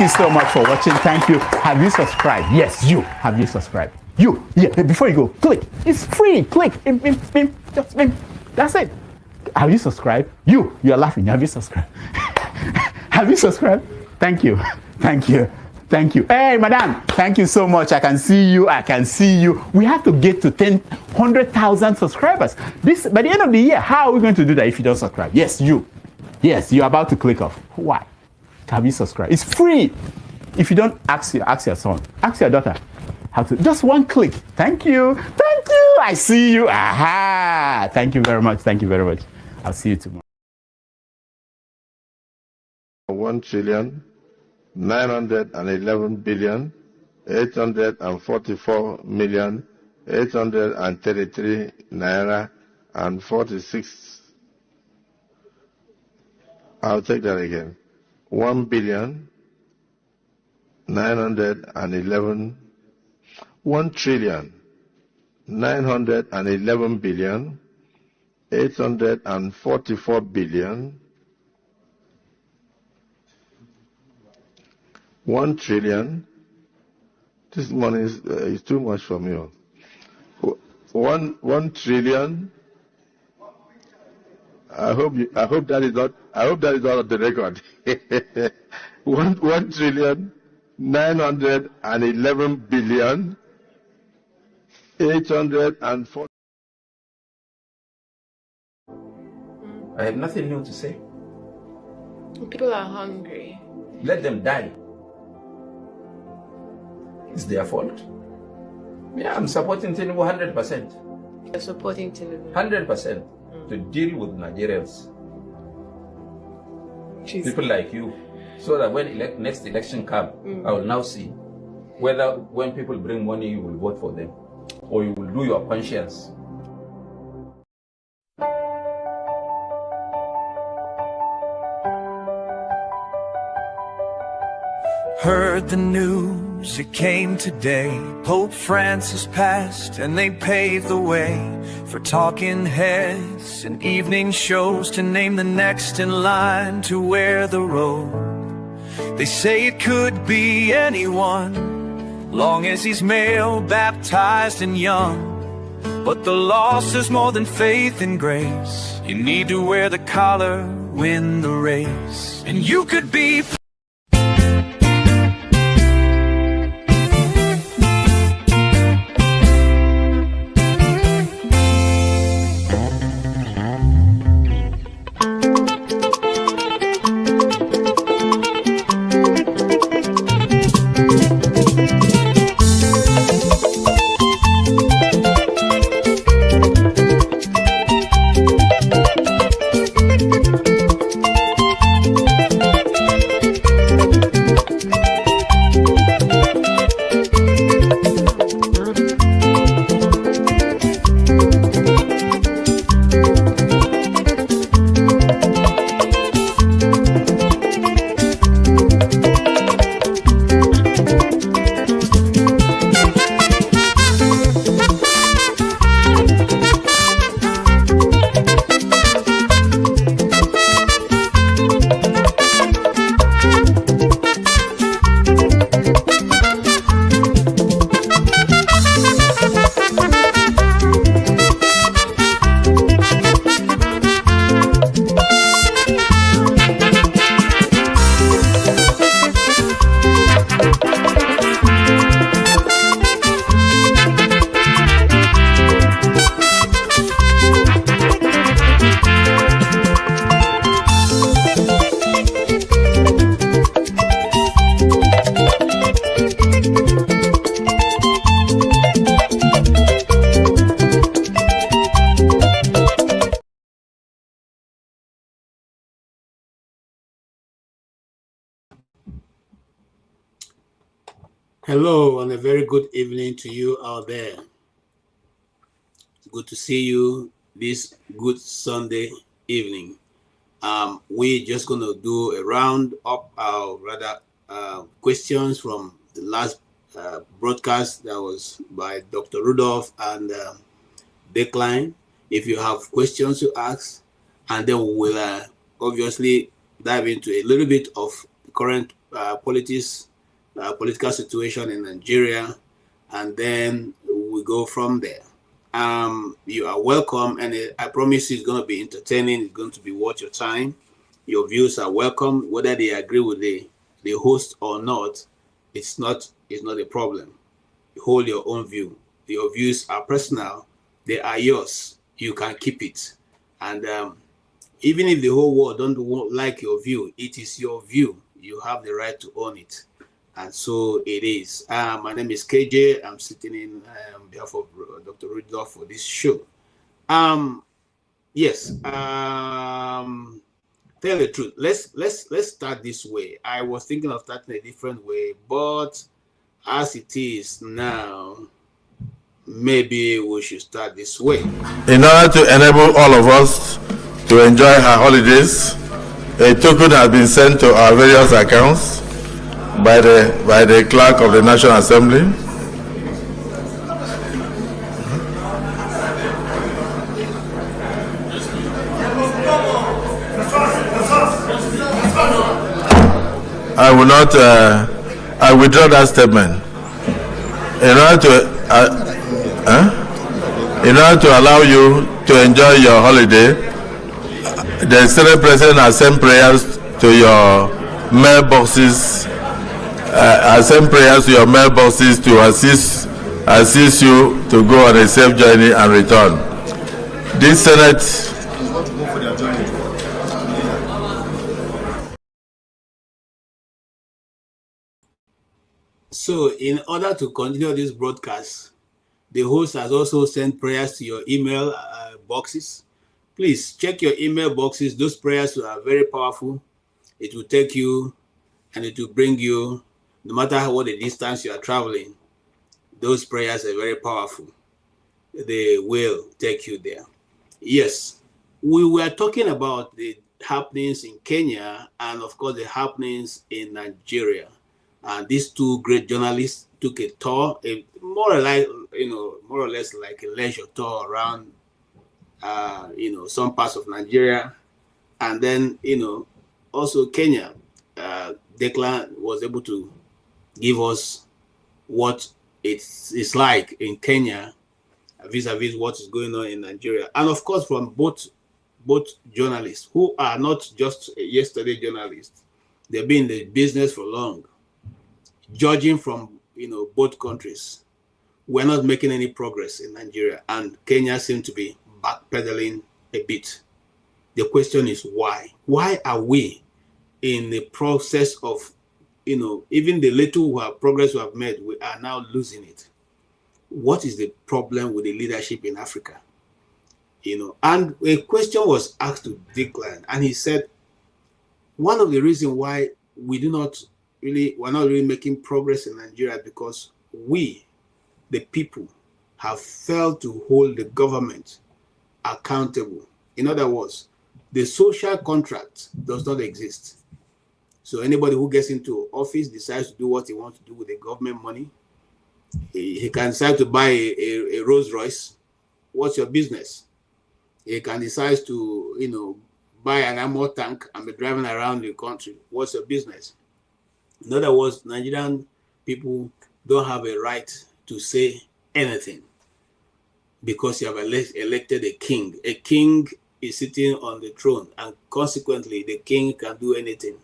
you so much for watching. Thank you. Have you subscribed? Yes, you. Have you subscribed? You. Yeah, before you go, click. It's free. Click. Just that's it. Have you subscribed? You're laughing. Have you subscribed? Have you subscribed? Thank you. Thank you. Thank you. Hey, madam, thank you so much. I can see you. I can see you. We have to get to 100,000 subscribers. This by the end of the year. How are we going to do that if you don't subscribe? Yes, you. Yes, you're about to click off. Why? Have you subscribed? It's free. If you don't, ask your son, ask your daughter. How to? Just one click. Thank you. Thank you. I see you. Aha. Thank you very much. Thank you very much. I'll see you tomorrow. 1,911,844,833 naira and 46. I'll take that again. 1,911,000,000 1,911,844,000,000 1 trillion. This money is too much for me. 1 trillion. I hope that is not on the record. 1 trillion 911 billion 840. I have nothing new to say. People are hungry. Let them die. It's their fault. Yeah, I'm supporting Tinubu 100%. You're supporting Tinubu 100% to deal with Nigerians. Jeez. People like you. So that when next election comes, I will now see whether when people bring money, you will vote for them or you will do your conscience. Heard the news, it came today. Pope Francis passed and they paved the way for talking heads and evening shows to name the next in line to wear the robe. They say it could be anyone, long as he's male, baptized and young. But the loss is more than faith and grace. You need to wear the collar, win the race. And you could be Hello and a very good evening to you out there. It's good to see you this good Sunday evening. We're just going to do a round up questions from the last broadcast that was by Dr. Rudolph and Declan. If you have questions to ask, and then we'll obviously dive into a little bit of the current political situation in Nigeria, and then we go from there. You are welcome, and I promise you it's going to be entertaining. It's going to be worth your time. Your views are welcome, whether they agree with the host or not. It's not a problem. You hold your own view. Your views are personal. They are yours. You can keep it. And even if the whole world don't like your view, it is your view. You have the right to own it. And so it is. My name is KJ. I'm sitting in on behalf of Dr. Ruto for this show. Yes. Tell the truth. Let's start this way. I was thinking of starting a different way, but as it is now, maybe we should start this way. In order to enable all of us to enjoy our holidays, a token has been sent to our various accounts by the clerk of the National Assembly. I will not. I withdraw that statement. In order to allow you to enjoy your holiday, the Senate President has sent prayers to your mailboxes. To assist you to go on a safe journey and return. This Senate. So in order to continue this broadcast, the host has also sent prayers to your email boxes. Please check your email boxes. Those prayers are very powerful. It will take you and it will bring you, no matter what the distance you are traveling, those prayers are very powerful. They will take you there. Yes, we were talking about the happenings in Kenya and of course the happenings in Nigeria. And these two great journalists took a tour, more or less like a leisure tour around, some parts of Nigeria, and then also Kenya. Declan was able to give us what it's like in Kenya, vis-a-vis what is going on in Nigeria, and of course from both journalists who are not just yesterday journalists. They've been in the business for long. Judging from both countries, we're not making any progress in Nigeria, and Kenya seems to be backpedaling a bit. The question is why? Why are we in the process of, even the little progress we have made, we are now losing it? What is the problem with the leadership in Africa? And a question was asked to Declan, and he said one of the reasons why we're not really making progress in Nigeria because we, the people, have failed to hold the government accountable. In other words, the social contract does not exist. So anybody who gets into office decides to do what he wants to do with the government money. He can decide to buy a Rolls Royce. What's your business? He can decide to, buy an ammo tank and be driving around the country. What's your business? In other words, Nigerian people don't have a right to say anything because you have elected a king. A king is sitting on the throne, and consequently, the king can do anything.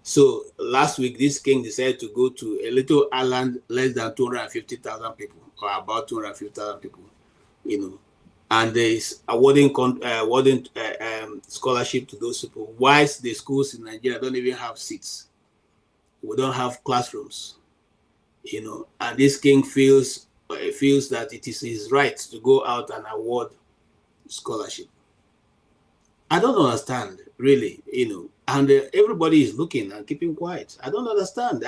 So last week, this king decided to go to a little island less than 250,000 people, or about 250,000 people, and there is awarding scholarship to those people. Whilst the schools in Nigeria don't even have seats. We don't have classrooms, and this king feels that it is his right to go out and award scholarship. I don't understand, really, and everybody is looking and keeping quiet. I don't understand.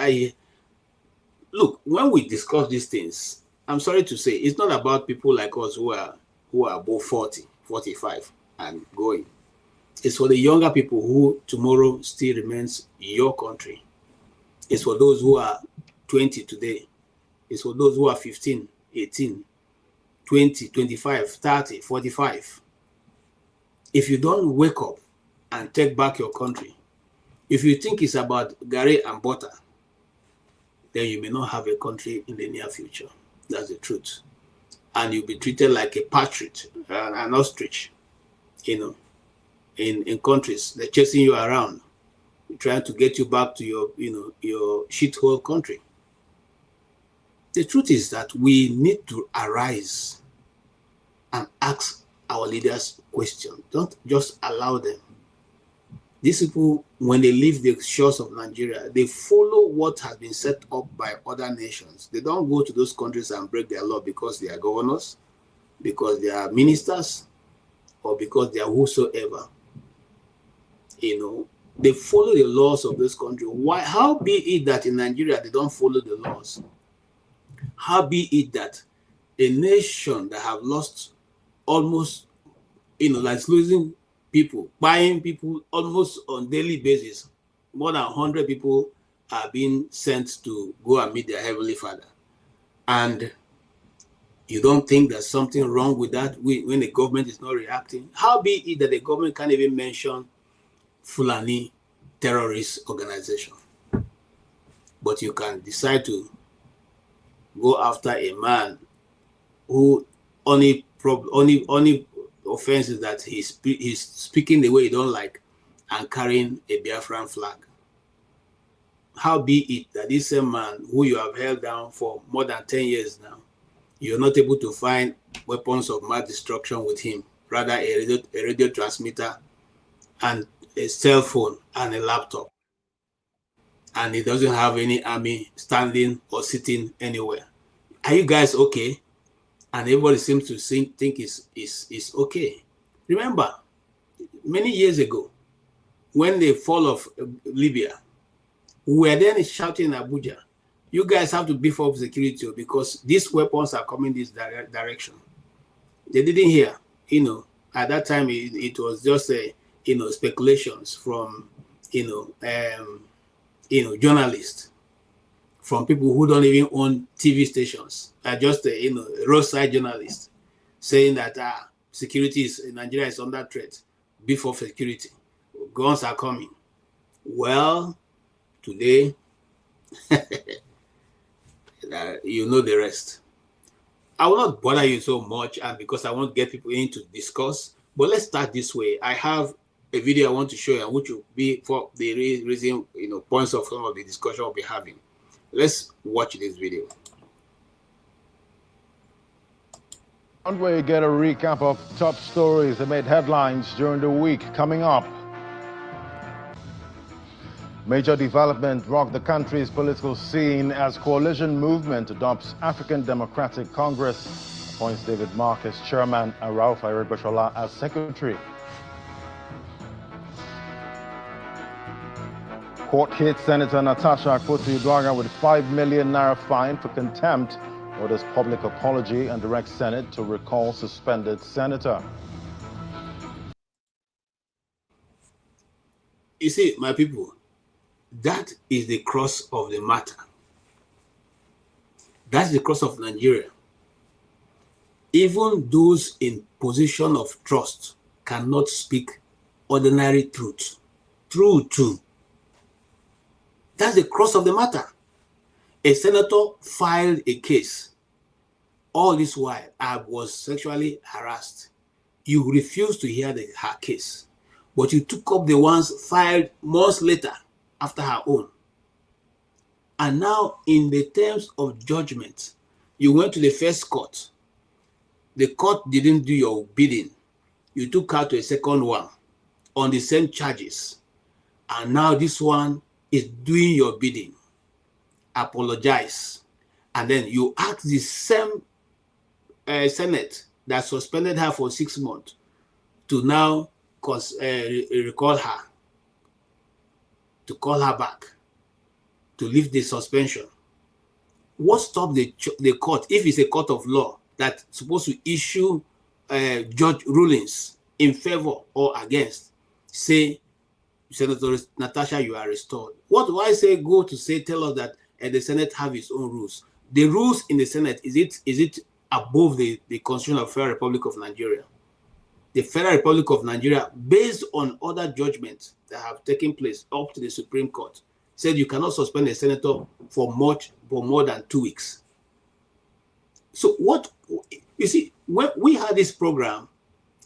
Look, when we discuss these things, I'm sorry to say, it's not about people like us who are above 40, 45 and going. It's for the younger people who tomorrow still remains your country. It's for those who are 20 today. It's for those who are 15, 18, 20, 25, 30, 45. If you don't wake up and take back your country, If you think it's about Gary and butter, then you may not have a country in the near future. That's the truth. And you'll be treated like a patriot, an ostrich, you know, in countries. They're chasing you around, trying to get you back to your, you know, your shithole country. The truth is that we need to arise and ask our leaders questions. Don't just allow them. These people, when they leave the shores of Nigeria, they follow what has been set up by other nations. They don't go to those countries and break their law because they are governors, because they are ministers, or because they are whosoever. You know, they follow the laws of this country. Why? How be it that in Nigeria they don't follow the laws? How be it that a nation that have lost almost, you know, like losing people, buying people almost on daily basis, more than 100 people are being sent to go and meet their Heavenly Father. And you don't think there's something wrong with that when the government is not reacting? How be it that the government can't even mention Fulani terrorist organization, but you can decide to go after a man who only offense is that he's speaking the way you don't like and carrying a Biafran flag. How be it that this same man who you have held down for more than 10 years now, you're not able to find weapons of mass destruction with him, rather a radio transmitter and a cell phone and a laptop. And he doesn't have any army standing or sitting anywhere. Are you guys okay? And everybody seems to think it's okay. Remember, many years ago, when the fall of Libya, we were then shouting in Abuja, you guys have to beef up security because these weapons are coming this direction. They didn't hear. You know, at that time, it was just speculations from, journalists, from people who don't even own TV stations, just roadside journalists saying that security in Nigeria is under threat. Beef of security, guns are coming. Well, today, you know the rest. I will not bother you so much, and because I want to get people in to discuss. But let's start this way. I have a video I want to show you, which will be for the reason, points of some of the discussion we'll be having. Let's watch this video. And where you get a recap of top stories that made headlines during the week coming up. Major development rocked the country's political scene as coalition movement adopts African Democratic Congress, appoints David Mark as chairman and Rauf Aregbesola as secretary. Court hit Senator Natasha Akpoti-Uduaghan with ₦5 million fine for contempt, orders public apology and directs Senate to recall suspended senator. You see, my people, that is the crux of the matter. That's the crux of Nigeria. Even those in position of trust cannot speak ordinary truth. True. That's the crux of the matter. A senator filed a case. All this while, I was sexually harassed. You refused to hear her case, but you took up the ones filed months later after her own. And now, in the terms of judgment, you went to the first court. The court didn't do your bidding. You took her to a second one on the same charges. And now this one is doing your bidding. Apologize. And then you ask the same Senate that suspended her for 6 months to now recall her, to call her back, to lift the suspension. What stopped the court, if it's a court of law that's supposed to issue judge rulings in favor or against, say, Senator Natasha, you are restored? What do I say? Go to say, tell us that the Senate have its own rules. The rules in the Senate, is it above the Constitution of the Federal Republic of Nigeria? the Federal Republic of Nigeria, based on other judgments that have taken place up to the Supreme Court, said you cannot suspend a senator for more than 2 weeks. So what, you see, when we had this program,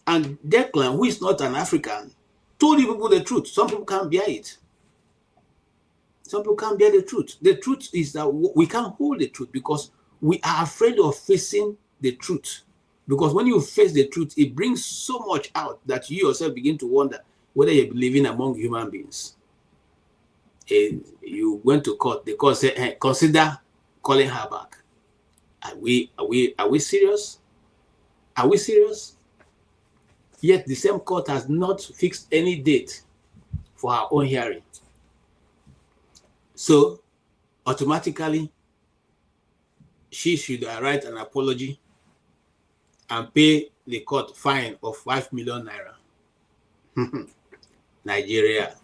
and Declan, who is not an African, told the people the truth. Some people can't bear it. Some people can't bear the truth. The truth is that we can't hold the truth because we are afraid of facing the truth. Because when you face the truth, it brings so much out that you yourself begin to wonder whether you're living among human beings. And you went to court. The court said, hey, consider calling her back. Are we serious? Are we serious? Yet the same court has not fixed any date for her own hearing. So automatically, she should write an apology and pay the court fine of 5 million naira. Nigeria.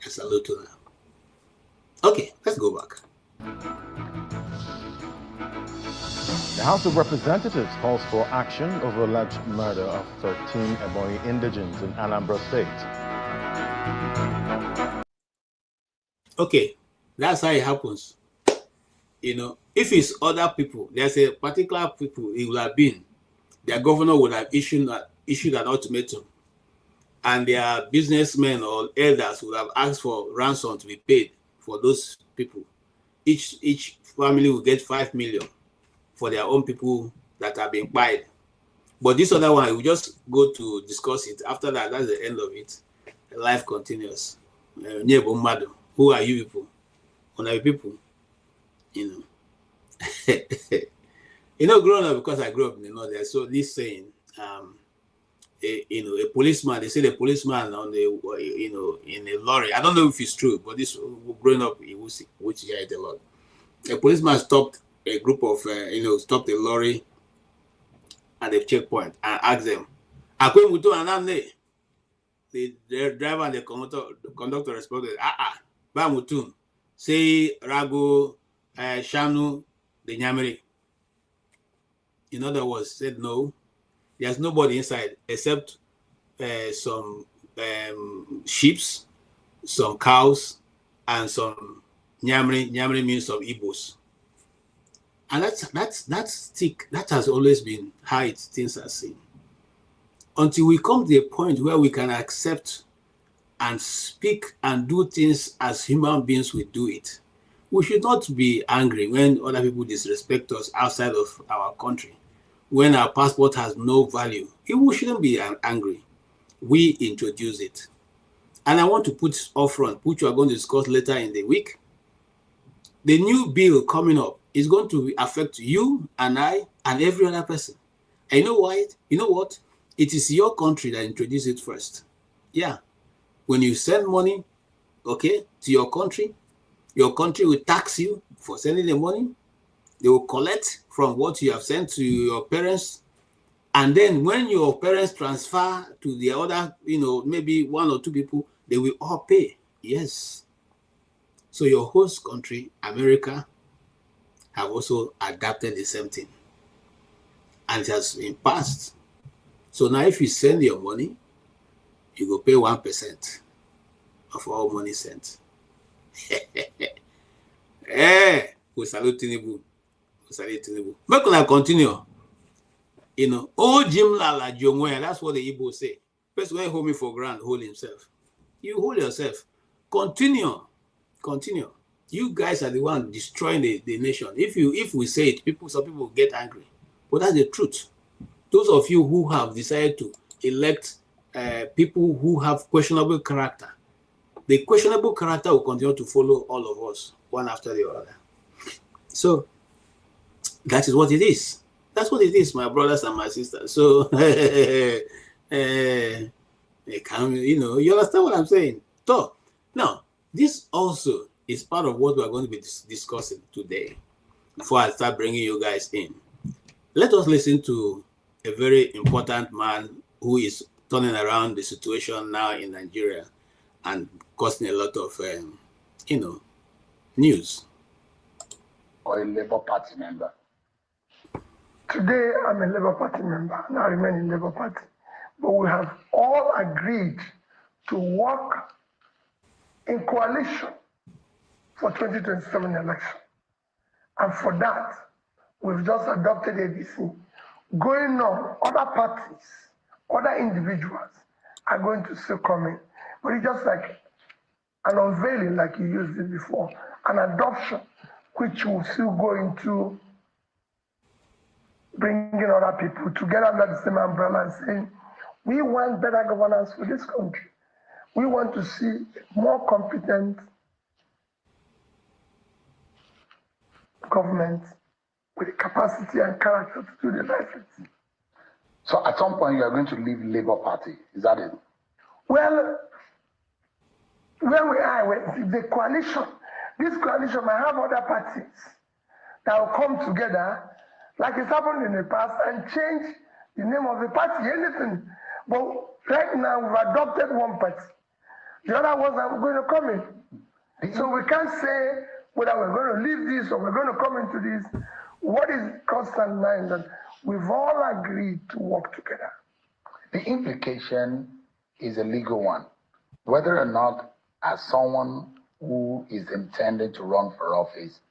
I salute to them. Okay, let's go back. The House of Representatives calls for action over alleged murder of 13 Ebonyi indigents in Anambra State. Okay, that's how it happens. You know, if it's other people, there's a particular people it would have been, their governor would have issued an ultimatum, and their businessmen or elders would have asked for ransom to be paid for those people. Each family will get 5 million for their own people that have been buyed. But this other one, we just go to discuss it. After that, that's the end of it. Life continues. Who are you people? Who are you people? You know. You know, growing up, because I grew up in the north, there's so this saying, a policeman, they say the policeman on the, in a lorry. I don't know if it's true, but this growing up, which hear it a lot. A policeman stopped a group of, stopped a lorry at the checkpoint and asked them, the driver and the conductor responded, ba mutum, say rago, shanu, the nyamiri. In other words, said no, there's nobody inside except some sheep, some cows, and some nyamiri. Nyamiri means some Igbos. And that has always been how things are seen. Until we come to a point where we can accept and speak and do things as human beings we do it. We should not be angry when other people disrespect us outside of our country. When our passport has no value, we shouldn't be angry. We introduce it. And I want to put upfront, which we are going to discuss later in the week. The new bill coming up is going to affect you and I and every other person. And you know why? You know what? It is your country that introduced it first. Yeah. When you send money, okay, to your country will tax you for sending the money. They will collect from what you have sent to your parents. And then when your parents transfer to the other, maybe 1 or 2 people, they will all pay. Yes. So your host country, America, have also adapted the same thing. And it has been passed. So now if you send your money, you go pay 1% of all money sent. We salute Tinubu. We salute Tinubu. But can I continue? Oh Jim Lala Jongwe, that's what the Igbo say. First, when hold me for ground, hold himself. You hold yourself. Continue. You guys are the one destroying the nation. If we say it, some people get angry. But that's the truth. Those of you who have decided to elect people who have questionable character, the questionable character will continue to follow all of us, one after the other. So that is what it is. That's what it is, my brothers and my sisters. So, you understand what I'm saying? So, now, this also is part of what we're going to be discussing today. Before I start bringing you guys in, let us listen to a very important man who is turning around the situation now in Nigeria and causing a lot of, news. Or a Labour Party member. Today, I'm a Labour Party member, and I remain in Labour Party. But we have all agreed to work in coalition for 2027 election. And for that, we've just adopted ABC. Going on, other parties, other individuals are going to still come in. But it's just like an unveiling, like you used it before, an adoption, which will still go into bringing other people together under the same umbrella and saying, we want better governance for this country. We want to see more competent government with the capacity and character to do the right things. So at some point you are going to leave Labour Party, is that it? Well, where we are, the coalition, this coalition might have other parties that will come together, like it's happened in the past, and change the name of the party, anything. But right now, we've adopted one party. The other ones are going to come in. So we can't say whether we're going to leave this or we're going to come into this. What is constant mind that we've all agreed to work together. The implication is a legal one. Whether or not, as someone who is intending to run for office,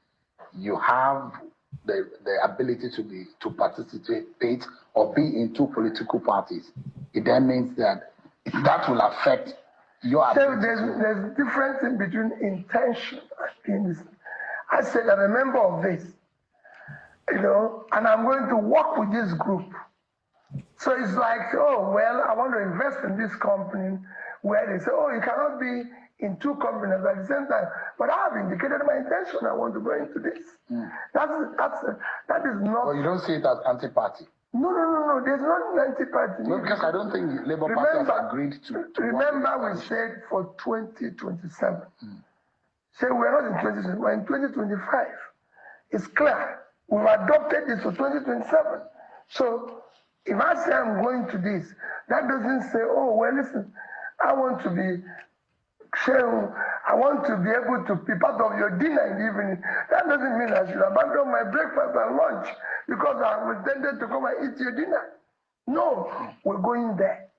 you have the ability to participate or be in two political parties, it then means that will affect your ability. So there's difference in between intention and being. I said I'm a member of this, and I'm going to work with this group. So it's like, oh, well, I want to invest in this company, where they say, oh, you cannot be in two companies at the same time. But I have indicated my intention. I want to go into this. That is not. Well, you don't see it as anti-party. No. There's not an anti-party. No, because I don't think Labour Party has agreed to. Remember, we said for 2027. Say we're not in 2027, we're in 2025. It's clear. We've adopted this for 2027. So if I say I'm going to this, that doesn't say, oh, well, listen, I want to be sharing, I want to be able to be part of your dinner in the evening. That doesn't mean I should abandon my breakfast and lunch because I intended to come and eat your dinner. No, we're going there.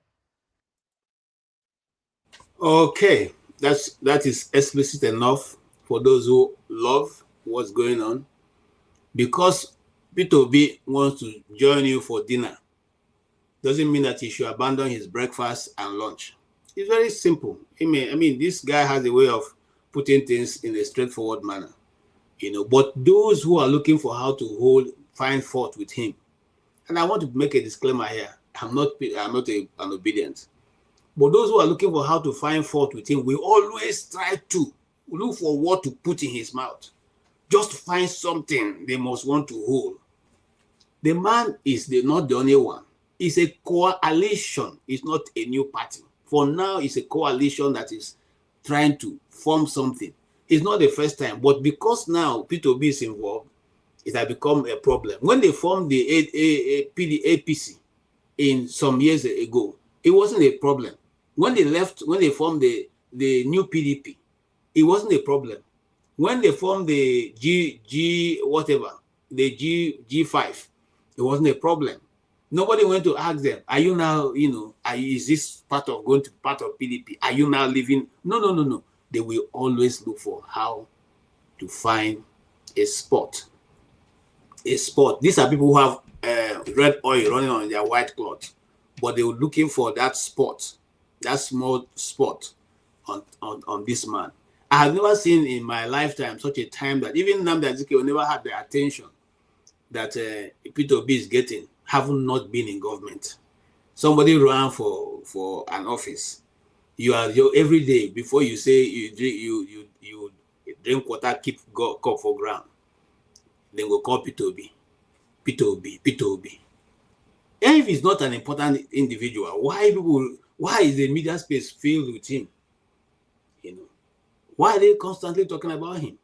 Okay, that is explicit enough for those who love what's going on. Because P2B wants to join you for dinner, doesn't mean that he should abandon his breakfast and lunch. It's very simple. I mean, this guy has a way of putting things in a straightforward manner, But those who are looking for how to find fault with him, and I want to make a disclaimer here: I'm not an obedient. But those who are looking for how to find fault with him, we always try to look for what to put in his mouth. Just find something they must want to hold. The man is not the only one. It's a coalition. It's not a new party. For now, it's a coalition that is trying to form something. It's not the first time, but because now P2B is involved, it has become a problem. When they formed the APC in some years ago, it wasn't a problem. When they formed the new PDP, it wasn't a problem. When they formed the G5, it wasn't a problem. Nobody went to ask them, are you now, is this part of PDP? Are you now leaving? No. They will always look for how to find a spot. These are people who have red oil running on their white cloth, but they were looking for that spot, that small spot on this man. I have never seen in my lifetime such a time that even Nnamdi Azikiwe never had the attention that P2B is getting, having not been in government. Somebody ran for an office. You every day before you say you drink water, keep cup for ground. Then go call P2B. And if he's not an important individual, why is the media space filled with him? Why are they constantly talking about him?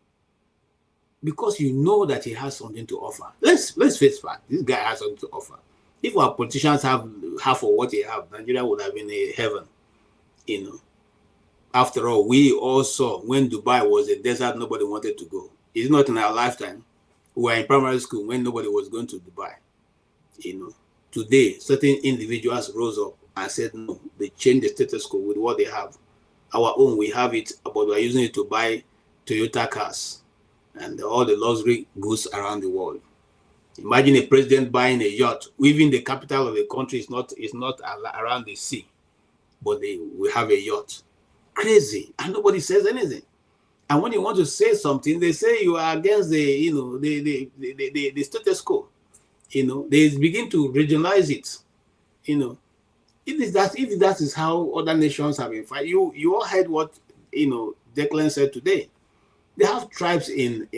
Because you know that he has something to offer. Let's face fact. This guy has something to offer. If our politicians have half of what they have, Nigeria would have been a heaven. After all, we all saw when Dubai was a desert, nobody wanted to go. It's not in our lifetime. We were in primary school when nobody was going to Dubai. Today, certain individuals rose up and said, no, they changed the status quo with what they have. Our own, we have it, but we're using it to buy Toyota cars and all the luxury goods around the world. Imagine a president buying a yacht. Even the capital of the country is not around the sea, but we have a yacht. Crazy, and nobody says anything. And when you want to say something, they say you are against the status quo. They begin to regionalize it. If that is how other nations have been fighting, you all heard what Declan said today. They have tribes in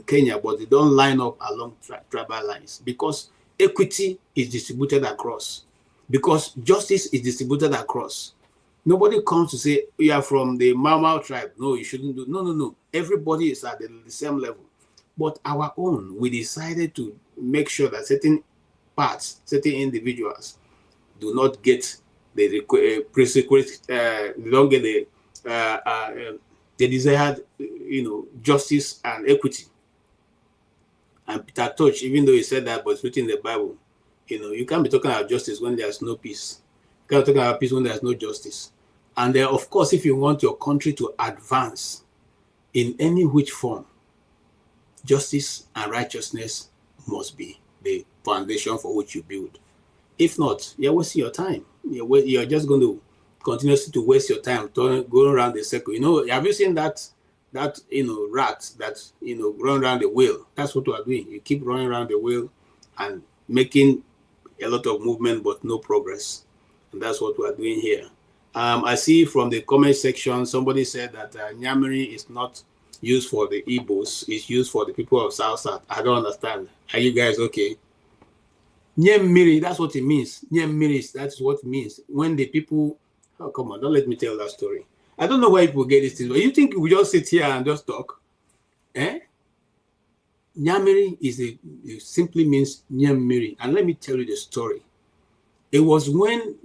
Kenya, but they don't line up along tribal lines because equity is distributed across, because justice is distributed across. Nobody comes to say you are from the Mau tribe. No, you shouldn't do. No. Everybody is at the same level. But our own, we decided to make sure that certain parts, certain individuals, do not get the they don't get the desired, justice and equity. And Peter Touch, even though he said that, but it's written in the Bible, you can't be talking about justice when there's no peace. You can't talk about peace when there's no justice. And then, of course, if you want your country to advance in any which form, justice and righteousness must be the foundation for which you build. If not, you're wasting your time. You're just going to continuously to waste your time going around the circle. Have you seen that rat that run around the wheel? That's what we are doing. You keep running around the wheel and making a lot of movement, but no progress. And that's what we are doing here. I see from the comment section, somebody said that Nyamiri is not used for the Igbos, it's used for the people of South. I don't understand. Are you guys okay? Nyamiri, that's what it means. Nyamiri, that's what it means. When the people, oh, come on, don't let me tell that story. I don't know why people get this thing, but you think we just sit here and just talk? Nyamiri it simply means Nyamiri. And let me tell you the story. It was when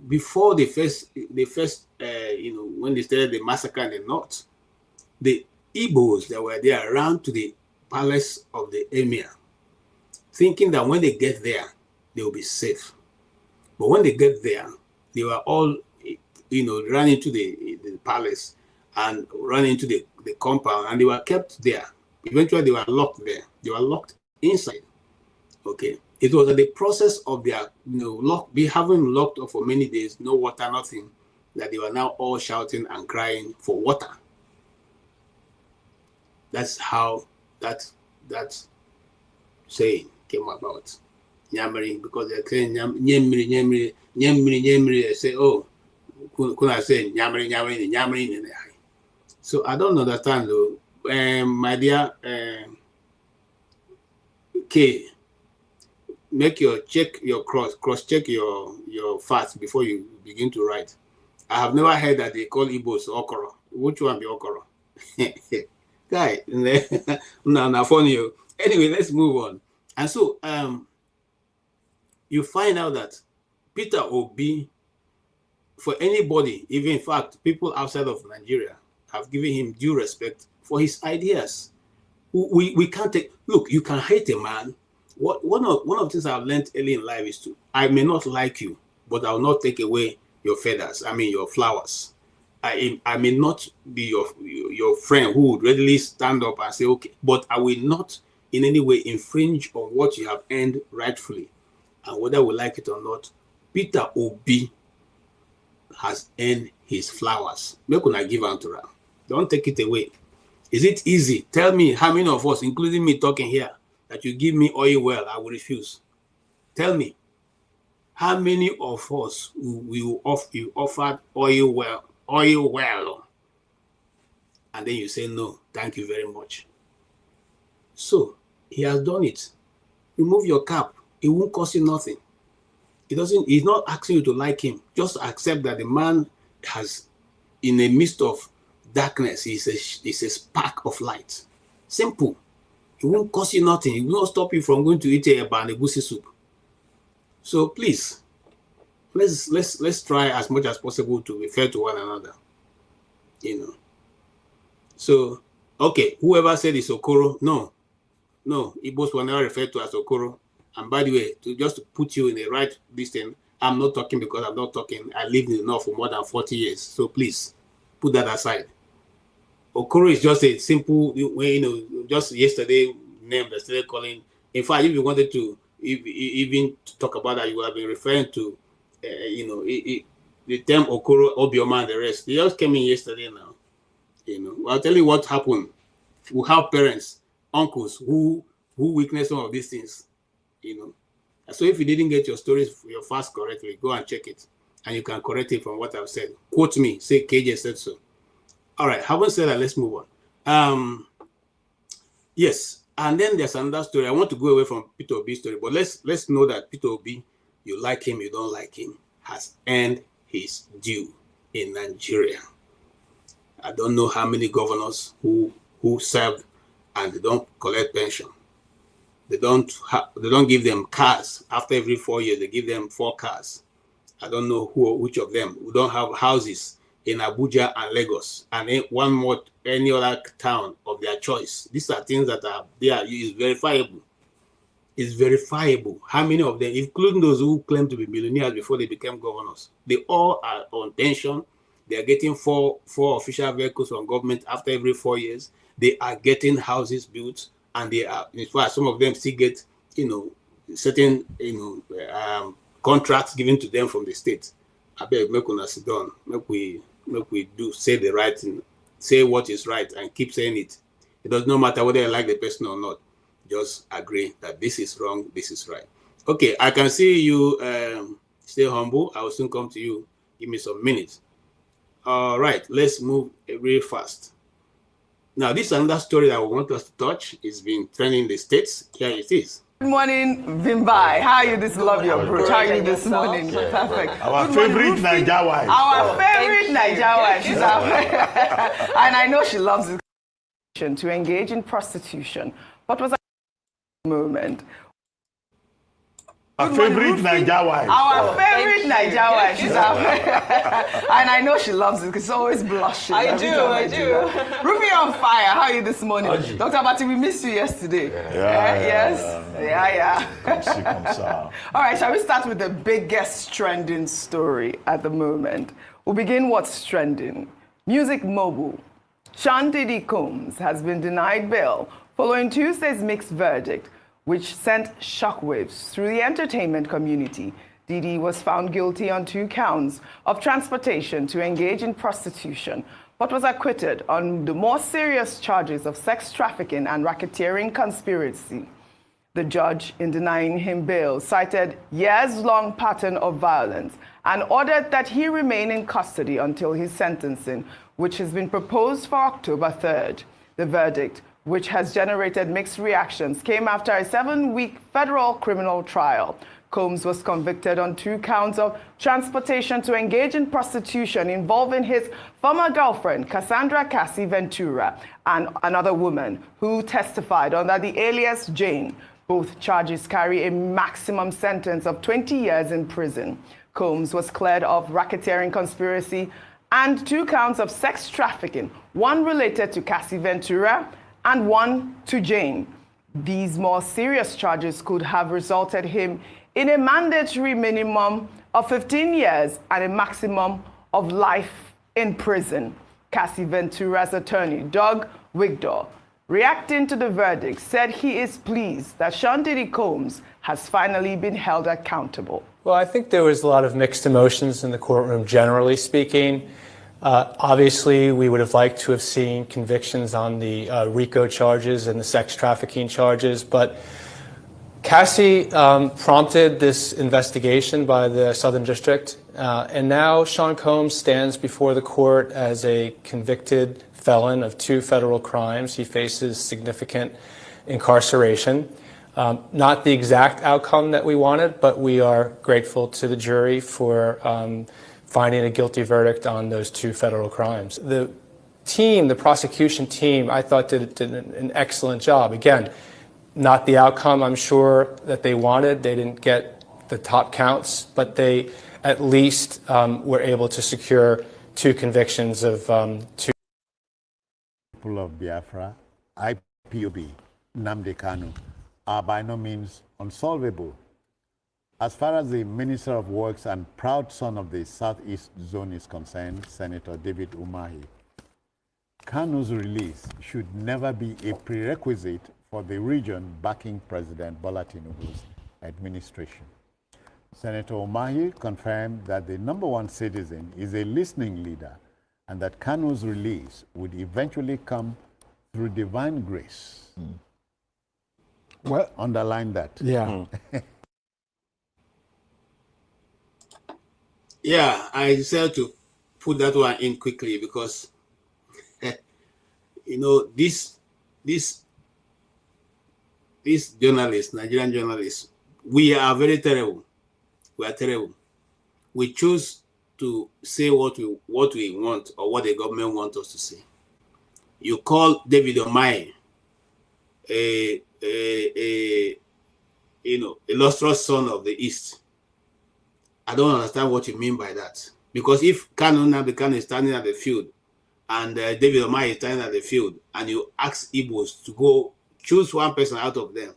before the first, when they started the massacre in the north, the Igbos that were there ran to the palace of the Emir, thinking that when they get there, they will be safe. But when they get there, they were all, run into the palace and run into the compound, and they were kept there. Eventually, they were locked there. They were locked inside. Okay. It was the process of their, having locked up for many days, no water, nothing, that they were now all shouting and crying for water. That's how that saying came about. Nyamiri, because they're saying Nyamiri. They say, oh, could I say Nyamiri? So I don't understand though. My dear K, cross check your facts before you begin to write. I have never heard that they call Igbos okoro. Which one be okoro? Guy, no, funny. Anyway, let's move on. And so you find out that Peter Obi, for anybody, even in fact people outside of Nigeria, have given him due respect for his ideas. We can't take, look, you can hate a man. One of the things I've learned early in life is I may not like you, but I will not take away your feathers, your flowers. I may not be your friend who would readily stand up and say, okay, but I will not in any way infringe on what you have earned rightfully. And whether we like it or not, Peter Obi has earned his flowers. Make una give am to am. Don't take it away. Is it easy? Tell me how many of us, including me talking here, that you give me oil well, I will refuse. Tell me, how many of us you offered oil well, and then you say no, thank you very much. So he has done it. Remove your cap. It won't cost you nothing. He's not asking you to like him. Just accept that the man has, in the midst of darkness, he's a spark of light. Simple. It won't cost you nothing. It will not stop you from going to eat a egusi soup. So please, let's try as much as possible to be fair to one another. So, okay, whoever said it's Okoro, no, Igbos were never referred to as Okoro. And by the way, just to put you in the right distance, I'm not talking because I'm not talking. I lived in the North for more than 40 years. So please put that aside. Okoro is just a simple, just yesterday name that started calling. In fact, if you wanted to even talk about that, you have been referring to, the term Okoro, Obioma, and the rest. They just came in yesterday now. I'll tell you what happened. We have parents, uncles who witness some of these things. So if you didn't get your stories, your facts correctly, go and check it, and you can correct it from what I've said. Quote me, say KJ said so. All right, having said that, let's move on. Yes, and then there's another story. I want to go away from Peter Obi's story, but let's know that Peter Obi, you like him, you don't like him, has earned his due in Nigeria. I don't know how many governors who served and they don't collect pension. They don't give them cars. After every 4 years, they give them 4 cars. I don't know which of them who don't have houses in Abuja and Lagos and any other town of their choice. These are things that are there. Is verifiable. It's verifiable. How many of them, including those who claim to be millionaires before they became governors, they all are on pension. They are getting four official vehicles from government after every 4 years. They are getting houses built. And they are, in fact, some of them still get, certain, contracts given to them from the state. I beg, make una sit down. Make we do say the right thing, say what is right, and keep saying it. It does not matter whether I like the person or not. Just agree that this is wrong, this is right. Okay, I can see you. Stay humble. I will soon come to you. Give me some minutes. All right, let's move real fast. Now, this is another story that I want us to touch. It's been trending in the States. Here it is. Good morning, Vimbai. How are you this lovely approach? How are you this morning? Perfect. Our favorite Niger wife. Our favorite Niger wife. She's our and I know she loves it. To engage in prostitution. What was a moment? Our favorite Niger wife. Our favorite Niger wife. She's our and I know she loves it because she's always blushing. I do. Ruby on fire. How are you this morning? Dr. Abati, we missed you yesterday. Yeah. All right, shall we start with the biggest trending story at the moment? We'll begin what's trending. Music mogul Sean Diddy Combs has been denied bail following Tuesday's mixed verdict, which sent shockwaves through the entertainment community. Diddy was found guilty on 2 counts of transportation to engage in prostitution, but was acquitted on the more serious charges of sex trafficking and racketeering conspiracy. The judge, in denying him bail, cited years-long pattern of violence and ordered that he remain in custody until his sentencing, which has been proposed for October 3rd. The verdict, which has generated mixed reactions, came after a 7-week federal criminal trial. Combs was convicted on 2 counts of transportation to engage in prostitution involving his former girlfriend, Cassandra Cassie Ventura, and another woman who testified under the alias Jane. Both charges carry a maximum sentence of 20 years in prison. Combs was cleared of racketeering conspiracy and 2 counts of sex trafficking, one related to Cassie Ventura and one to Jane. These more serious charges could have resulted him in a mandatory minimum of 15 years and a maximum of life in prison. Cassie Ventura's attorney, Doug Wigdor, reacting to the verdict, said he is pleased that Sean Diddy Combs has finally been held accountable. Well, I think there was a lot of mixed emotions in the courtroom, generally speaking. Obviously, we would have liked to have seen convictions on the RICO charges and the sex trafficking charges, but Cassie prompted this investigation by the Southern District, and now Sean Combs stands before the court as a convicted felon of 2 federal crimes. He faces significant incarceration. Not the exact outcome that we wanted, but we are grateful to the jury for finding a guilty verdict on those 2 federal crimes. The team, the prosecution team, I thought did an excellent job. Again, not the outcome I'm sure that they wanted. They didn't get the top counts, but they at least were able to secure 2 convictions of 2. People of Biafra, IPOB, Nnamdi Kano, are by no means unsolvable. As far as the Minister of Works and proud son of the Southeast Zone is concerned, Senator David Umahi, Kano's release should never be a prerequisite for the region backing President Bola Tinubu's administration. Senator Umahi confirmed that the #1 citizen is a listening leader and that Kano's release would eventually come through divine grace. Well, underline that. Yeah. Yeah, I decided to put that one in quickly because, you know, these journalists, Nigerian journalists, we are very terrible. We are terrible. We choose to say what we want or what the government wants us to say. You call David Umahi a illustrious son of the East. I don't understand what you mean by that. Because if Kano is standing at the field and David Umahi is standing at the field and you ask Igbos to go choose one person out of them,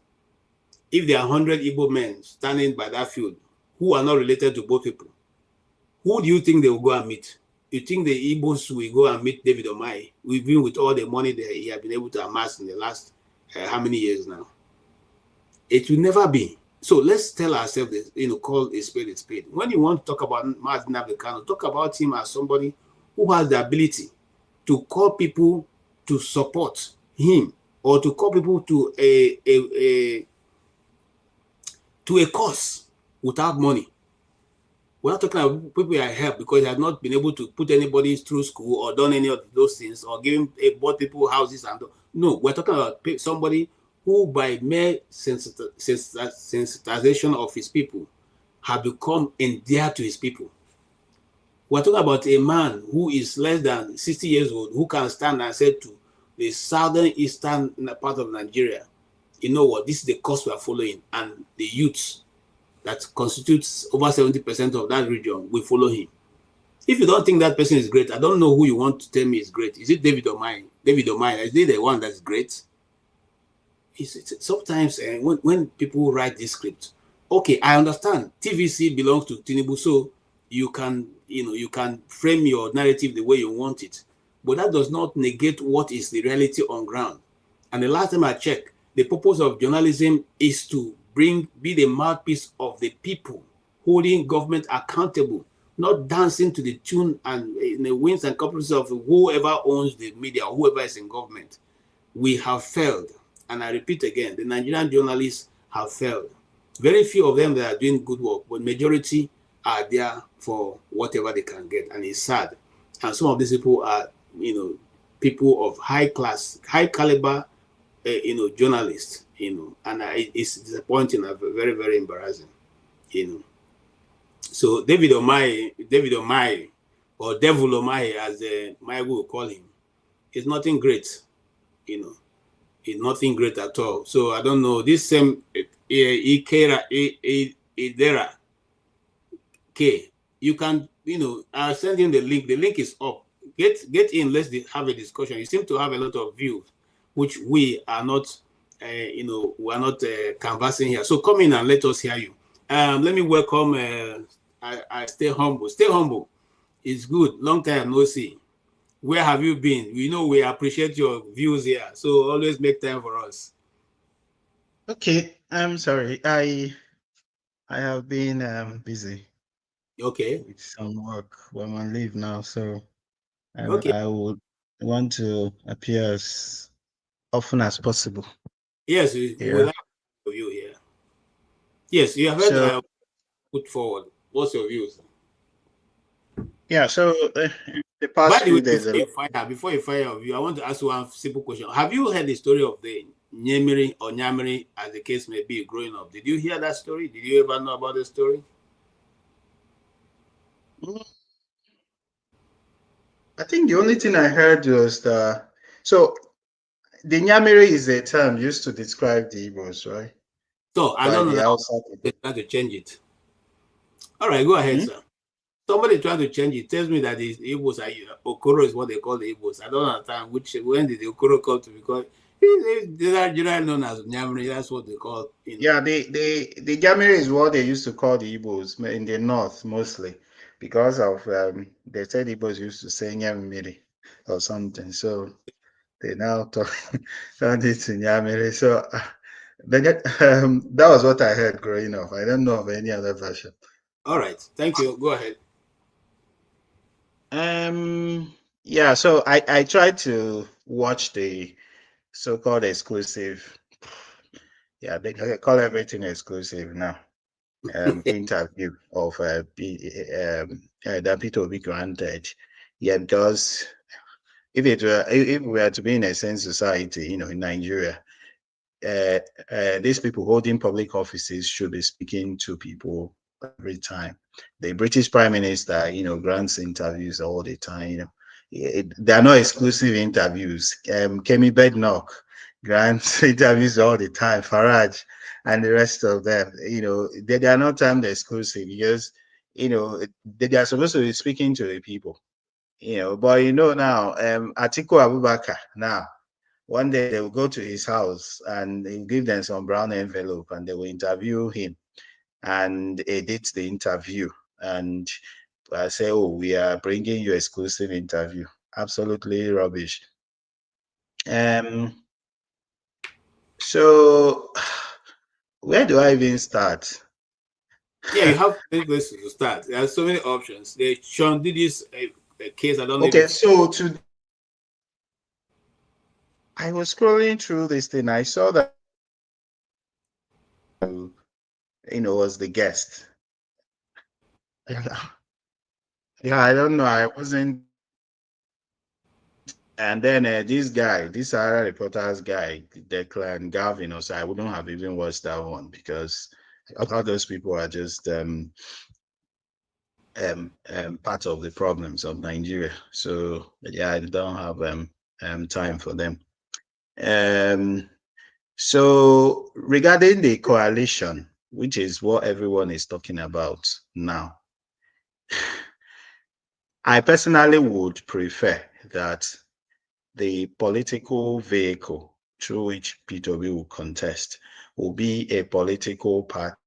if there are 100 Igbo men standing by that field who are not related to both people, who do you think they will go and meet? You think the Igbos will go and meet David Umahi, even with all the money that he has been able to amass in the last how many years now? It will never be. So let's tell ourselves this, call a spade a spade. When you want to talk about Martin Kano, talk about him as somebody who has the ability to call people to support him or to call people to a cause without money. We're not talking about people that help because they have not been able to put anybody through school or done any of those things or bought people houses. No, we're talking about somebody who by mere sensitization of his people have become endeared to his people. We're talking about a man who is less than 60 years old, who can stand and say to the southern eastern part of Nigeria, you know what, this is the course we are following, and the youths that constitutes over 70% of that region will follow him. If you don't think that person is great, I don't know who you want to tell me is great. Is it David Umahi? David Umahi, is he the one that's great? Sometimes when people write this script, okay, I understand TVC belongs to Tinubu, so you can frame your narrative the way you want it, but that does not negate what is the reality on ground. And the last time I checked, the purpose of journalism is to be the mouthpiece of the people, holding government accountable, not dancing to the tune and the whims and caprices of whoever owns the media or whoever is in government. We have failed. And I repeat again, the Nigerian journalists have failed. Very few of them that are doing good work, but majority are there for whatever they can get, and it's sad. And some of these people are, people of high class, high caliber, journalists, and it's disappointing and very, very embarrassing, So David Umahi, or Devil Umahi, as Maya will call him, is nothing great, It's nothing great at all. So I don't know. This same Idera K, you can, I'll send him the link. The link is up. Get in. Let's have a discussion. You seem to have a lot of views, which we are not, we are not canvassing here. So come in and let us hear you. Let me welcome. I stay humble. Stay humble. It's good. Long time no see. Where have you been? We appreciate your views here, so always make time for us. Okay, I'm sorry. I have been busy. Okay. With some work. I'm on leave now, so okay. I would want to appear as often as possible. Yes, we would like you here. Yes, you have heard put forward. What's your views? Yeah, so the past few days. Before you fire your view, I want to ask you one simple question. Have you heard the story of the Nyamiri or Nyamiri, as the case may be, growing up? Did you hear that story? Did you ever know about the story? I think the only thing I heard was the Nyamiri is a term used to describe the Igbos, right? So I don't know. They try to change it. All right, go ahead, sir. Somebody trying to change it tells me that the Igbos are Okoro is what they call the Igbos. I don't understand when did the Okoro come to, because These are generally known as Nyamri. That's what they call. Yeah, the Nyamiri is what they used to call the Igbos in the north mostly, because of they said Igbos used to say Nyamiri or something. So they now turned it to Nyamiri. So that was what I heard growing up. I don't know of any other version. All right, thank you. Go ahead. Yeah, so I tried to watch the so-called exclusive. Yeah, they call everything exclusive now. Interview of that Peter Obi granted. Yeah, because if we were to be in a sense society, in Nigeria, these people holding public offices should be speaking to people every time. The British Prime Minister, grants interviews all the time. They are not exclusive interviews. Kemi Bednock grants interviews all the time. Farage and the rest of them, they are not timed exclusive because, they are supposed to be speaking to the people, But now, Atiku Abubakar now. One day they will go to his house and he'll give them some brown envelope and they will interview him and edit the interview and say, oh, we are bringing you exclusive interview. Absolutely rubbish. So where do I even start? Yeah, you have many places to start. There are so many options. Sean did this case. I don't know. Okay, so I was scrolling through this thing. I saw that was the guest. Yeah, I don't know. I wasn't. And then this other reporters guy, Declan Galvin, also, I wouldn't have even watched that one because all those people are just part of the problems of Nigeria. So yeah, I don't have time for them. So regarding the coalition, which is what everyone is talking about now, I personally would prefer that the political vehicle through which P2B will contest will be a political party,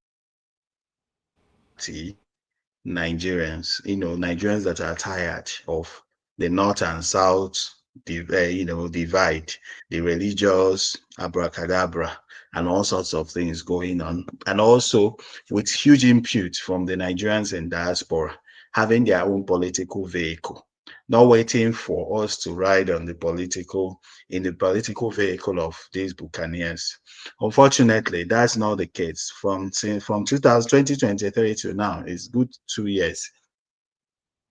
Nigerians, Nigerians that are tired of the North and South, divide, the religious abracadabra, and all sorts of things going on, and also with huge input from the Nigerians in diaspora having their own political vehicle, not waiting for us to ride on the political vehicle of these buccaneers. Unfortunately, that's not the case. From 2023 to now, it's good 2 years.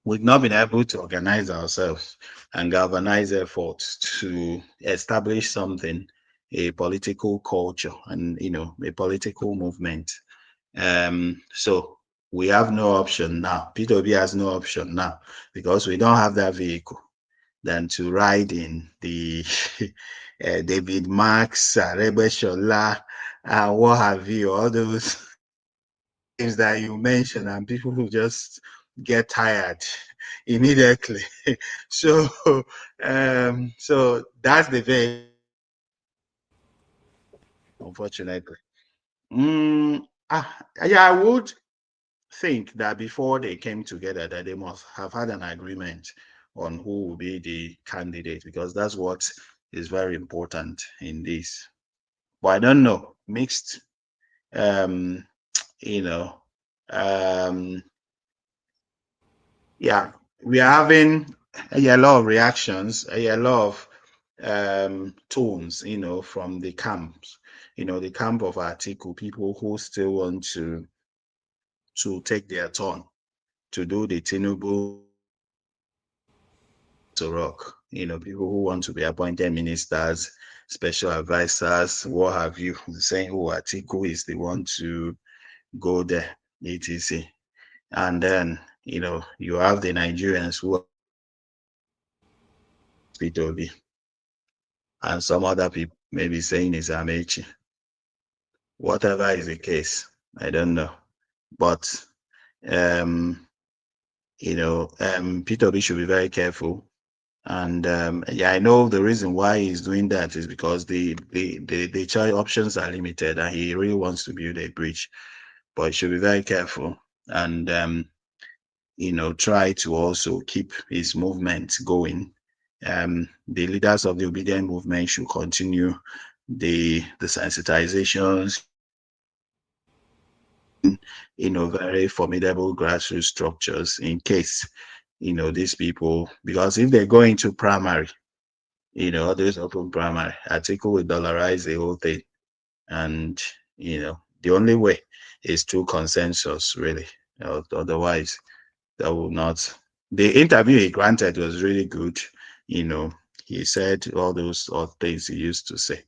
We've not been able to organize ourselves and galvanize efforts to establish something, a political culture and, a political movement. So we have no option now. P2B has no option now because we don't have that vehicle than to ride in the David Marks, Rebeshola, what have you, all those things that you mentioned, and people who just get tired immediately. So that's the vehicle, unfortunately. Yeah, I would think that before they came together that they must have had an agreement on who will be the candidate, because that's what is very important in this. But I don't know, mixed yeah, we are having a lot of reactions, a lot of tones, from the camps, the camp of Atiku, people who still want to take their turn to do the Tinubu to rock, people who want to be appointed ministers, special advisors, what have you, saying who Atiku is the one to go there, etc. And then, you have the Nigerians who are P2B, and some other people maybe saying it's Amechi. Whatever is the case, I don't know. But P2B should be very careful And yeah, I know the reason why he's doing that is because the choice options are limited, and he really wants to build a bridge. But he should be very careful and try to also keep his movement going. The leaders of the obedient movement should continue the sensitizations, very formidable grassroots structures in case these people, because if they go into primary, all those open primary, Atiku will dollarize the whole thing. And the only way is through consensus, really. Otherwise, that will not. The interview he granted was really good. He said all those odd things he used to say.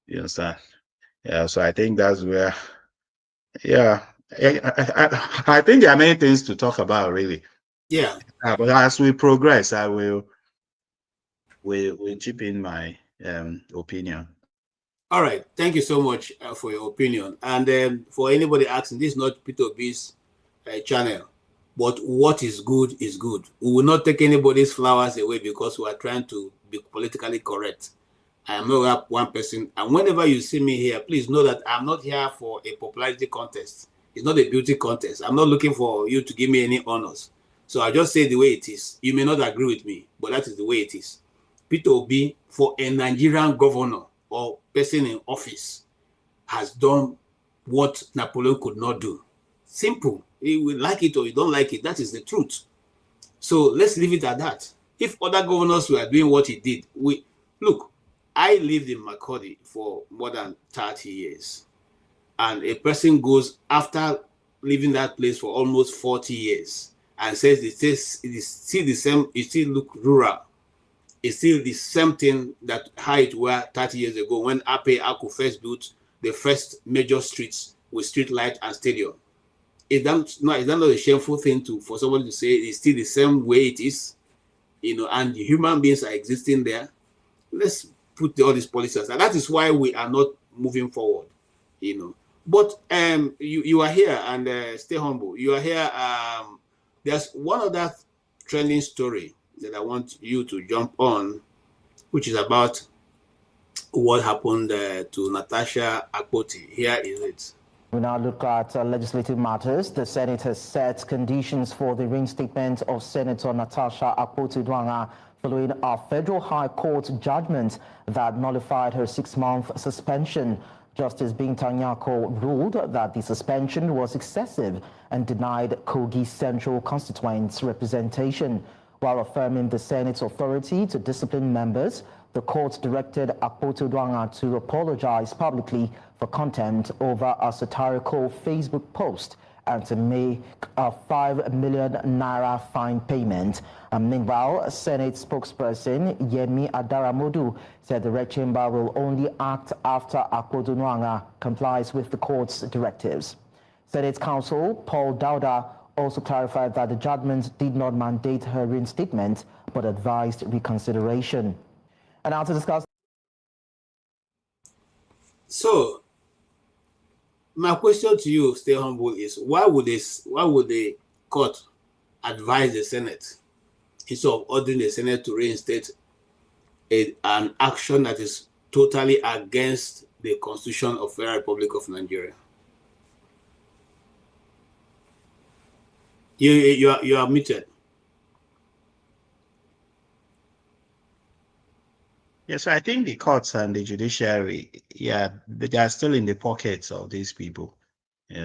You understand? Yeah, so I think that's where, yeah, I think there are many things to talk about, really. Yeah. But as we progress, I will chip in my opinion. All right. Thank you so much for your opinion. And for anybody asking, this is not P2B's channel, but what is good is good. We will not take anybody's flowers away because we are trying to be politically correct. I am not one person. And whenever you see me here, please know that I'm not here for a popularity contest. It's not a beauty contest. I'm not looking for you to give me any honors. So I just say the way it is. You may not agree with me, but that is the way it is. P2B, for a Nigerian governor or person in office, has done what Napoleon could not do. Simple. You will like it or you don't like it. That is the truth. So let's leave it at that. If other governors were doing what he did, look, I lived in Makurdi for more than 30 years. And a person goes after living that place for almost 40 years and says it is still the same, it still look rural. It's still the same thing that how it were 30 years ago when Ape Aku first built the first major streets with street light and stadium. Is that not a shameful thing for somebody to say it's still the same way it is, and the human beings are existing there? Let's put all these policies, and that is why we are not moving forward, But you are here, and stay humble. You are here. There's one other trending story that I want you to jump on, which is about what happened to Natasha Akpoti. Here is it. We now look at legislative matters. The Senate has set conditions for the reinstatement of Senator Natasha Akpoti-Uduaghan following a federal high court judgment that nullified her 6-month suspension. Justice Binta Nyako ruled that the suspension was excessive and denied Kogi Central constituents representation. While affirming the Senate's authority to discipline members, the court directed Akpoti-Uduaghan to apologize publicly for contempt over a satirical Facebook post and to make a 5 million naira fine payment. Meanwhile, Senate spokesperson Yemi Adaramodu said the Red Chamber will only act after Akpoti-Uduaghan complies with the court's directives. Senate counsel Paul Dauda also clarified that the judgment did not mandate her reinstatement, but advised reconsideration. And now to discuss. So, my question to you, stay humble, is why would the court advise the Senate instead of ordering the Senate to reinstate an action that is totally against the Constitution of the Federal Republic of Nigeria? You are muted. Yes, I think the courts and the judiciary, they are still in the pockets of these people.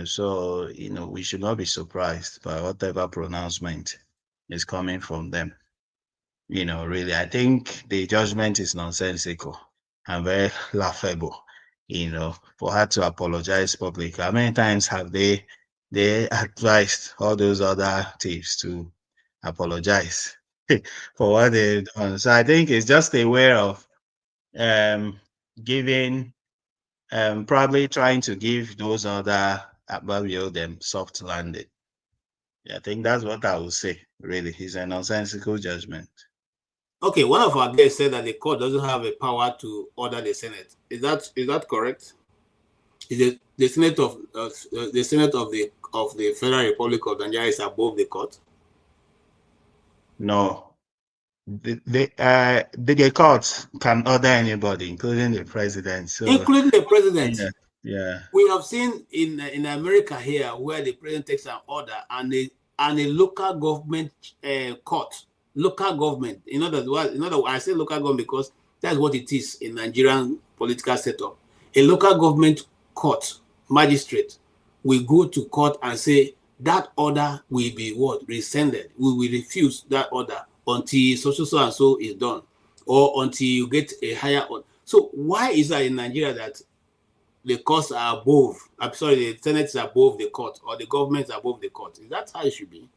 So, we should not be surprised by whatever pronouncement is coming from them. Really, I think the judgment is nonsensical and very laughable, for her to apologize publicly. How many times have they advised all those other thieves to apologize for what they've done? So I think it's just a way of giving, probably trying to give those other Ababio them soft landing. I think that's what I would say, really. It's a nonsensical judgment. Okay, one of our guests said that the court doesn't have a power to order the Senate. Is that correct? Is the Senate of the Federal Republic of Nigeria is above the court? No, The court can order anybody, including the president. So, including the president. Yeah. We have seen in America here where the president takes an order and a local government court, local government. In other words, I say local government because that's what it is in Nigerian political setup. A local government court magistrate will go to court and say that order will be what? Rescinded. We will refuse that order until so and so is done, or until you get a higher order. So why is that in Nigeria that the courts are above? I'm sorry, the Senate is above the court, or the government is above the court? Is that how it should be?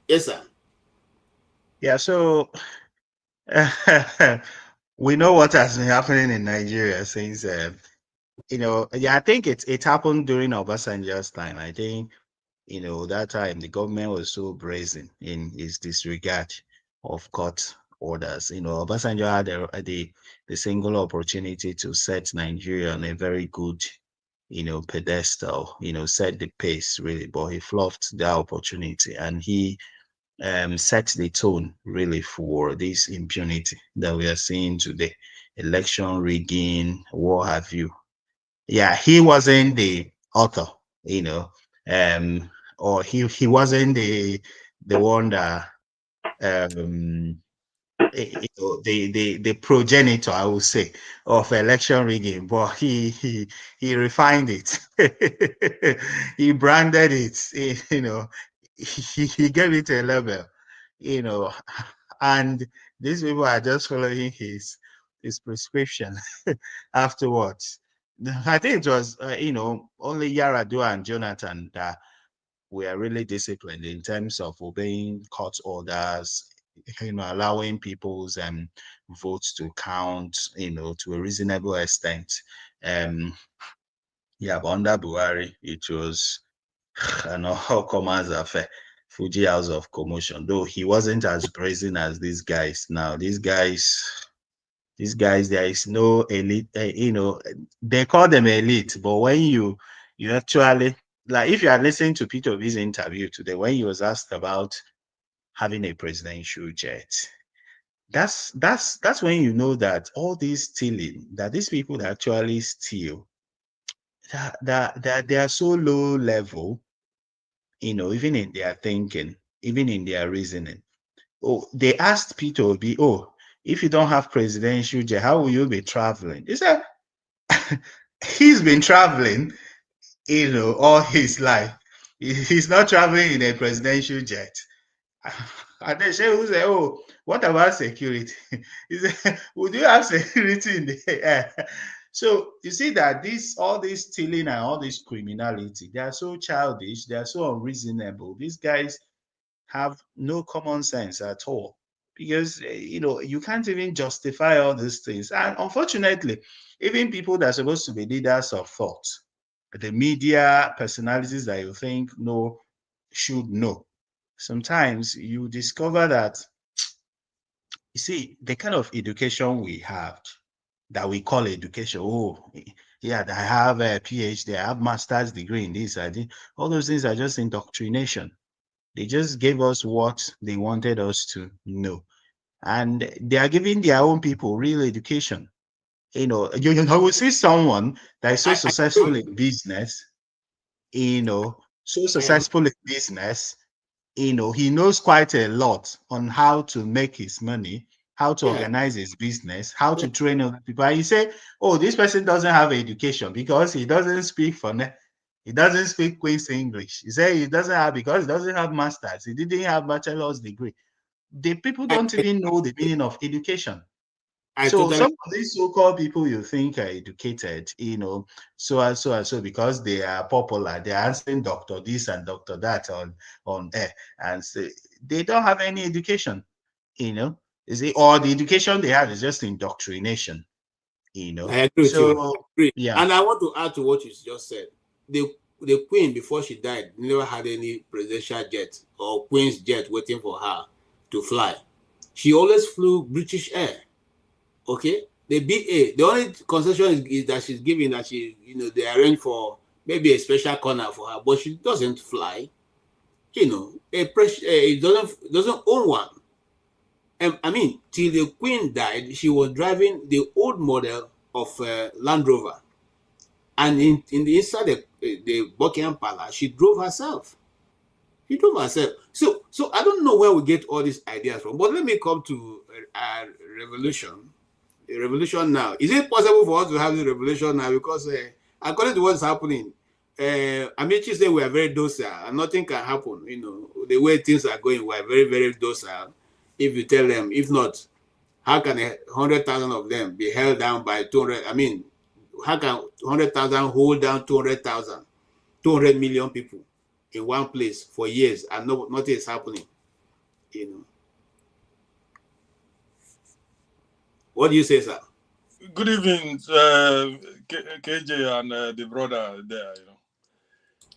Yes, sir. Yeah, so we know what has been happening in Nigeria since, I think it happened during Obasanjo's time. I think, that time the government was so brazen in its disregard of court orders. Obasanjo had the single opportunity to set Nigeria on a very good, pedestal, set the pace really, but he fluffed that opportunity, and he set the tone really for this impunity that we are seeing today, election rigging, what have you. Yeah, he wasn't the author, or he wasn't the one that the progenitor, I would say, of election rigging, but he refined it. He branded it, he gave it a level, and these people are just following his prescription afterwards. I think it was, only Yaradua and Jonathan that were really disciplined in terms of obeying court orders, allowing people's votes to count, to a reasonable extent. But under Buhari, it was how commands affair, Fuji House of Commotion. Though he wasn't as brazen as these guys. Now, these guys, there is no elite. They call them elite, but when you actually, like, if you are listening to Peter Obi's interview today, when he was asked about having a presidential jet, that's when you know that all this stealing, that these people that actually steal, that they are so low level, even in their thinking, even in their reasoning. Oh, they asked Peter Obi, if you don't have presidential jet, how will you be traveling? He said he's been traveling, all his life. He's not traveling in a presidential jet. And then Shehu said, what about security? He said, would you have security in the air? So you see that all this stealing and all this criminality, they are so childish, they are so unreasonable. These guys have no common sense at all, because you can't even justify all these things. And unfortunately, even people that are supposed to be leaders of thought, the media personalities that you think should know, sometimes you discover that, you see, the kind of education we have, that we call education, I have a PhD, I have master's degree in this, all those things are just indoctrination. They just gave us what they wanted us to know, and they are giving their own people real education. You will see someone that is so successful in business, he knows quite a lot on how to make his money, how to organize his business, how to train other people. And you say, this person doesn't have education because he doesn't speak he doesn't speak Queen's English. He said he doesn't have, because he doesn't have masters. He didn't have bachelor's degree. The people don't even know the meaning of education. So some of these so-called people you think are educated, so and so and so, because they are popular, they are answering Dr. this and Dr. that on air, and so they don't have any education, or the education they have is just indoctrination, I agree with you. Yeah. And I want to add to what you just said. The Queen, before she died, never had any presidential jet or Queen's jet waiting for her to fly. She always flew British Air. Okay, the BA. The only concession is that she's giving that they arrange for maybe a special corner for her, but she doesn't fly. You know, it doesn't own one. I mean, till the Queen died, she was driving the old model of Land Rover, and in the inside the Buckingham Palace, she drove herself. She drove herself. So I don't know where we get all these ideas from. But let me come to a revolution. A revolution now. Is it possible for us to have the revolution now? Because according to what's happening, Amici said we are very docile and nothing can happen. You know, the way things are going, we are very, very docile. If you tell them, if not, how can 100,000 of them be held down by 200? I mean, how can 100,000 hold down 200,000, 200 million people in one place for years and nothing is happening? You know. What do you say, sir? Good evening, KJ and the brother there.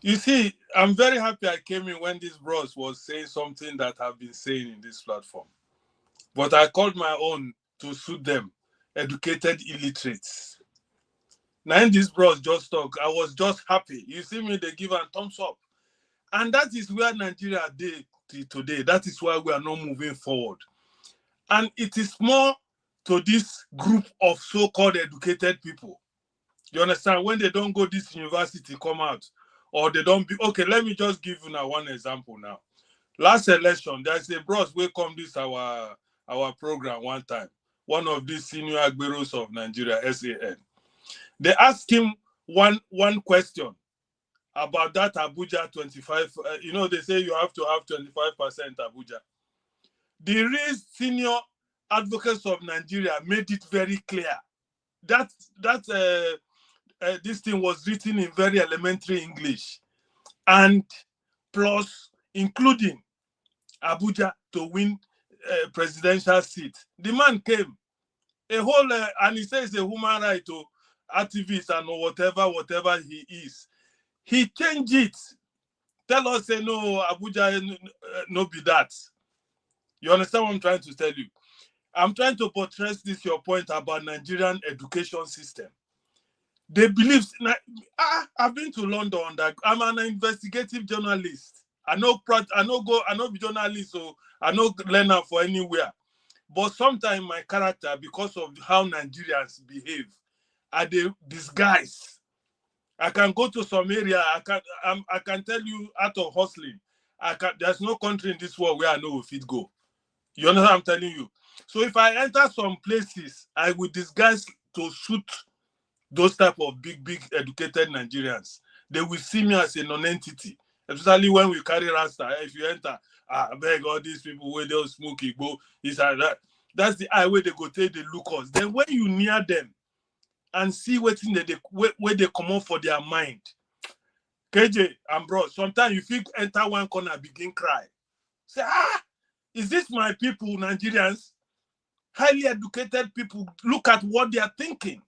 You see, I'm very happy I came in when this bros was saying something that I've been saying in this platform. But I called my own to suit them, educated illiterates. Now in this bros just talk, I was just happy. You see me, they give a thumbs up. And that is where Nigeria is today. That is why we are not moving forward. And it is more to this group of so-called educated people. You understand? When they don't go this university, come out, or they don't be, okay, let me just give you now one example now. Last election, there's a bros will come this our program one time. One of these senior agberos of Nigeria, SAN. They asked him one question about that Abuja 25. You know, they say you have to have 25% Abuja. The real senior advocates of Nigeria made it very clear that this thing was written in very elementary English, and plus including Abuja to win a presidential seat. The man came, a whole, and he says a human right to activist and whatever he is. He changed it. Tell us, say no, Abuja no be that. You understand what I'm trying to tell you? I'm trying to portray this your point about Nigerian education system. They believe, I've been to London, I'm an investigative journalist. I know be journalist, so I know learner for anywhere. But sometimes my character, because of how Nigerians behave, are they disguise. I can go to some area, I can tell you out of hustling, there's no country in this world where I know if it go. You understand what I'm telling you? So if I enter some places, I will disguise to suit those type of big educated Nigerians. They will see me as a non-entity, especially when we carry rasta. If you enter, I beg all these people where they'll smoke, go, this and that. That's the eye where they go take the look us. Then when you near them and see where they come out for their mind, KJ and bro, sometimes you feel enter one corner, begin cry. Say, is this my people, Nigerians? Highly educated people, look at what they are thinking.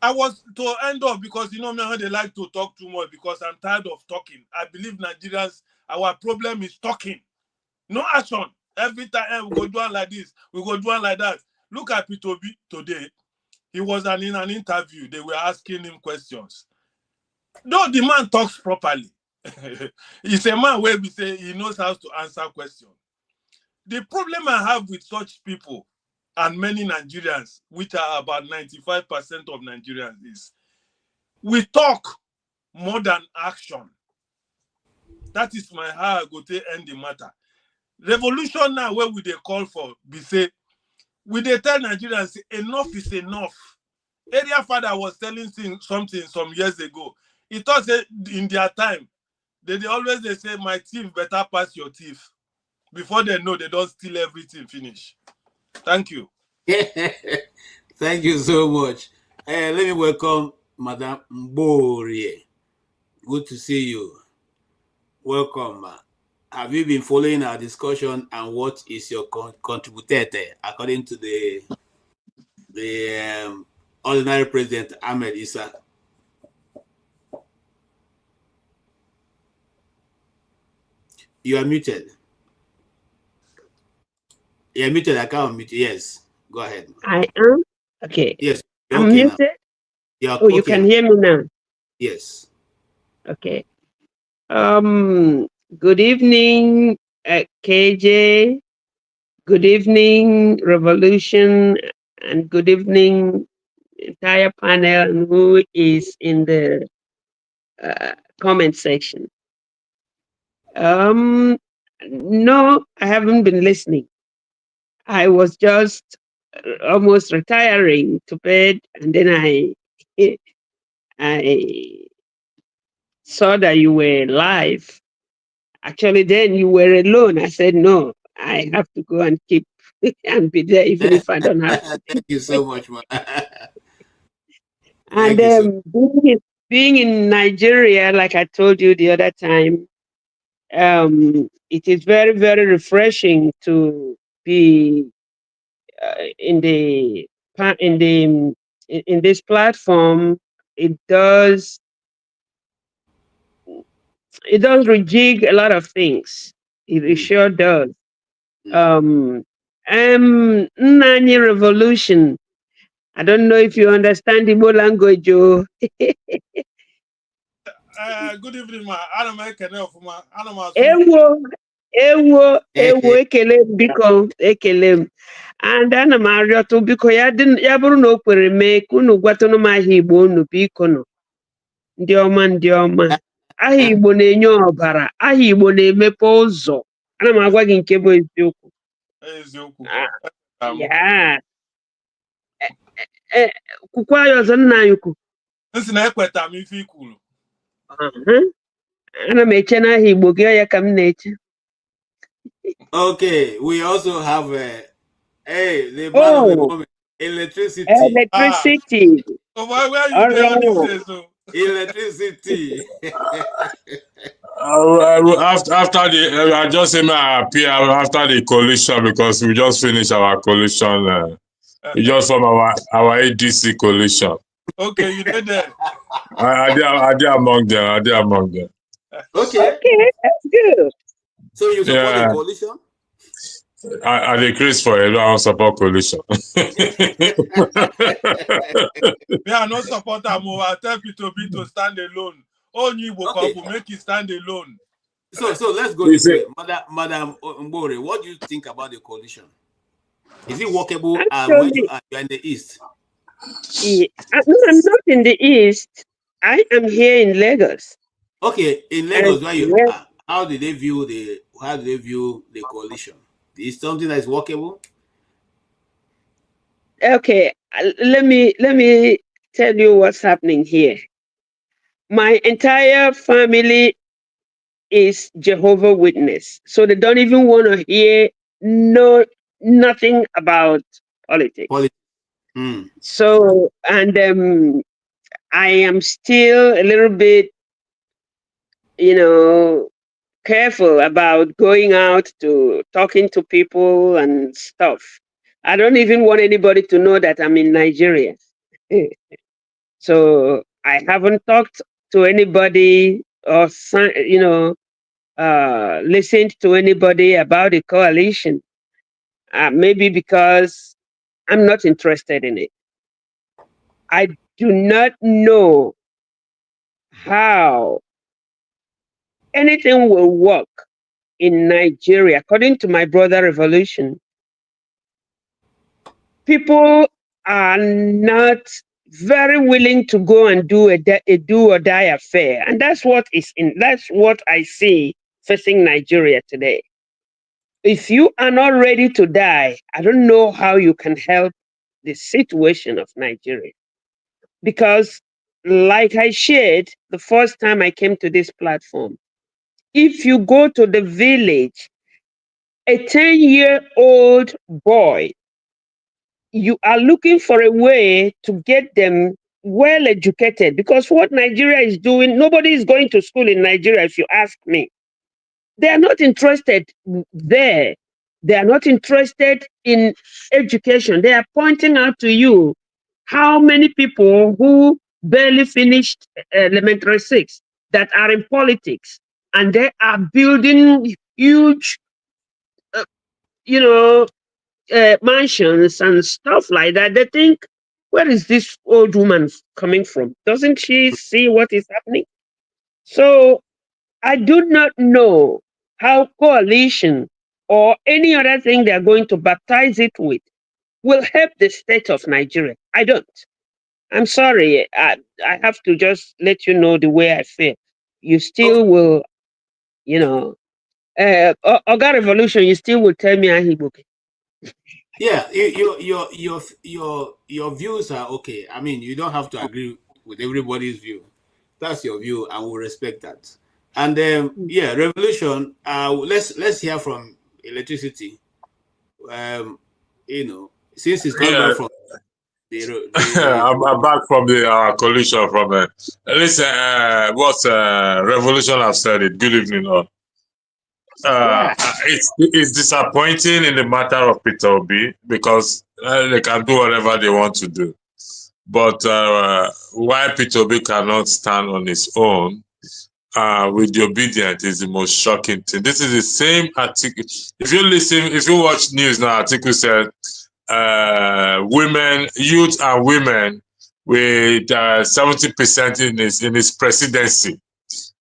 I was to end off because you know me how they like to talk too much because I'm tired of talking. I believe Nigerians, our problem is talking. No action. Every time we go do one like this, we go do one like that. Look at Pitobi today. He was in an interview. They were asking him questions. Though the man talks properly. He's a man where we say he knows how to answer questions. The problem I have with such people and many Nigerians, which are about 95% of Nigerians, is we talk more than action. That is how I go to end the matter. Revolution now, where we they call for, we say, we they tell Nigerians, enough is enough. Area father was telling something some years ago. He thought that in their time, they say, my thief better pass your thief. Before they know, they don't steal everything, finish. Thank you. Thank you so much. Let me welcome Madam Mborie. Good to see you. Welcome. Have you been following our discussion and what is your contributor according to the ordinary President Ahmed Issa? You are muted. You're muted. I can't mute. Yes. Go ahead. I am? Okay. Yes. I'm Okay muted? now. Oh, you can hear me now? Yes. Okay. Good evening, KJ. Good evening, Revolution, and good evening, entire panel, and who is in the comment section. No, I haven't been listening. I was just almost retiring to bed, and then I saw that you were live. Actually, then you were alone. I said, no, I have to go and keep and be there, even if I don't have to. Thank you so much, man. And being in Nigeria, like I told you the other time, it is very, very refreshing to be in this platform. It does rejig a lot of things. It sure does. Nani Revolution. I don't know if you understand Igbo language. Good evening, ma. Ana m ekele ọfụma. Ana m asụ ewo ekele m biko ekele m. And ana m arịọtụ biko ya bụrụ na o kwere mee ka unu gwatụnụ m aha Igbo unu biko nọ. Ndị ọma. Aha Igbo na-enye ọbara. Aha Igbo na-emepe ụzọ. Ana m agwa gị nke bụ eziokwu. Eziokwu. Ya. Kwukwa ya ọzọ nna anyị ukwu. Nsi na ekweta m ife ikwuru. Ana m eche n'aha Igbo gị ya ka m na-eche. Okay, we also have the man of the moment, electricity. Electricity. So where you there these days, so? Electricity. After the, I just say my appear after the coalition because we just finished our coalition. We just formed our ADC coalition. Okay, you did that. I did among them. Okay, that's good. So you support the coalition? I decrease for a long support coalition. Me, I no support am. I tell people to stand alone. Only will make you stand alone. So let's go this way. Madam Mbore, what do you think about the coalition? Is it workable when you are in the East? Yeah. I'm not in the East. I am here in Lagos. Okay, in Lagos, where you are, how do they view the coalition? Is something that is workable? Okay, let me tell you what's happening here. My entire family is Jehovah's Witness, so they don't even want to hear nothing about politics. So, and I am still a little bit, careful about going out to talking to people and stuff. I don't even want anybody to know that I'm in Nigeria. So I haven't talked to anybody or, listened to anybody about the coalition. Maybe because I'm not interested in it. I do not know how anything will work in Nigeria. According to my brother Revolution, people are not very willing to go and do a do or die affair. And that's what I see facing Nigeria today. If you are not ready to die, I don't know how you can help the situation of Nigeria. Because like I shared the first time I came to this platform, if you go to the village, a 10-year-old boy, you are looking for a way to get them well educated, because what Nigeria is doing, nobody is going to school in Nigeria, if you ask me. They are not interested there. They are not interested in education. They are pointing out to you how many people who barely finished elementary 6 that are in politics, and they are building huge, mansions and stuff like that. They think Where is this old woman coming from? Doesn't she see what is happening? So I do not know how coalition or any other thing they're going to baptize it with will help the state of Nigeria. I don't. I'm sorry. I have to just let you know the way I feel. You still will, you know, Oga Revolution, you still will tell me Ahibuke. Yeah, your views are okay. I mean, you don't have to agree with everybody's view. That's your view, and we'll respect that. And yeah, Revolution. Let's hear from Electricity. You know, since it's come back from I'm back from the coalition from listen, what Revolution have said it. Good evening all. It's disappointing in the matter of Peter Obi because they can do whatever they want to do. But why Peter Obi cannot stand on his own with the obedient is the most shocking thing. This is the same article. If you watch news now, article said women, youth and women with 70% in his presidency.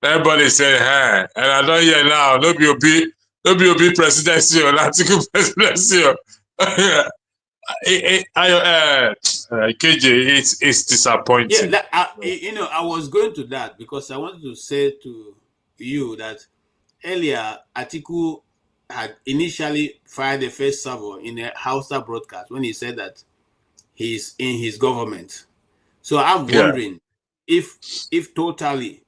Everybody say, hey, and I don't hear now, no be Obi presidency or article presidency. KJ, it's disappointing. Yeah, you know, I was going to that because I wanted to say to you that earlier Atiku had initially fired the first server in a Hausa broadcast when he said that he's in his government. So I'm wondering if totally.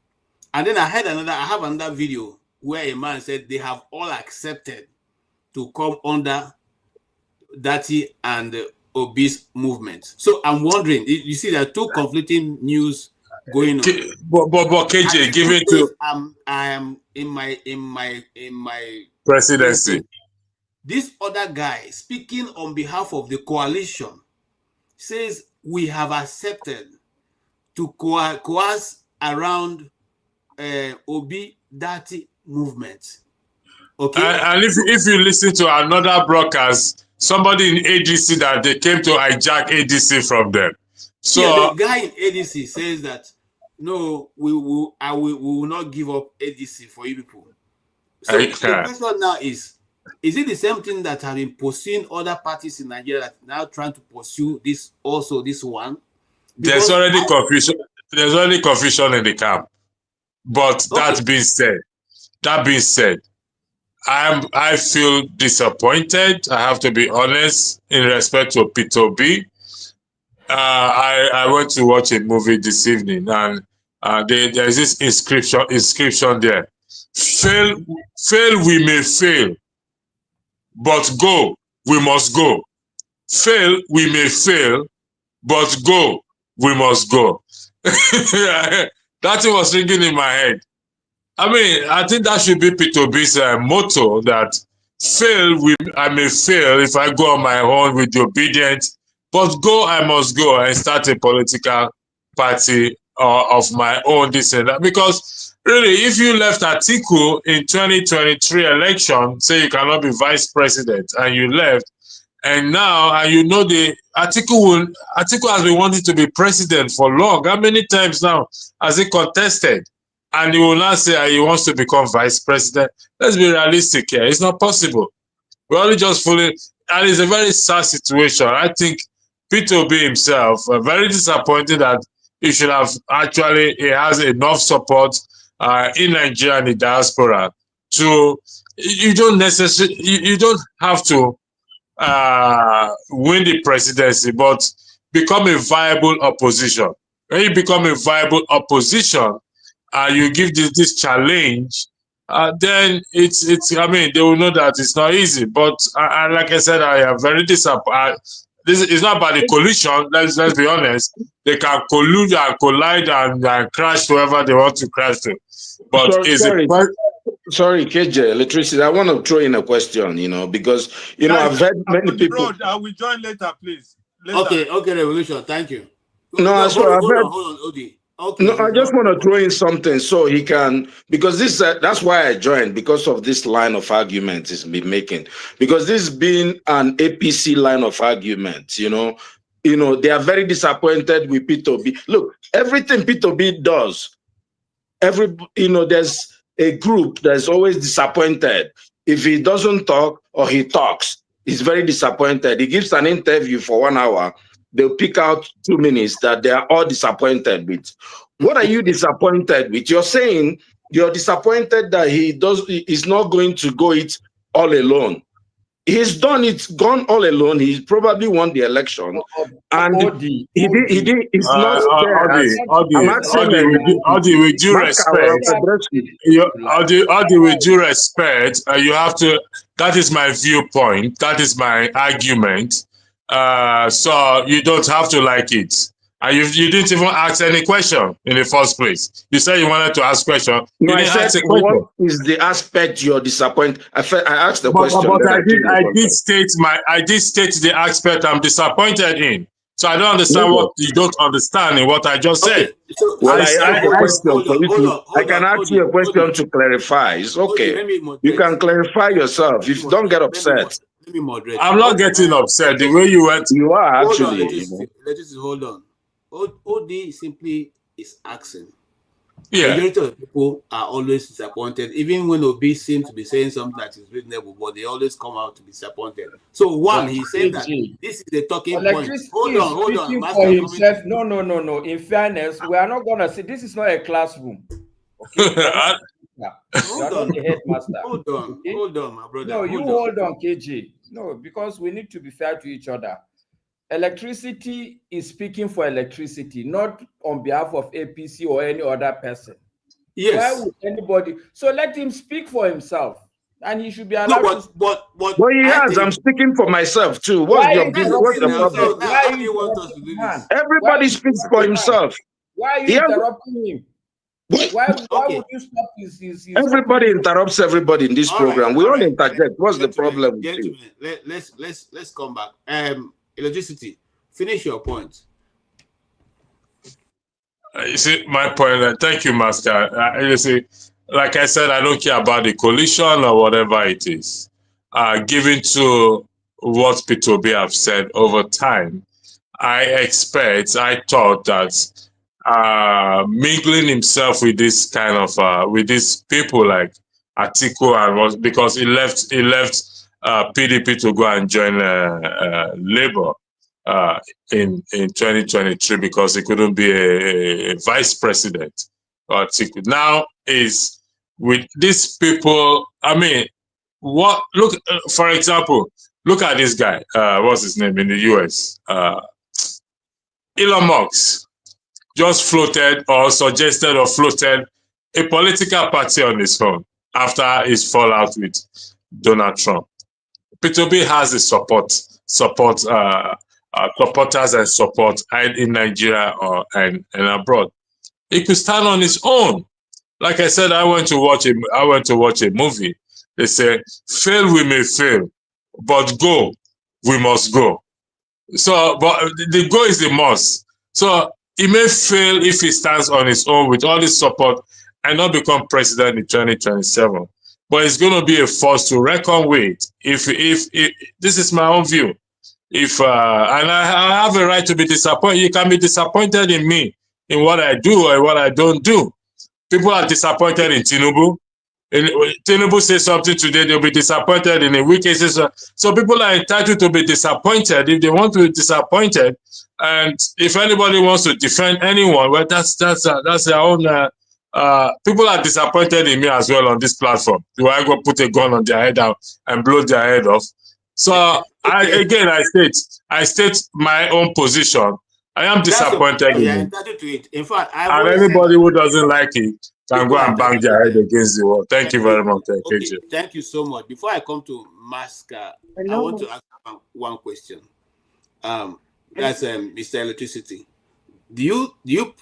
And then I have another video where a man said they have all accepted to come under Dati and Obi's movement. So I'm wondering, you see, there are two conflicting news going on. But KJ, give it to I am in my presidency. This other guy speaking on behalf of the coalition says we have accepted to coerce around Obi Dati movement. Okay. And if you listen to another broadcast, somebody in ADC that they came to hijack ADC from them. So yeah, the guy in ADC says that no, we will not give up ADC for you people. So the question now is it the same thing that have been pursuing other parties in Nigeria that now trying to pursue this one? Because there's already confusion. There's already confusion in the camp. But that being said, I feel disappointed. I have to be honest in respect to Peter Obi. I went to watch a movie this evening, and there's this inscription there. Fail, we may fail, but go, we must go. Fail, we may fail, but go, we must go. That thing was ringing in my head. I mean, I think that should be Peter Obi's motto, that I may fail if I go on my own with the obedient, but go, I must go and start a political party of my own, this and that. Because really, if you left Atiku in 2023 election, say you cannot be vice president, and you left, and now, and you know Atiku has been wanting to be president for long. How many times now has he contested? And he will not say he wants to become vice president. Let's be realistic here. It's not possible. We're only just fooling. And it's a very sad situation. I think Peter Obi himself, very disappointed that he has enough support in Nigeria and the diaspora to, you don't have to win the presidency, but become a viable opposition. When you become a viable opposition, you give this challenge, then it's. I mean, they will know that it's not easy. But like I said, I am very disappointed. This is not about the coalition. Let's be honest. They can collude and collide and crash whoever they want to crash to. But sorry, KJ, Electricity. I want to throw in a question. Because I've heard many people. I will join later, please. Later. Okay, Revolution. Thank you. No, hold on, Odi. Okay. No, I just want to throw in something so he can, because that's why I joined, because of this line of argument he's been making. Because this being an APC line of argument, you know, they are very disappointed with P2B. Look, everything P2B does, there's a group that's always disappointed. If he doesn't talk or he talks, he's very disappointed. He gives an interview for 1 hour. They'll pick out 2 minutes that they are all disappointed with. What are you disappointed with? You're saying you're disappointed that he's not going to go it all alone. He's gone all alone. He's probably won the election. And it's not fair. Audi, with due respect, you have to, that is my viewpoint. That is my argument. So you don't have to like it. And you didn't even ask any question in the first place. You said you wanted to ask question. No, I said, what is the aspect you're disappointed? I asked the question. But I did state the aspect I'm disappointed in. So I don't understand what you don't understand in what I just said. Well, I can ask you a question to clarify. It's okay. You can clarify yourself. If you don't get upset. Let me moderate. I'm not getting upset. The way you went. You are actually. Hold on. OD simply is asking. Yeah. Majority of people are always disappointed, even when OB seems to be saying something that is reasonable, but they always come out to be disappointed. So one, he said that this is the talking point. Hold on. For himself. No. In fairness, we are not gonna say this is not a classroom. Okay? Hold on, my brother. No, hold on, KJ. No, because we need to be fair to each other. Electricity is speaking for electricity, not on behalf of APC or any other person. Yes. Why would anybody? So let him speak for himself, and he should be allowed to. But he has. I'm speaking for myself too. What's the problem? Why do you want us to do this? Everybody speaks for himself. Why are you interrupting him? Why would you stop his Everybody interrupts everybody in this program. We all interject. What's the problem? Gentlemen, let's come back. Electricity. Finish your point. You see, my point. Thank you, Master. You see, like I said, I don't care about the coalition or whatever it is. Given to what P2B have said over time, I thought that mingling himself with this kind of with these people like Atiku and because he left PDP to go and join Labour in 2023 because he couldn't be a vice president. Atiku now is with these people. I mean, what? Look, for example, look at this guy. What's his name in the US? Elon Musk just floated or suggested or floated a political party on his own after his fallout with Donald Trump. P2B has the supporters and support in Nigeria and abroad. He could stand on his own. Like I said, I went to watch a movie. They say, fail we may fail, but go we must go. So, but the go is the must. So he may fail if he stands on his own with all his support and not become president in 2027. But it's going to be a force to reckon with. If this is my own view, and I have a right to be disappointed. You can be disappointed in me, in what I do or what I don't do. People are disappointed in Tinubu. Tinubu says something today, they'll be disappointed in a week. So people are entitled to be disappointed if they want to be disappointed. And if anybody wants to defend anyone, well, that's their own. People are disappointed in me as well on this platform. Do I go put a gun on their head and blow their head off? So I state my own position. I am disappointed in it. In fact, and anybody who doesn't like it can go and bang their head against the wall. Thank you very much. Thank you so much. Before I come to Maska, I want to ask one question. That's Mr. Electricity. Do you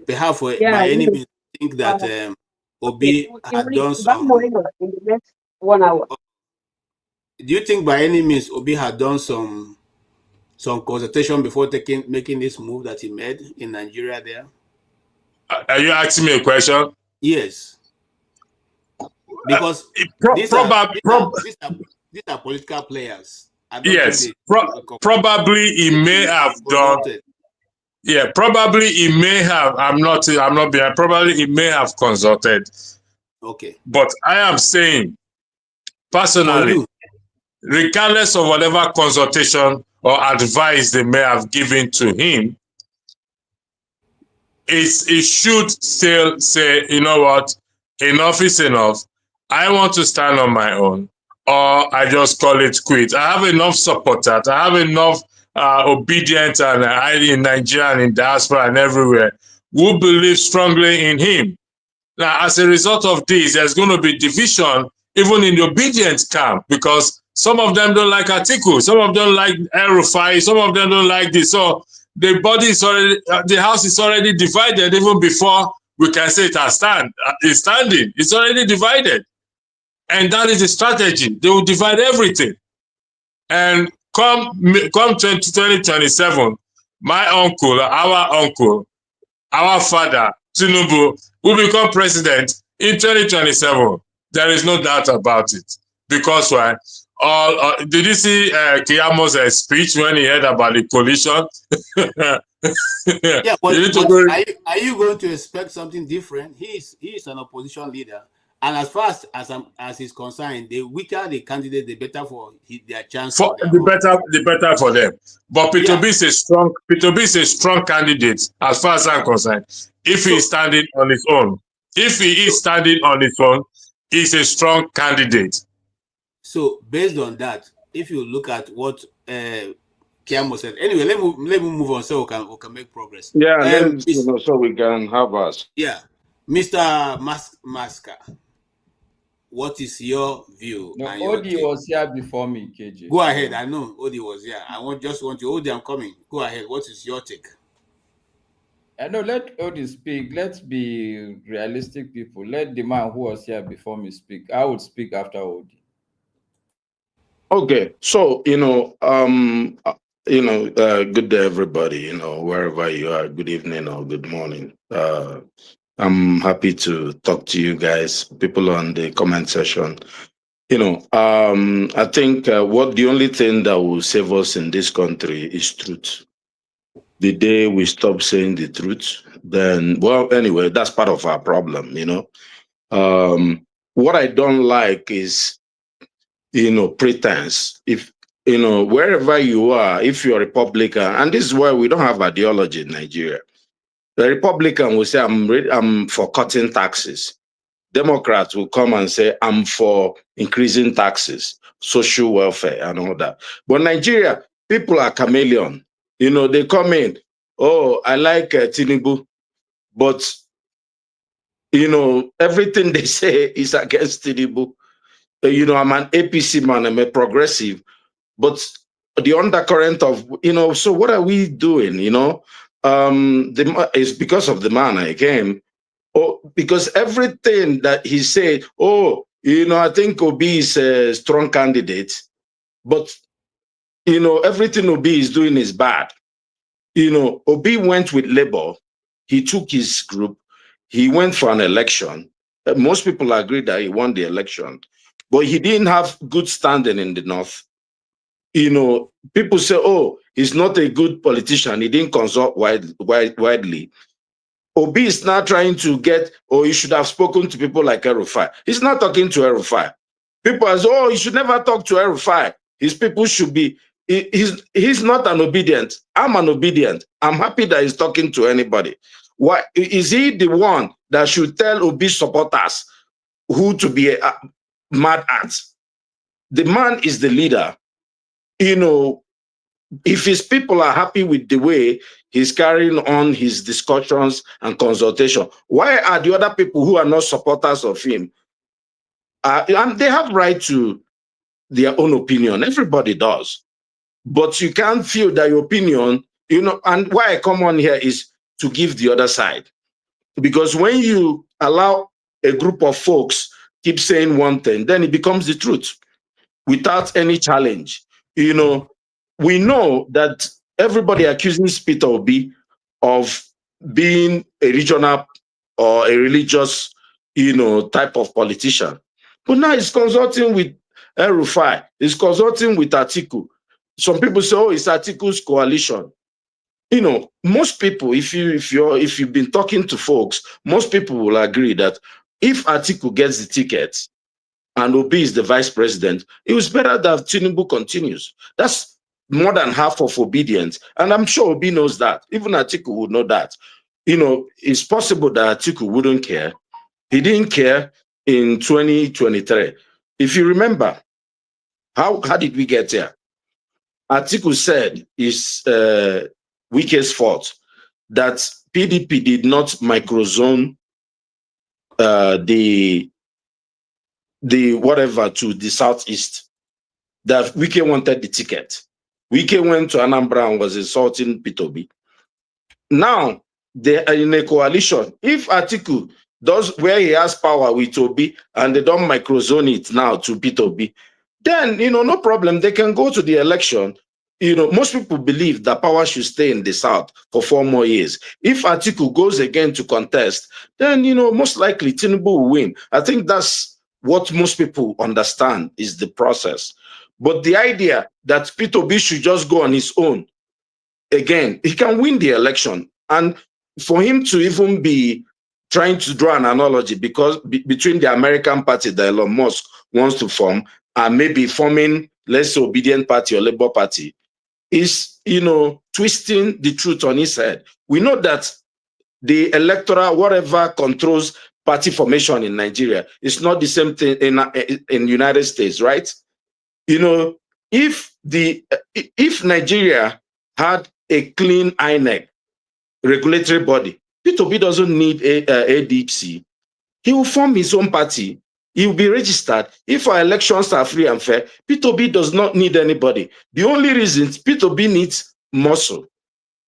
perhaps by any means think that Obi had done some? In the next 1 hour. Do you think by any means Obi had done some consultation before making this move that he made in Nigeria there? Are you asking me a question? Yes. Because these are political players. Yes, probably he may have done. Yeah, probably he may have. I'm not being. Probably he may have consulted. Okay. But I am saying, personally, regardless of whatever consultation or advice they may have given to him, it should still say, you know what, enough is enough. I want to stand on my own, or I just call it quits. I have enough supporters. I have enough obedient and in Nigeria and in diaspora and everywhere who believe strongly in him. Now, as a result of this, there's going to be division even in the obedient camp, because some of them don't like Atiku, some of them like El-Rufai, some of them don't like this. So the body is already, the house is already divided even before we can say it has it's standing. It's already divided. And that is the strategy. They will divide everything. And come 2027, my uncle, our father, Tinubu, will become president in 2027. There is no doubt about it. Because why? Did you see Kiyamo's speech when he heard about the coalition? Yeah, but are you going to expect something different? He is an opposition leader, and as far as he's concerned, the weaker the candidate, the better for their chance. The better for them. But Peter Obi is a strong candidate as far as I'm concerned. If he is standing on his own, he's a strong candidate. So based on that, if you look at what Kiamo said, anyway, let me move on so we can make progress. Yeah, so we can have us. Yeah, Mr. Maska, what is your view? No, Odi was here before me, KJ. Go ahead. I know Odi was here. Just want you. Odi, I'm coming. Go ahead. What is your take? I know. Let Odi speak. Let's be realistic, people. Let the man who was here before me speak. I would speak after Odi. Okay, so good day, everybody. Wherever you are, good evening or good morning. I'm happy to talk to you guys, people on the comment section. I think the only thing that will save us in this country is truth. The day we stop saying the truth, then, well, anyway, that's part of our problem. What I don't like is pretense. If wherever you are, if you're a Republican, and this is why we don't have ideology in Nigeria. The Republican will say, I'm for cutting taxes. Democrats will come and say, I'm for increasing taxes, social welfare, and all that. But Nigeria, people are chameleon. They come in, oh, I like Tinubu, but everything they say is against Tinubu. I'm an APC man, I'm a progressive, but the undercurrent of, so what are we doing, it's because of the man again, because everything that he said, I think Obi is a strong candidate, but, everything Obi is doing is bad. Obi went with Labour, he took his group, he went for an election. Most people agree that he won the election. But he didn't have good standing in the North. People say, oh, he's not a good politician. He didn't consult widely. Obi is now trying to get, he should have spoken to people like El-Rufai. He's not talking to El-Rufai. People are saying, he should never talk to El-Rufai. His people should be, he's not an obedient. I'm an obedient. I'm happy that he's talking to anybody. Why is he the one that should tell Obi supporters who to be mad at? The man is the leader. If his people are happy with the way he's carrying on his discussions and consultation, why are the other people who are not supporters of him? And they have right to their own opinion. Everybody does. But you can't feel that your opinion, and why I come on here is to give the other side. Because when you allow a group of folks keep saying one thing, then it becomes the truth without any challenge. We know that everybody accusing Peter Obi of being a regional or a religious, type of politician. But now he's consulting with El-Rufai, he's consulting with Atiku. some people say, oh, it's Atiku's coalition. You know, most people, if you've been talking to folks, most people will agree that if Atiku gets the ticket and Obi is the vice president, it was better that Tinubu continues. That's more than half of obedience. And I'm sure Obi knows that. Even Atiku would know that. You know, it's possible that Atiku wouldn't care. He didn't care in 2023. If you remember, how did we get here? Atiku said it's Wike's fault that PDP did not microzone the whatever to the southeast. That Wike wanted the ticket. Wike went to Anambra and was insulting P2B. Now they are in a coalition. If Atiku does where he has power with Obi and they don't microzone it now to P2B, then no problem. They can go to the election. Most people believe that power should stay in the south for 4 more years. If Atiku goes again to contest, then most likely Tinubu will win. I think that's what most people understand is the process. But the idea that P2B should just go on his own, again, he can win the election. And for him to even be trying to draw an analogy because between the American party that Elon Musk wants to form and maybe forming less obedient party or Labour Party is, twisting the truth on his head. We know that the electoral, whatever controls party formation in Nigeria, is not the same thing in United States, right? If Nigeria had a clean INEC regulatory body, P2B doesn't need ADC. He will form his own party. He will be registered. If our elections are free and fair, P2B does not need anybody. The only reason P2B needs muscle,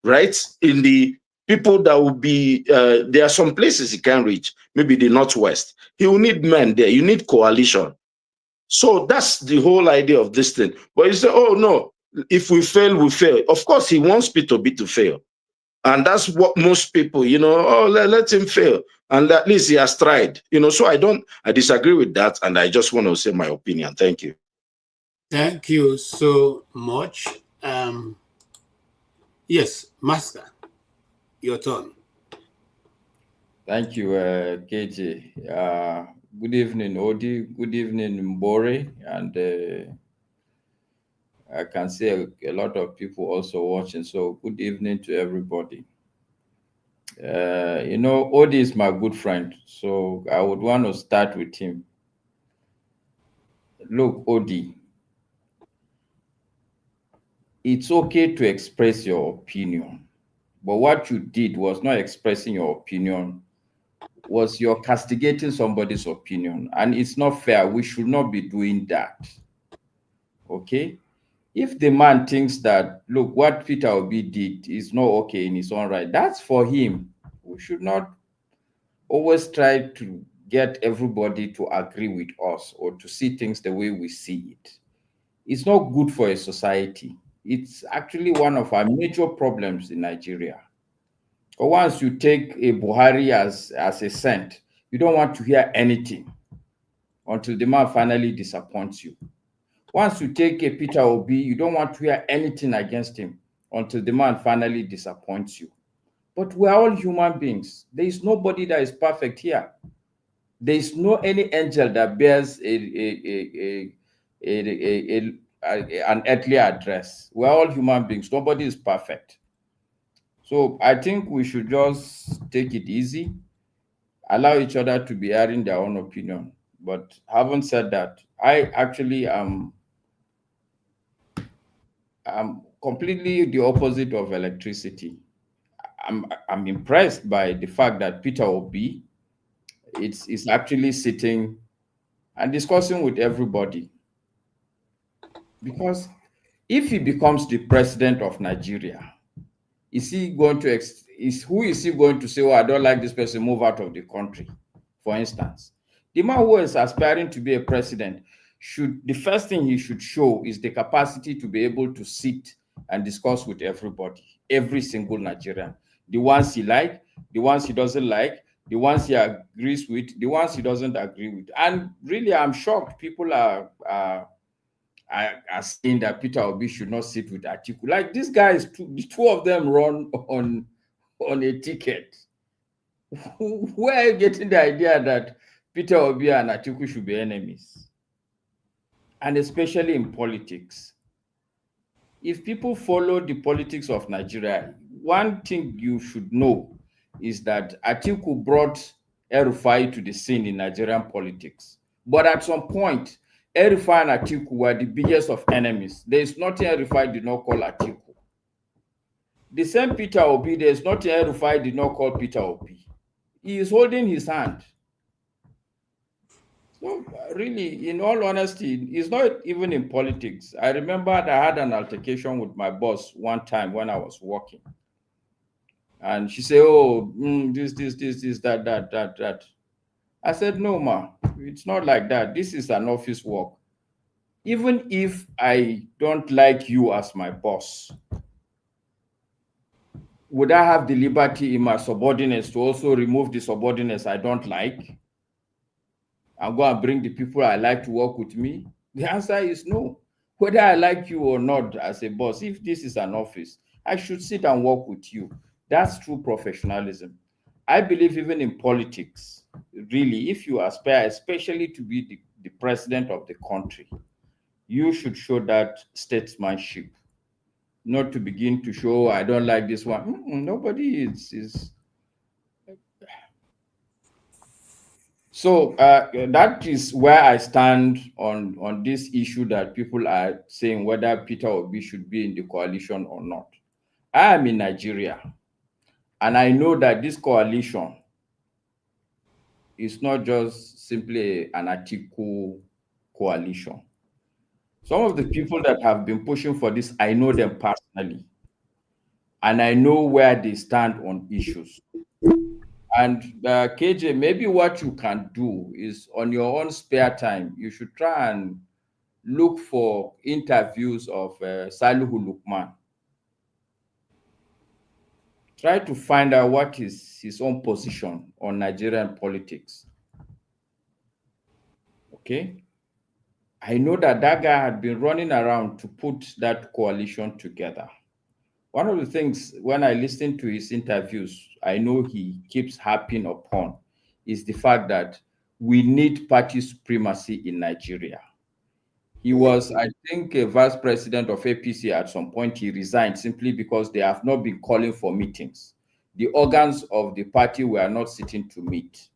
right? In the people that will be, there are some places he can reach, maybe the Northwest. He will need men there. You need coalition. So that's the whole idea of this thing. But you say, oh no, if we fail, we fail. Of course, he wants P2B to fail. And that's what most people, let him fail. And at least he has tried. So I disagree with that. And I just want to say my opinion. Thank you. Thank you so much. Yes, Master, your turn. Thank you, KJ. Good evening, Odi. Good evening, Mbore. And I can see a lot of people also watching. So good evening to everybody. Odi is my good friend. So I would want to start with him. Look, Odi, it's okay to express your opinion. But what you did was not expressing your opinion, was you're castigating somebody's opinion. And it's not fair. We should not be doing that. Okay? If the man thinks that, look, what Peter Obi did is not okay in his own right, that's for him. We should not always try to get everybody to agree with us or to see things the way we see it. It's not good for a society. It's actually one of our major problems in Nigeria. Or once you take a Buhari as a saint, you don't want to hear anything until the man finally disappoints you. Once you take a Peter Obi, you don't want to hear anything against him until the man finally disappoints you. But we're all human beings. There is nobody that is perfect here. There is no any angel that bears an earthly address. We're all human beings. Nobody is perfect. So I think we should just take it easy, allow each other to be airing their own opinion. But having said that, I actually am completely the opposite of electricity. I'm impressed by the fact that Peter Obi is actually sitting and discussing with everybody. Because if he becomes the president of Nigeria, who is he going to say, oh, I don't like this person, move out of the country, for instance? The man who is aspiring to be a president, the first thing he should show is the capacity to be able to sit and discuss with everybody, every single Nigerian. The ones he likes, the ones he doesn't like, the ones he agrees with, the ones he doesn't agree with. And really, I'm shocked people are are saying that Peter Obi should not sit with Atiku. Like these guys, the two of them run on a ticket. Where are you getting the idea that Peter Obi and Atiku should be enemies? And especially in politics. If people follow the politics of Nigeria, one thing you should know is that Atiku brought El-Rufai to the scene in Nigerian politics. But at some point, El-Rufai and Atiku were the biggest of enemies. There is nothing El-Rufai did not call Atiku. The same Peter Obi, there is nothing El-Rufai did not call Peter Obi. He is holding his hand. So really, in all honesty, it's not even in politics. I remember I had an altercation with my boss one time when I was working. And she said, oh, this, that. I said, no, ma, it's not like that. This is an office work. Even if I don't like you as my boss, would I have the liberty in my subordinates to also remove the subordinates I don't like and go and bring the people I like to work with me? The answer is no. Whether I like you or not as a boss, if this is an office, I should sit and work with you. That's true professionalism. I believe even in politics, really, if you aspire, especially to be the president of the country, you should show that statesmanship, not to begin to show, I don't like this one. Nobody is. So that is where I stand on this issue that people are saying whether Peter Obi should be in the coalition or not. I am in Nigeria, and I know that this coalition is not just simply an Atiku coalition. Some of the people that have been pushing for this, I know them personally, and I know where they stand on issues. And KJ, maybe what you can do is on your own spare time, you should try and look for interviews of Salihu Lukman. Try to find out what is his own position on Nigerian politics. Okay? I know that that guy had been running around to put that coalition together. One of the things when I listen to his interviews, I know he keeps harping upon is the fact that we need party supremacy in Nigeria. He was, I think, a vice president of APC at some point. He resigned simply because they have not been calling for meetings. The organs of the party were not sitting to meet.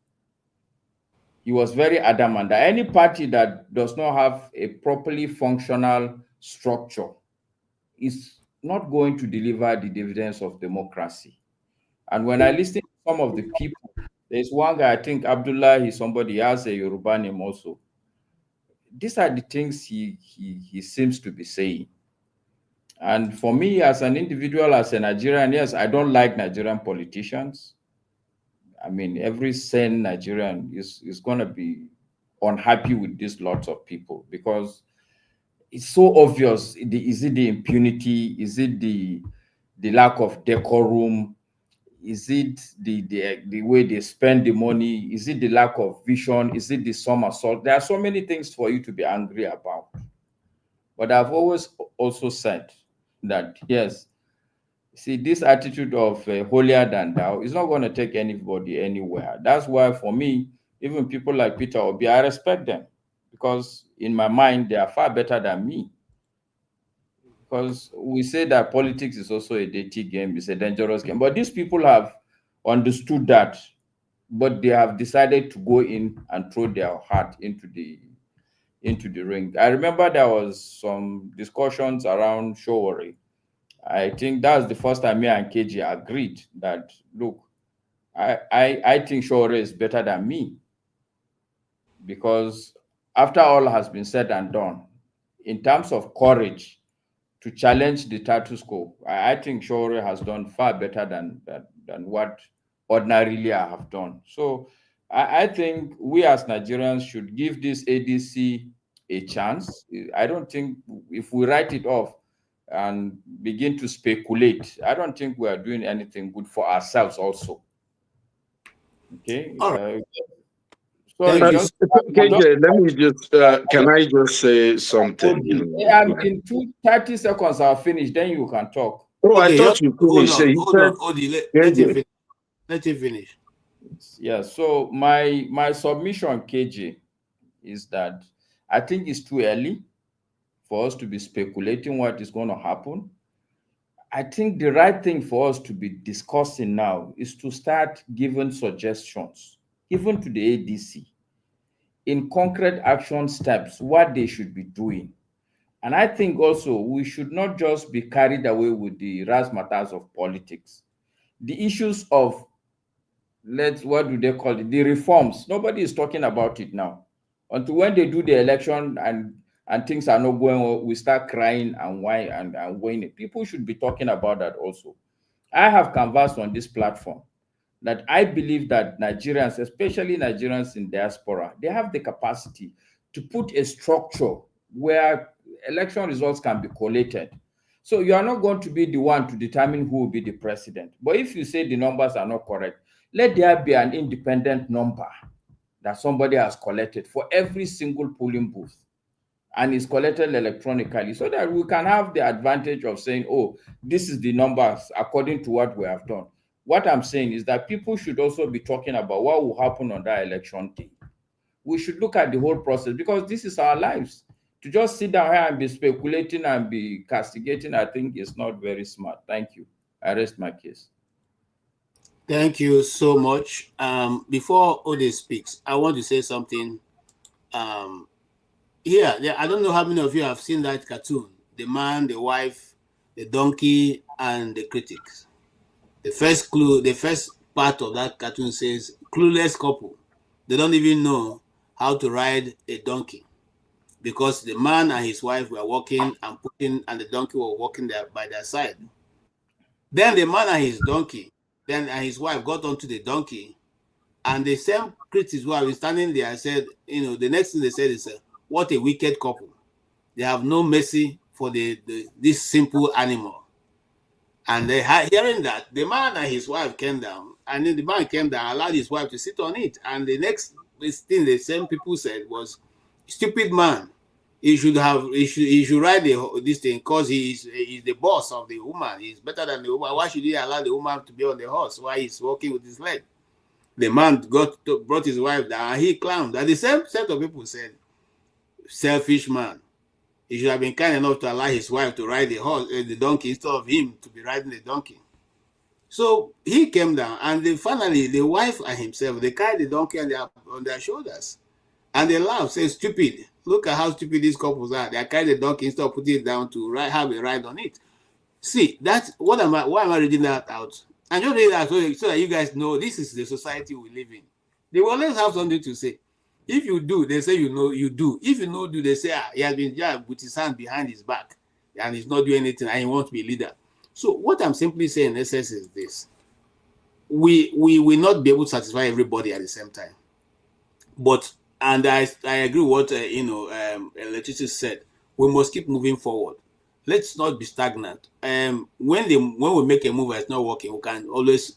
He was very adamant that any party that does not have a properly functional structure is not going to deliver the dividends of democracy. And when I listen to some of the people, there's one guy, I think Abdullah, he's somebody, he has a Yoruba name also. These are the things he seems to be saying. And for me, as an individual, as a Nigerian, yes, I don't like Nigerian politicians. I mean, every sane Nigerian is going to be unhappy with these lots of people because it's so obvious. Is it the impunity? Is it the lack of decorum? Is it the way they spend the money? Is it the lack of vision? Is it the somersault? There are so many things for you to be angry about. But I've always also said that, yes, see, this attitude of holier than thou is not going to take anybody anywhere. That's why, for me, even people like Peter Obi, I respect them because in my mind, they are far better than me. Because we say that politics is also a dirty game, it's a dangerous game. But these people have understood that, but they have decided to go in and throw their heart into the ring. I remember there was some discussions around Showore. I think that's the first time me and KG agreed that, look, I think Showore is better than me. Because after all has been said and done, in terms of courage to challenge the status quo, I think Showore has done far better than what ordinarily I have done. So I think we as Nigerians should give this ADC a chance. I don't think if we write it off and begin to speculate, I don't think we are doing anything good for ourselves also. Okay. So KJ, let me just, can I just say something? And in 30 seconds, I'll finish, then you can talk. Oh, I thought you finished. Hold on, Odi, let him finish. Let him finish. Yeah, so my submission, KJ, is that I think it's too early for us to be speculating what is going to happen. I think the right thing for us to be discussing now is to start giving suggestions, even to the ADC, in concrete action steps, what they should be doing. And I think also we should not just be carried away with the razzmatazz of politics. The issues of, what do they call it? The reforms. Nobody is talking about it now. Until when they do the election and things are not going well, we start crying and whining and whining. People should be talking about that also. I have canvassed on this platform that I believe that Nigerians, especially Nigerians in diaspora, they have the capacity to put a structure where election results can be collated. So you are not going to be the one to determine who will be the president. But if you say the numbers are not correct, let there be an independent number that somebody has collected for every single polling booth, and is collected electronically, so that we can have the advantage of saying, oh, this is the numbers according to what we have done. What I'm saying is that people should also be talking about what will happen on that election day. We should look at the whole process, because this is our lives. To just sit down here and be speculating and be castigating, I think is not very smart. Thank you. I rest my case. Thank you so much. Before Ode speaks, I want to say something. Yeah, I don't know how many of you have seen that cartoon, the man, the wife, the donkey, and the critics. The first clue, the first part of that cartoon says, clueless couple. They don't even know how to ride a donkey, because the man and his wife were walking and the donkey was walking there by their side. Then the man and his donkey, and his wife got onto the donkey, and the same critics who have standing there said, the next thing they said is, what a wicked couple. They have no mercy for this simple animal. And they hearing that, the man and his wife came down, and then the man came down, allowed his wife to sit on it. And the next thing the same people said was, stupid man. He should ride this thing, because he's the boss of the woman. He's better than the woman. Why should he allow the woman to be on the horse while he's walking with his leg? The man brought his wife down, and he climbed. And the same set of people said, selfish man. He should have been kind enough to allow his wife to ride the donkey instead of him to be riding the donkey. So he came down, and finally the wife and himself, they carried the donkey on their shoulders, and they laughed, say, stupid. Look at how stupid these couples are. They carried the donkey instead of putting it down to have a ride on it. See, why am I reading that out? I'm just reading that so that you guys know this is the society we live in. They will always have something to say. If you do, they say you do. If you don't do, they say he has been jabbed with his hand behind his back and he's not doing anything and he wants to be a leader. So what I'm simply saying in essence is this. We will not be able to satisfy everybody at the same time. And I agree with what Electricity said. We must keep moving forward. Let's not be stagnant. When we make a move that's not working, we can always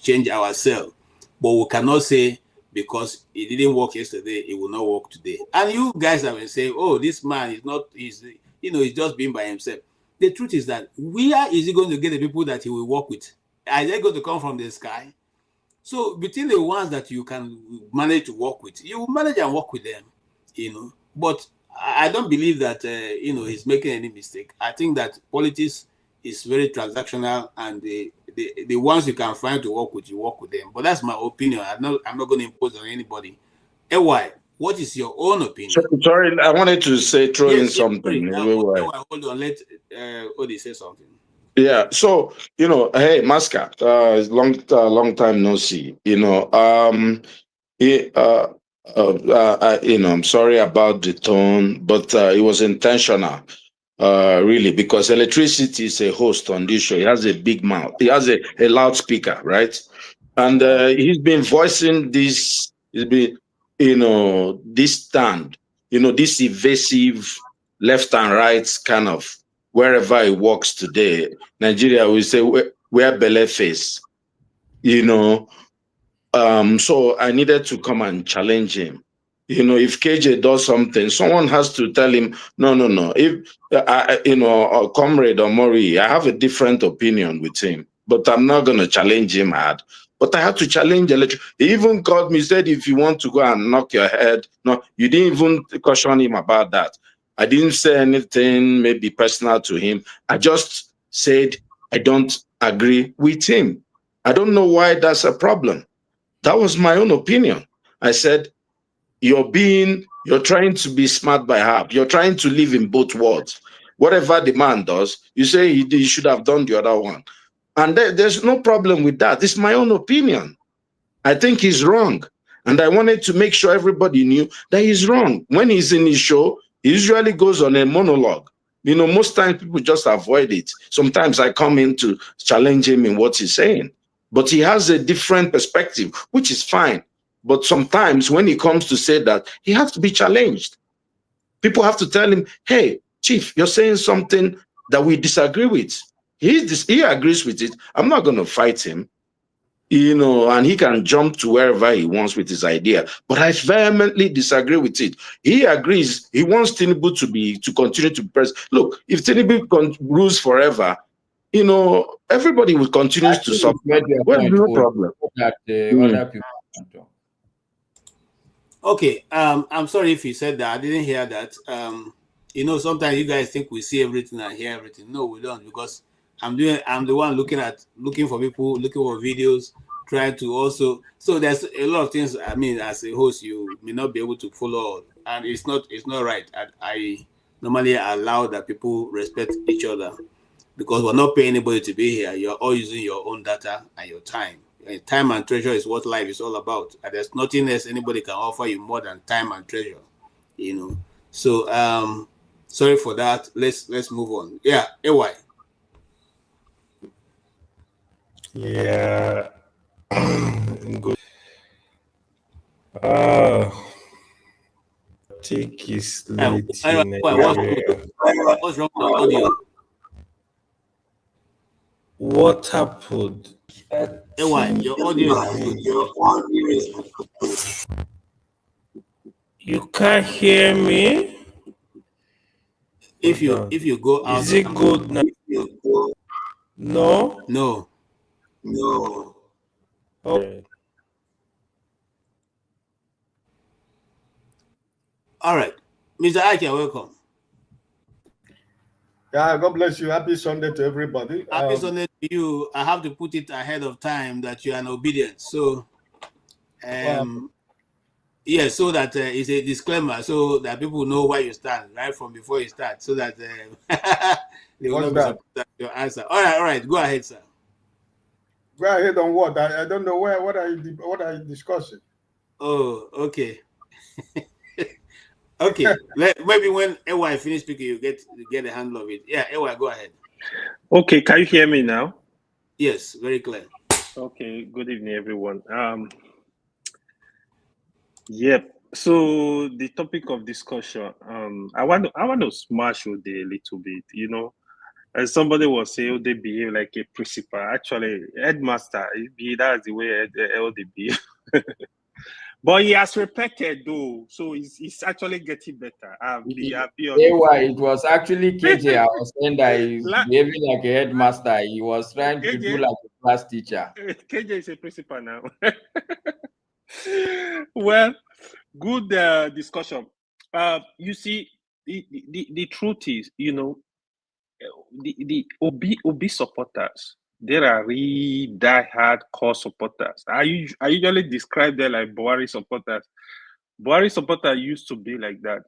change ourselves. But we cannot say, because it didn't work yesterday, it will not work today. And you guys have been saying, oh, this man he's just being by himself. The truth is that where is he going to get the people that he will work with? Are they going to come from the sky? So between the ones that you can manage to work with, you manage and work with them, But I don't believe that, he's making any mistake. I think that politics is very transactional, and the ones you can find to work with, you work with them. But that's my opinion. I'm not going to impose on anybody. AY, what is your own opinion? Sorry, I wanted to throw in something. Hold on, let Odi say something. Yeah, so hey, Masca, long time no see. I'm sorry about the tone, but it was intentional, really, because Electricity is a host on this show. He has a big mouth. He has a loudspeaker, right? And he's been voicing this. He's been, this stand, this evasive left and right kind of. Wherever he walks today, Nigeria will say, where Bele face, So I needed to come and challenge him. You know, if KJ does something, someone has to tell him, no, no, no. If, Comrade Omori, I have a different opinion with him, but I'm not going to challenge him hard. But I had to challenge electric. He even called me, said, if you want to go and knock your head. No, you didn't even caution him about that. I didn't say anything maybe personal to him. I just said, I don't agree with him. I don't know why that's a problem. That was my own opinion. I said, you're trying to be smart by half. You're trying to live in both worlds. Whatever the man does, you say he should have done the other one. And there's no problem with that. It's my own opinion. I think he's wrong. And I wanted to make sure everybody knew that he's wrong. When he's in his show, he usually goes on a monologue. You know, most times people just avoid it. Sometimes I come in to challenge him in what he's saying. But he has a different perspective, which is fine. But sometimes when he comes to say that, he has to be challenged. People have to tell him, hey, Chief, you're saying something that we disagree with. He agrees with it. I'm not going to fight him. You know, and he can jump to wherever he wants with his idea. But I vehemently disagree with it. He agrees. He wants Tinubu to continue to press. Look, if Tinubu rules forever, you know, everybody will continue to suffer. Well, no problem. Okay, I'm sorry if you said that. I didn't hear that. You know, sometimes you guys think we see everything and hear everything. No, we don't, because I'm the one looking for people, looking for videos, trying to also. So there's a lot of things. I mean, as a host, you may not be able to follow, and it's not right. I normally allow that people respect each other, because we're not paying anybody to be here. You're all using your own data and your time. And time and treasure is what life is all about. And there's nothing else anybody can offer you more than time and treasure. You know. So sorry for that. Let's move on. Yeah, AY. Yeah. Good. Take is late in Nigeria. What's wrong with the audio? What happened? AY, your audio is good. You can't hear me? If you go out, is it good now? No? No. Okay. All right. Mr. Ike, welcome. Yeah, God bless you. Happy Sunday to everybody. Happy Sunday to you. I have to put it ahead of time that you are obedient. So, yeah, so that it's a disclaimer, so that people know where you stand right from before you start, so that they will not be surprised at your answer. All right, go ahead, sir. Go ahead on what? I don't know what are you discussing? Oh, okay. Okay. Maybe when AY finish speaking, you get the handle of it. Yeah, AY, go ahead. Okay, can you hear me now? Yes, very clear. Okay, good evening, everyone. Yep. So the topic of discussion, I want to smash with a little bit, you know. As somebody was saying, they behave like a principal. Actually, headmaster, that's the way they behave. But he has repeated though, so he's actually getting better. It was actually KJ. I was saying that he's behaving like a headmaster. He was trying to do like a class teacher. KJ is a principal now. Well, good discussion. You see, the truth is, you know, the OB supporters, there are really die-hard core supporters. I usually describe them like Buhari supporters. Buhari supporters used to be like that.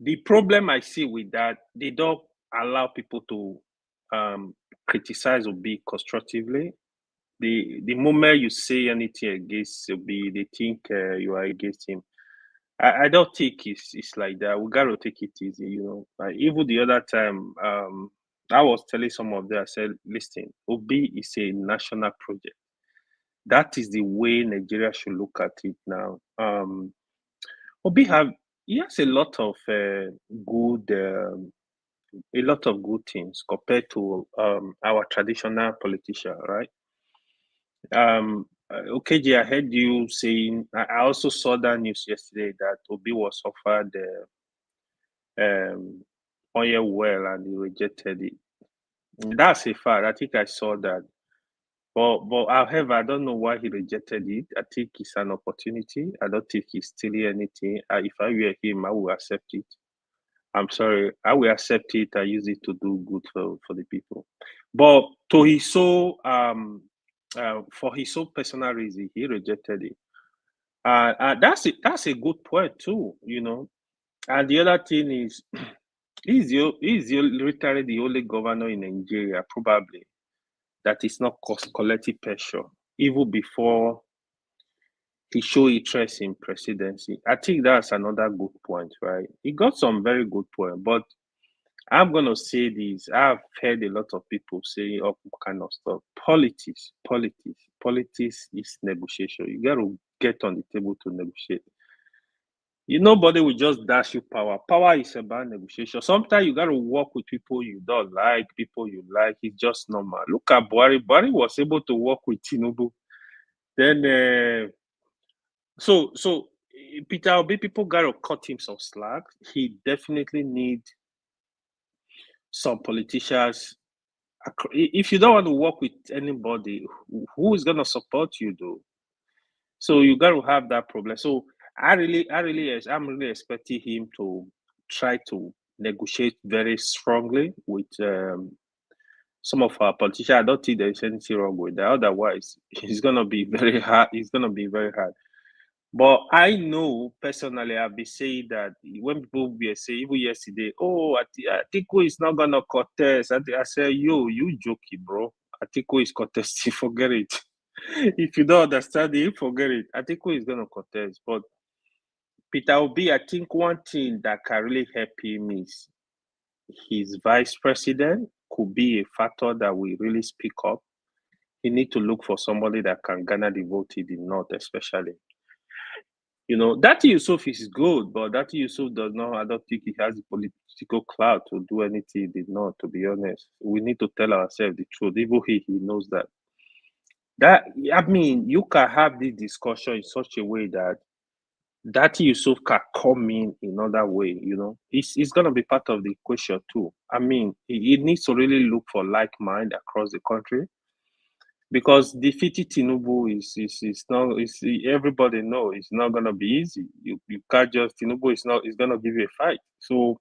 The problem I see with that, they don't allow people to criticize OB constructively. The moment you say anything against OB, they think you are against him. I don't think it's like that. We gotta take it easy, you know. Like even the other time, I was telling some of them, I said, listen, OB is a national project. That is the way Nigeria should look at it now. OB has a lot of good things compared to our traditional politician, right? OKJ, I heard you saying, I also saw that news yesterday that Obi was offered oil well and he rejected it. That's a fact. I think I saw that. But however, I don't know why he rejected it. I think it's an opportunity. I don't think he's stealing anything. If I were him, I would accept it. I'm sorry, I will accept it. I use it to do good for the people. But to his soul, for his own personal reason, he rejected it. That's a good point too, you know. And the other thing is, he's literally the only governor in Nigeria, probably, that is not collecting pressure, even before he showed interest in presidency. I think that's another good point, right? He got some very good point, but I'm gonna say this. I've heard a lot of people say all kind of stuff. Politics is negotiation. You gotta get on the table to negotiate. Nobody will just dash you power. Power is about negotiation. Sometimes you gotta work with people you don't like, people you like. It's just normal. Look at Buhari. Buhari was able to work with Tinubu. Then so Peter Obi, people gotta cut him some slack. He definitely need some politicians. If you don't want to work with anybody, who is gonna support you though? So you gotta have that problem. So I'm really expecting him to try to negotiate very strongly with some of our politicians. I don't think there's anything wrong with that. Otherwise, it's gonna be very hard. It's gonna be very hard. But I know personally, I've been saying that when people were saying, even yesterday, oh, Atiku is not gonna contest. I say, you joking, bro. Atiku is contesting. Forget it. If you don't understand it, forget it. Atiku is gonna contest. But Peter Obi, I think one thing that can really help him is his vice president could be a factor that will really speak up. He need to look for somebody that can garner the vote in the north, especially. That Yusuf is good, but that Yusuf does not, I don't think he has the political clout to do anything in the north, to be honest. We need to tell ourselves the truth. Even he knows that. You can have this discussion in such a way that Yusuf can come in another way, It's going to be part of the equation too. He needs to really look for like mind across the country. Because defeating Tinubu is not. Everybody know it's not gonna be easy. You can't just Tinubu is gonna give you a fight. So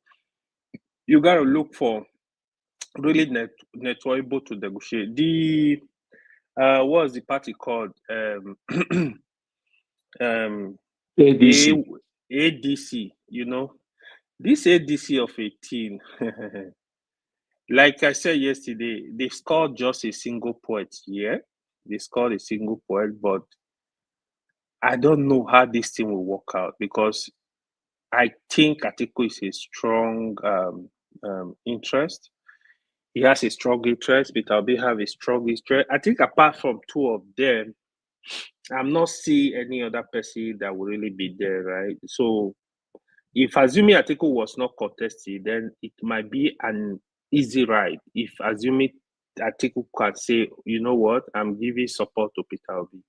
you gotta look for really networkable to negotiate. The what was the party called? ADC. ADC. This ADC of 18. Like I said yesterday, they scored just a single point here. They scored a single point, but I don't know how this thing will work out because I think Atiku is a strong interest. He has a strong interest, but Obi have a strong interest. I think apart from two of them, I'm not seeing any other person that will really be there, right? So if assuming Atiku was not contested, then it might be an easy ride. If assuming Atiku can say, you know what, I'm giving support to Peter Obi,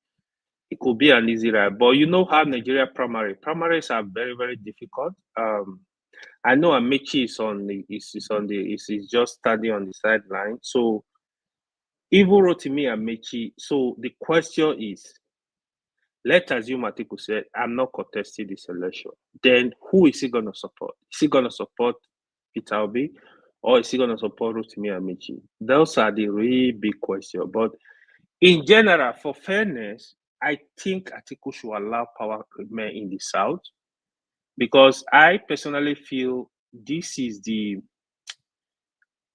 it could be an easy ride. But you know how Nigeria primaries are very, very difficult. I know Amechi is just standing on the sideline. So even Rotimi Amechi. So the question is, let's assume Atiku said, I'm not contesting this election. Then who is he going to support? Is he going to support Peter Obi or is he going to support Rotimi Amechi? Those are the really big questions. But in general, for fairness, I think Atiku should allow power remain in the South because I personally feel this is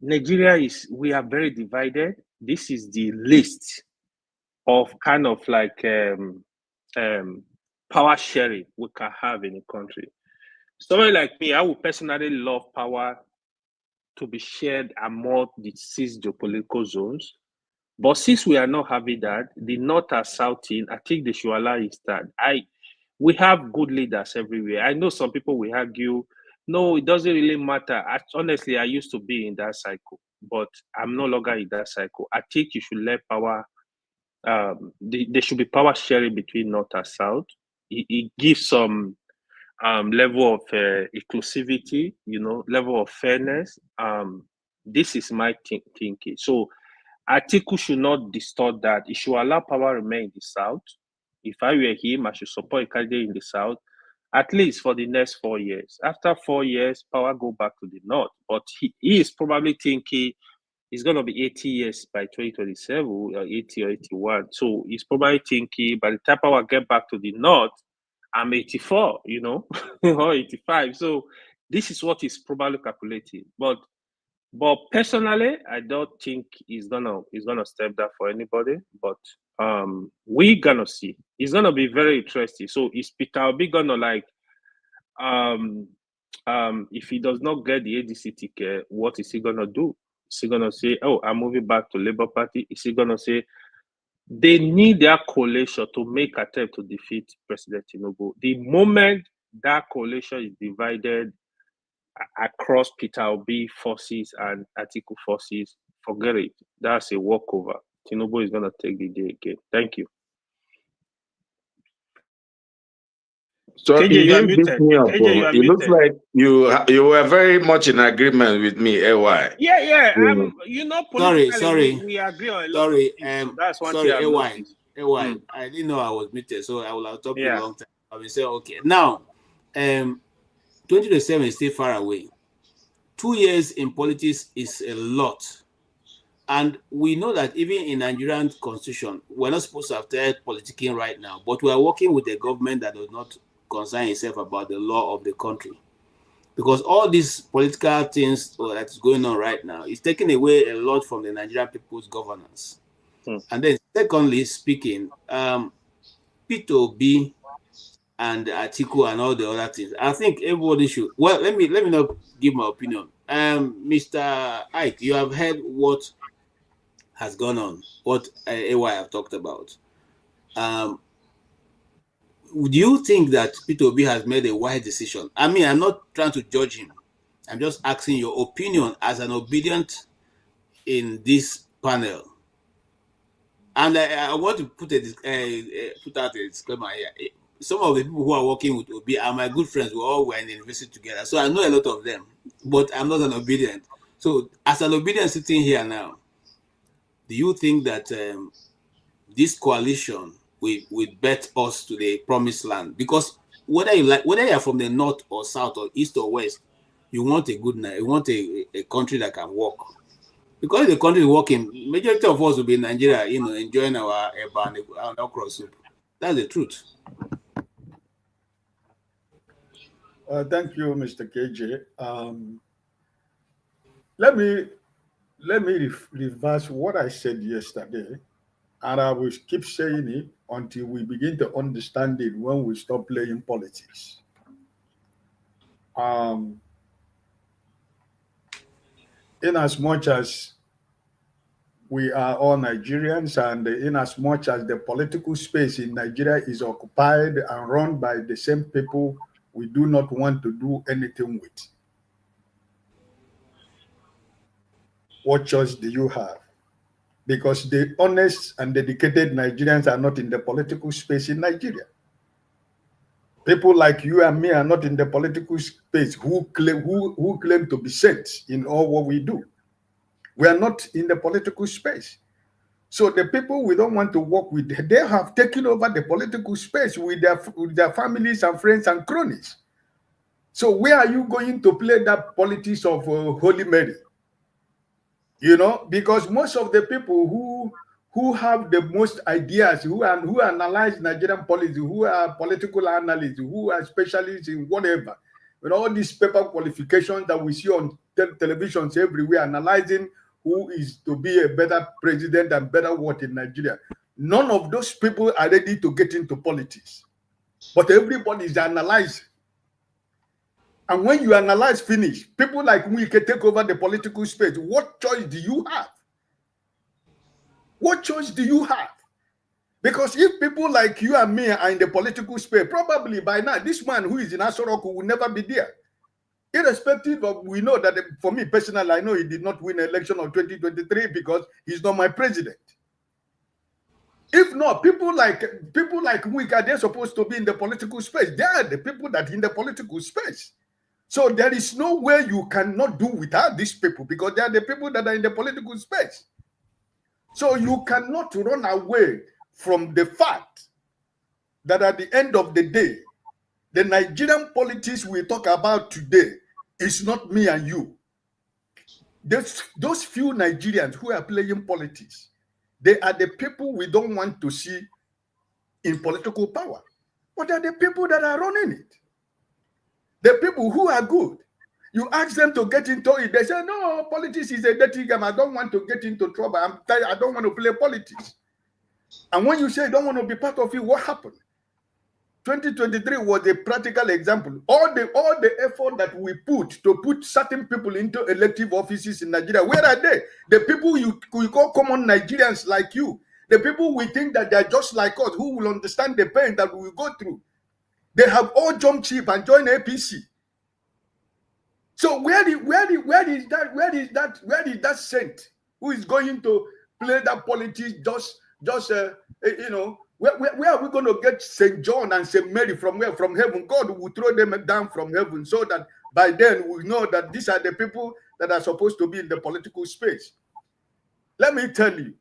we are very divided. This is the list of kind of like power sharing we can have in a country. Somebody like me, I would personally love power to be shared among the 6 geopolitical zones. But since we are not having that, the North and South in, I think they should allow it that. We have good leaders everywhere. I know some people will argue, no, it doesn't really matter. Honestly, I used to be in that cycle, but I'm no longer in that cycle. I think you should let power there should be power sharing between North and South. It gives some level of inclusivity, level of fairness. This is my thinking. So Atiku should not distort that. It should allow power remain in the South. If I were him, I should support a candidate in the South, at least for the next 4 years. After 4 years, power go back to the North. But he is probably thinking it's going to be 80 years by 2027, or 80 or 81. So he's probably thinking by the time power get back to the North, I'm 84, or 85. So this is what he's probably calculating. But personally, I don't think he's gonna step that for anybody. But we're gonna see. It's gonna be very interesting. So is Peter Obi gonna if he does not get the ADC ticket, what is he gonna do? Is he gonna say, "Oh, I'm moving back to Labour Party"? Is he gonna say they need their coalition to make attempt to defeat President Tinubu? The moment that coalition is divided across Peter Obi forces and Atiku forces, forget it. That's a walkover. Tinubu is going to take the day again. Thank you. So KJ, you you are didn't beat muted. me up. KJ, you are It looks muted. like you were very much in agreement with me, AY. Yeah. Sorry, Politically, we agree on a lot of things. So that's one thing I've noticed. AY, I didn't know I was muted, so I will have talked a long time. I will say, okay. Now, 2027 is still far away. 2 years in politics is a lot. And we know that even in Nigerian constitution, we're not supposed to have started politicking right now, but we are working with a government that does not concern itself about the law of the country. Because all these political things that's going on right now is taking away a lot from the Nigerian people's governance. And then secondly speaking, P2B and Atiku and all the other things, I think everybody should, well, let me not give my opinion. Mr. Ike, you have heard what has gone on, what AY have talked about. Do you think that P2B has made a wise decision? I mean, I'm not trying to judge him. I'm just asking your opinion as an obedient in this panel. And I want to put out a disclaimer here. Some of the people who are working with Obi are my good friends. We all were in the university together. So I know a lot of them, but I'm not an obedient. So as an obedient sitting here now, do you think that this coalition will bet us to the promised land? Because whether you're from the north or south or east or west, you want a country that can work. Because the country is working, majority of us will be in Nigeria, enjoying our eba and okra soup. That's the truth. Thank you, Mr. KJ. Let me reverse what I said yesterday, and I will keep saying it until we begin to understand it when we stop playing politics. In as much as we are all Nigerians, and in as much as the political space in Nigeria is occupied and run by the same people we do not want to do anything with, what choice do you have? Because the honest and dedicated Nigerians are not in the political space in Nigeria. People like you and me are not in the political space who claim to be saints in all what we do. We are not in the political space. So the people we don't want to work with, they have taken over the political space with their families and friends and cronies. So where are you going to play that politics of Holy Mary? Because most of the people who have the most ideas, who analyze Nigerian politics, who are political analysts, who are specialists in whatever, all these paper qualifications that we see on televisions everywhere, analyzing who is to be a better president and better what in Nigeria. None of those people are ready to get into politics. But everybody is analyzing. And when you analyze finish, people like me can take over the political space. What choice do you have? What choice do you have? Because if people like you and me are in the political space, probably by now, this man who is in Asoroku will never be there. Irrespective of, we know that for me personally, I know he did not win the election of 2023 because he's not my president. If not, people like Wika, they're supposed to be in the political space. They are the people that are in the political space. So there is no way you cannot do without these people because they are the people that are in the political space. So you cannot run away from the fact that at the end of the day, the Nigerian politics we talk about today is not me and you. Those few Nigerians who are playing politics, they are the people we don't want to see in political power. But they're the people that are running it. The people who are good. You ask them to get into it, they say, no, politics is a dirty game. I don't want to get into trouble. I'm tired. I don't want to play politics. And when you say you don't want to be part of it, what happened? 2023 was a practical example. All the effort that we put to put certain people into elective offices in Nigeria, where are they? The people we call common Nigerians like you, the people we think that they're just like us, who will understand the pain that we will go through. They have all jumped ship and joined APC. So where is that saint who is going to play that politics? Where are we going to get St. John and St. Mary from where? From heaven. God will throw them down from heaven so that by then we know that these are the people that are supposed to be in the political space. Let me tell you,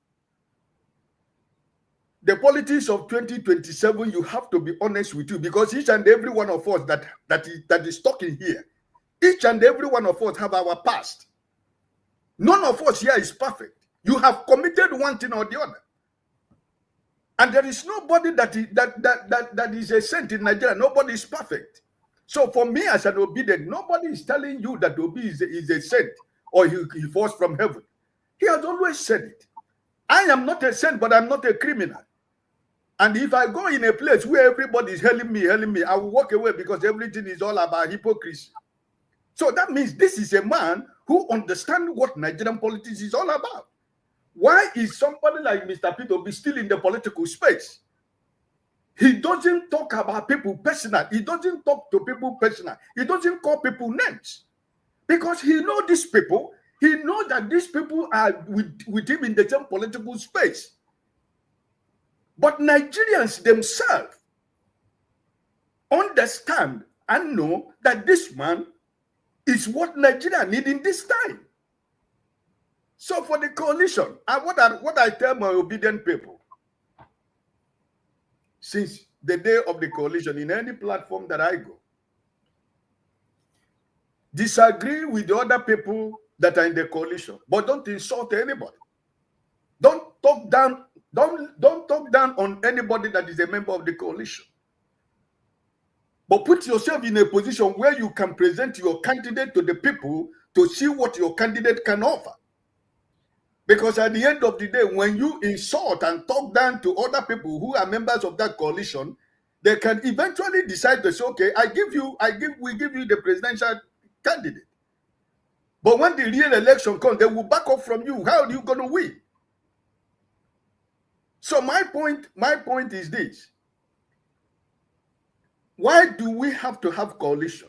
the politics of 2027, you have to be honest with you, because each and every one of us that is talking here, each and every one of us have our past. None of us here is perfect. You have committed one thing or the other. And there is nobody that is a saint in Nigeria. Nobody is perfect. So for me as an obedient, nobody is telling you that Obi is a saint or he falls from heaven. He has always said it. I am not a saint, but I'm not a criminal. And if I go in a place where everybody is hailing me, I will walk away because everything is all about hypocrisy. So that means this is a man who understands what Nigerian politics is all about. Why is somebody like Mr. Peter Obi still in the political space? He doesn't talk about people personal. He doesn't talk to people personal. He doesn't call people names. Because he knows these people. He knows that these people are with him in the same political space. But Nigerians themselves understand and know that this man is what Nigeria needs in this time. So for the coalition, what I tell my obedient people, since the day of the coalition, in any platform that I go, disagree with the other people that are in the coalition, but don't insult anybody. Don't talk down on anybody that is a member of the coalition. But put yourself in a position where you can present your candidate to the people to see what your candidate can offer. Because at the end of the day, when you insult and talk down to other people who are members of that coalition, they can eventually decide to say, okay, we give you the presidential candidate. But when the real election comes, they will back up from you. How are you going to win? So my point is this. Why do we have to have coalition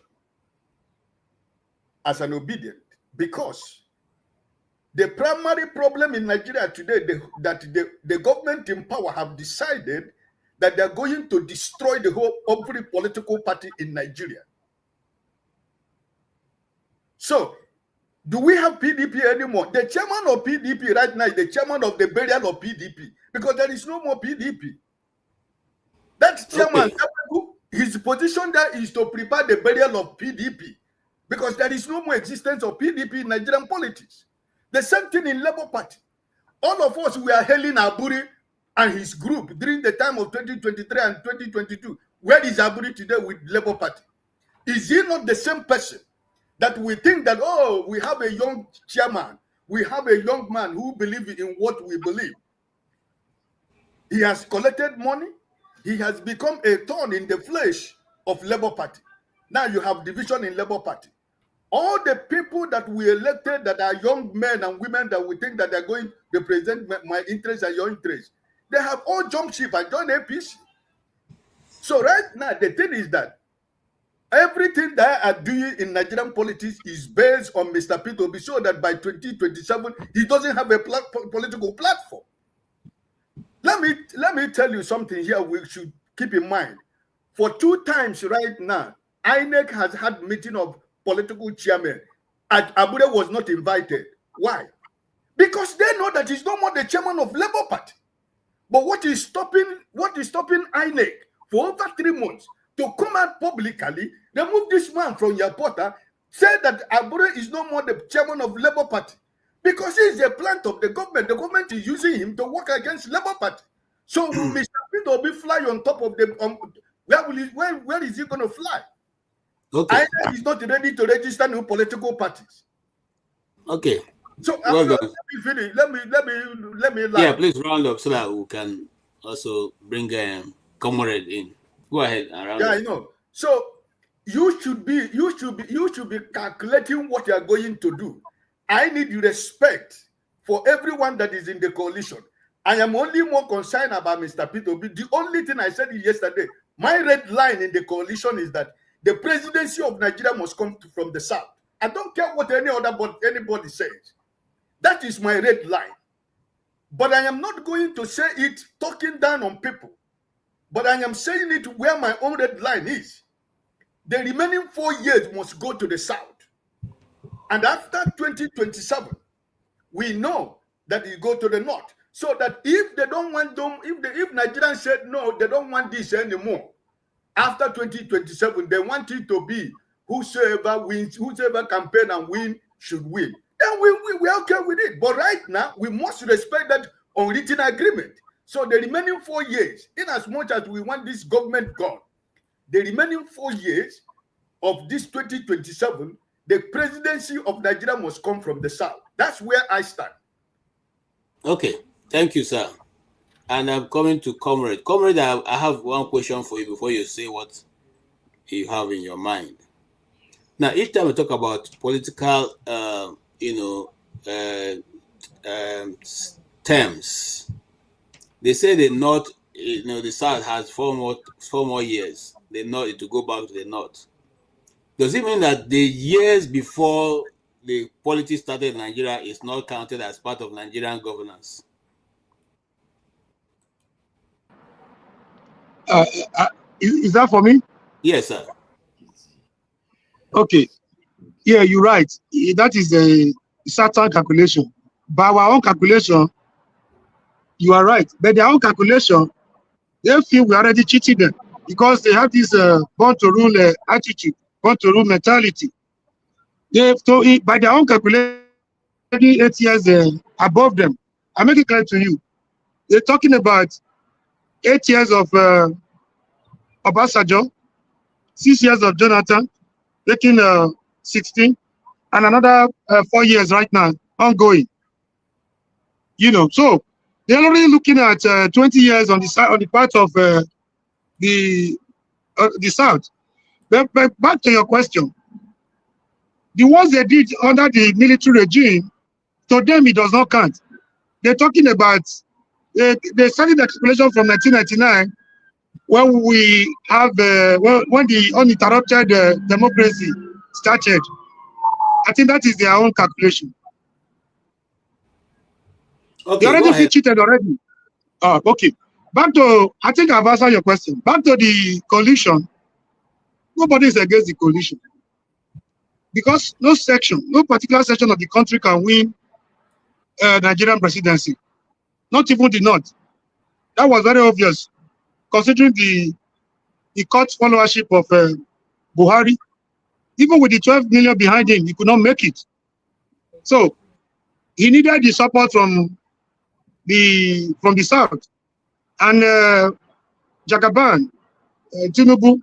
as an obedient? Because the primary problem in Nigeria today, the government in power have decided that they're going to destroy every political party in Nigeria. So, do we have PDP anymore? The chairman of PDP right now is the chairman of the burial of PDP because there is no more PDP. That chairman, his position there is to prepare the burial of PDP because there is no more existence of PDP in Nigerian politics. The same thing in Labour Party. All of us, we are hailing Aburi and his group during the time of 2023 and 2022. Where is Aburi today with Labour Party? Is he not the same person that we think that, oh, we have a young chairman, we have a young man who believes in what we believe? He has collected money. He has become a thorn in the flesh of Labour Party. Now you have division in Labour Party. All the people that we elected that are young men and women that we think that they're going to represent my interests and your interests, they have all jumped ship and joined APC. So right now, the thing is that everything that I are doing in Nigerian politics is based on Mr. Peter Obi, so that by 2027, he doesn't have a political platform. let me tell you something here we should keep in mind. For 2 times right now, INEC has had meeting of political chairmen. Abuja was not invited. Why? Because they know that he's no more the chairman of Labour Party. But what is stopping INEC for over 3 months to come out publicly, remove this man from your portal, say that Abuja is no more the chairman of Labour Party? Because he is a plant of the government. The government is using him to work against Labour Party. So will Mr. Peter Obi fly on top of the where is he going to fly? Okay. INEC is not ready to register new political parties. Okay. So Well let done. me finish. Let me Yeah, please round up so that we can also bring comrade in. Go ahead and round Yeah, up. I know. So you should be calculating what you are going to do. I need respect for everyone that is in the coalition. I am only more concerned about Mr. Peter Obi. The only thing I said yesterday, my red line in the coalition is that the presidency of Nigeria must come from the south. I don't care what anybody says. That is my red line. But I am not going to say it talking down on people. But I am saying it where my own red line is. The remaining 4 years must go to the south. And after 2027, we know that it go to the north. So that if they don't want them, if Nigerians said no, they don't want this anymore. After 2027, they want it to be whosoever wins, whosoever campaign and win should win. Then we're okay with it. But right now, we must respect that unwritten agreement. So the remaining 4 years, in as much as we want this government gone, the remaining 4 years of this 2027, the presidency of Nigeria must come from the south. That's where I stand. Okay. Thank you, sir. And I'm coming to Comrade. Comrade, I have one question for you before you say what you have in your mind. Now, each time we talk about political, terms, they say the North, the South has 4 more years. The North to go back to the North. Does it mean that the years before the politics started in Nigeria is not counted as part of Nigerian governance? Is that for me? Yes, sir. Okay. Yeah, you're right. That is a certain calculation. By our own calculation, you are right. But their own calculation, they feel we already cheated them because they have this born to rule attitude, born to rule mentality. By their own calculation, 8 years above them. I make it clear to you. They're talking about 8 years of Obasanjo, 6 years of Jonathan, taking 16, and another 4 years right now, ongoing. So they're already looking at 20 years on the side, on the part of the South. But back to your question, the ones they did under the military regime, to them it does not count. They're talking about they started the calculation from 1999 when we have when the uninterrupted democracy started. I think that is their own calculation. Okay, they already feel cheated already. Okay. Back to, I think I've answered your question. Back to the coalition. Nobody is against the coalition. Because no particular section of the country can win Nigerian presidency. Not even the North. That was very obvious, considering the court followership of Buhari. Even with the 12 million behind him, he could not make it. So he needed the support from the South. And Jagaban, Tinubu,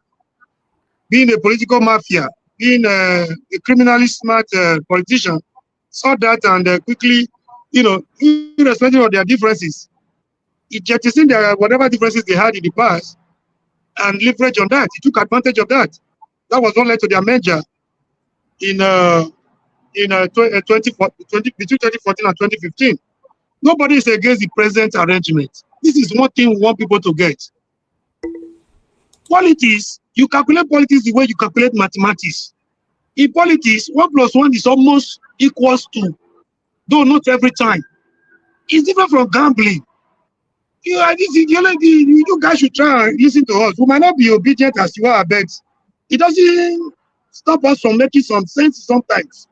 being a political mafia, being a criminally smart politician, saw that and quickly, irrespective of their differences, it jettisoned their whatever differences they had in the past and leverage on that. He took advantage of that. That was what led to their merger in 2014, between 2014 and 2015. Nobody is against the present arrangement. This is one thing we want people to get. Politics, you calculate politics the way you calculate mathematics. In politics, 1 + 1 is almost equals to, though not every time. It's different from gambling. You guys should try and listen to us. We might not be obedient as you are, but it doesn't stop us from making some sense sometimes.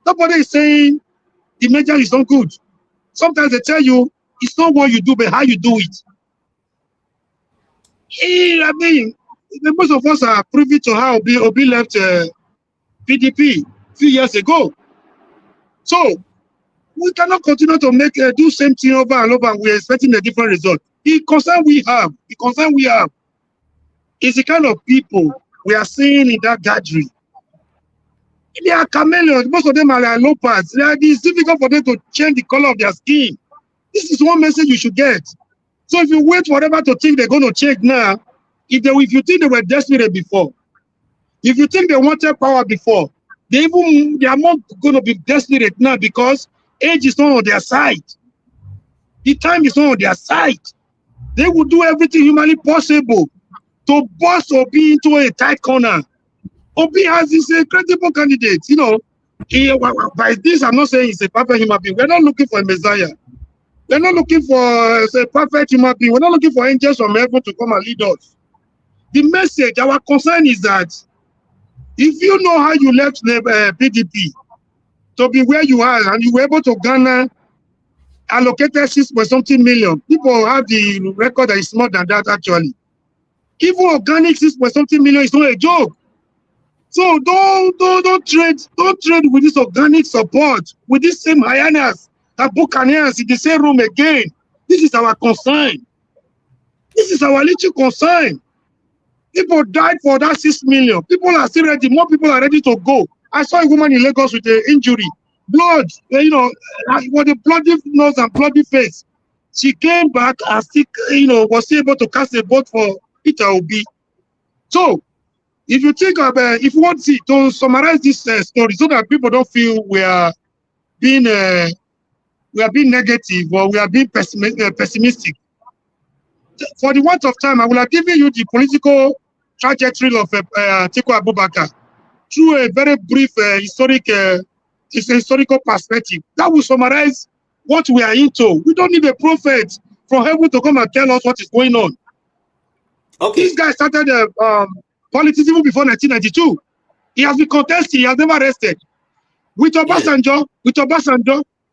Nobody is saying the measure is not good. Sometimes they tell you it's not what you do, but how you do it. I mean, most of us are privy to how Obi left PDP a few years ago. So we cannot continue to make do same thing over and over, and we're expecting a different result. The concern we have is the kind of people we are seeing in that gathering. They are chameleons. Most of them are like leopards. It's difficult for them to change the color of their skin. This is one message you should get. So if you wait forever to think they're going to change now, if you think they were desperate before, if you think they wanted power before, they are not going to be desperate now because age is not on their side. The time is not on their side. They will do everything humanly possible to bust Obi into a tight corner. Obi has this credible candidate, you know. By this, I'm not saying he's a perfect human being. We're not looking for a messiah. We're not looking for a perfect human being. We're not looking for angels from heaven to come and lead us. The message, our concern is that if you know how you left PDP to be where you are and you were able to garner allocated 6-something million, people have the record that is more than that actually. Even organic 6-something million is not a joke. So don't trade with this organic support, with this same hyenas and buccaneers in the same room again. This is our concern. This is our little concern. People died for that 6 million. People are still ready. More people are ready to go. I saw a woman in Lagos with an injury, blood, you know, with a bloody nose and bloody face. She came back and still, you know, was able to cast a vote for Peter Obi. So, if you think about, if you want to summarize this story so that people don't feel we are being negative or we are being pessimistic. For the want of time, I will have given you the political trajectory of Atiku Abubakar through a very brief historical perspective. That will summarize what we are into. We don't need a prophet from heaven to come and tell us what is going on. Okay. This guy started politics even before 1992. He has been contesting. He has never rested. With Obasanjo,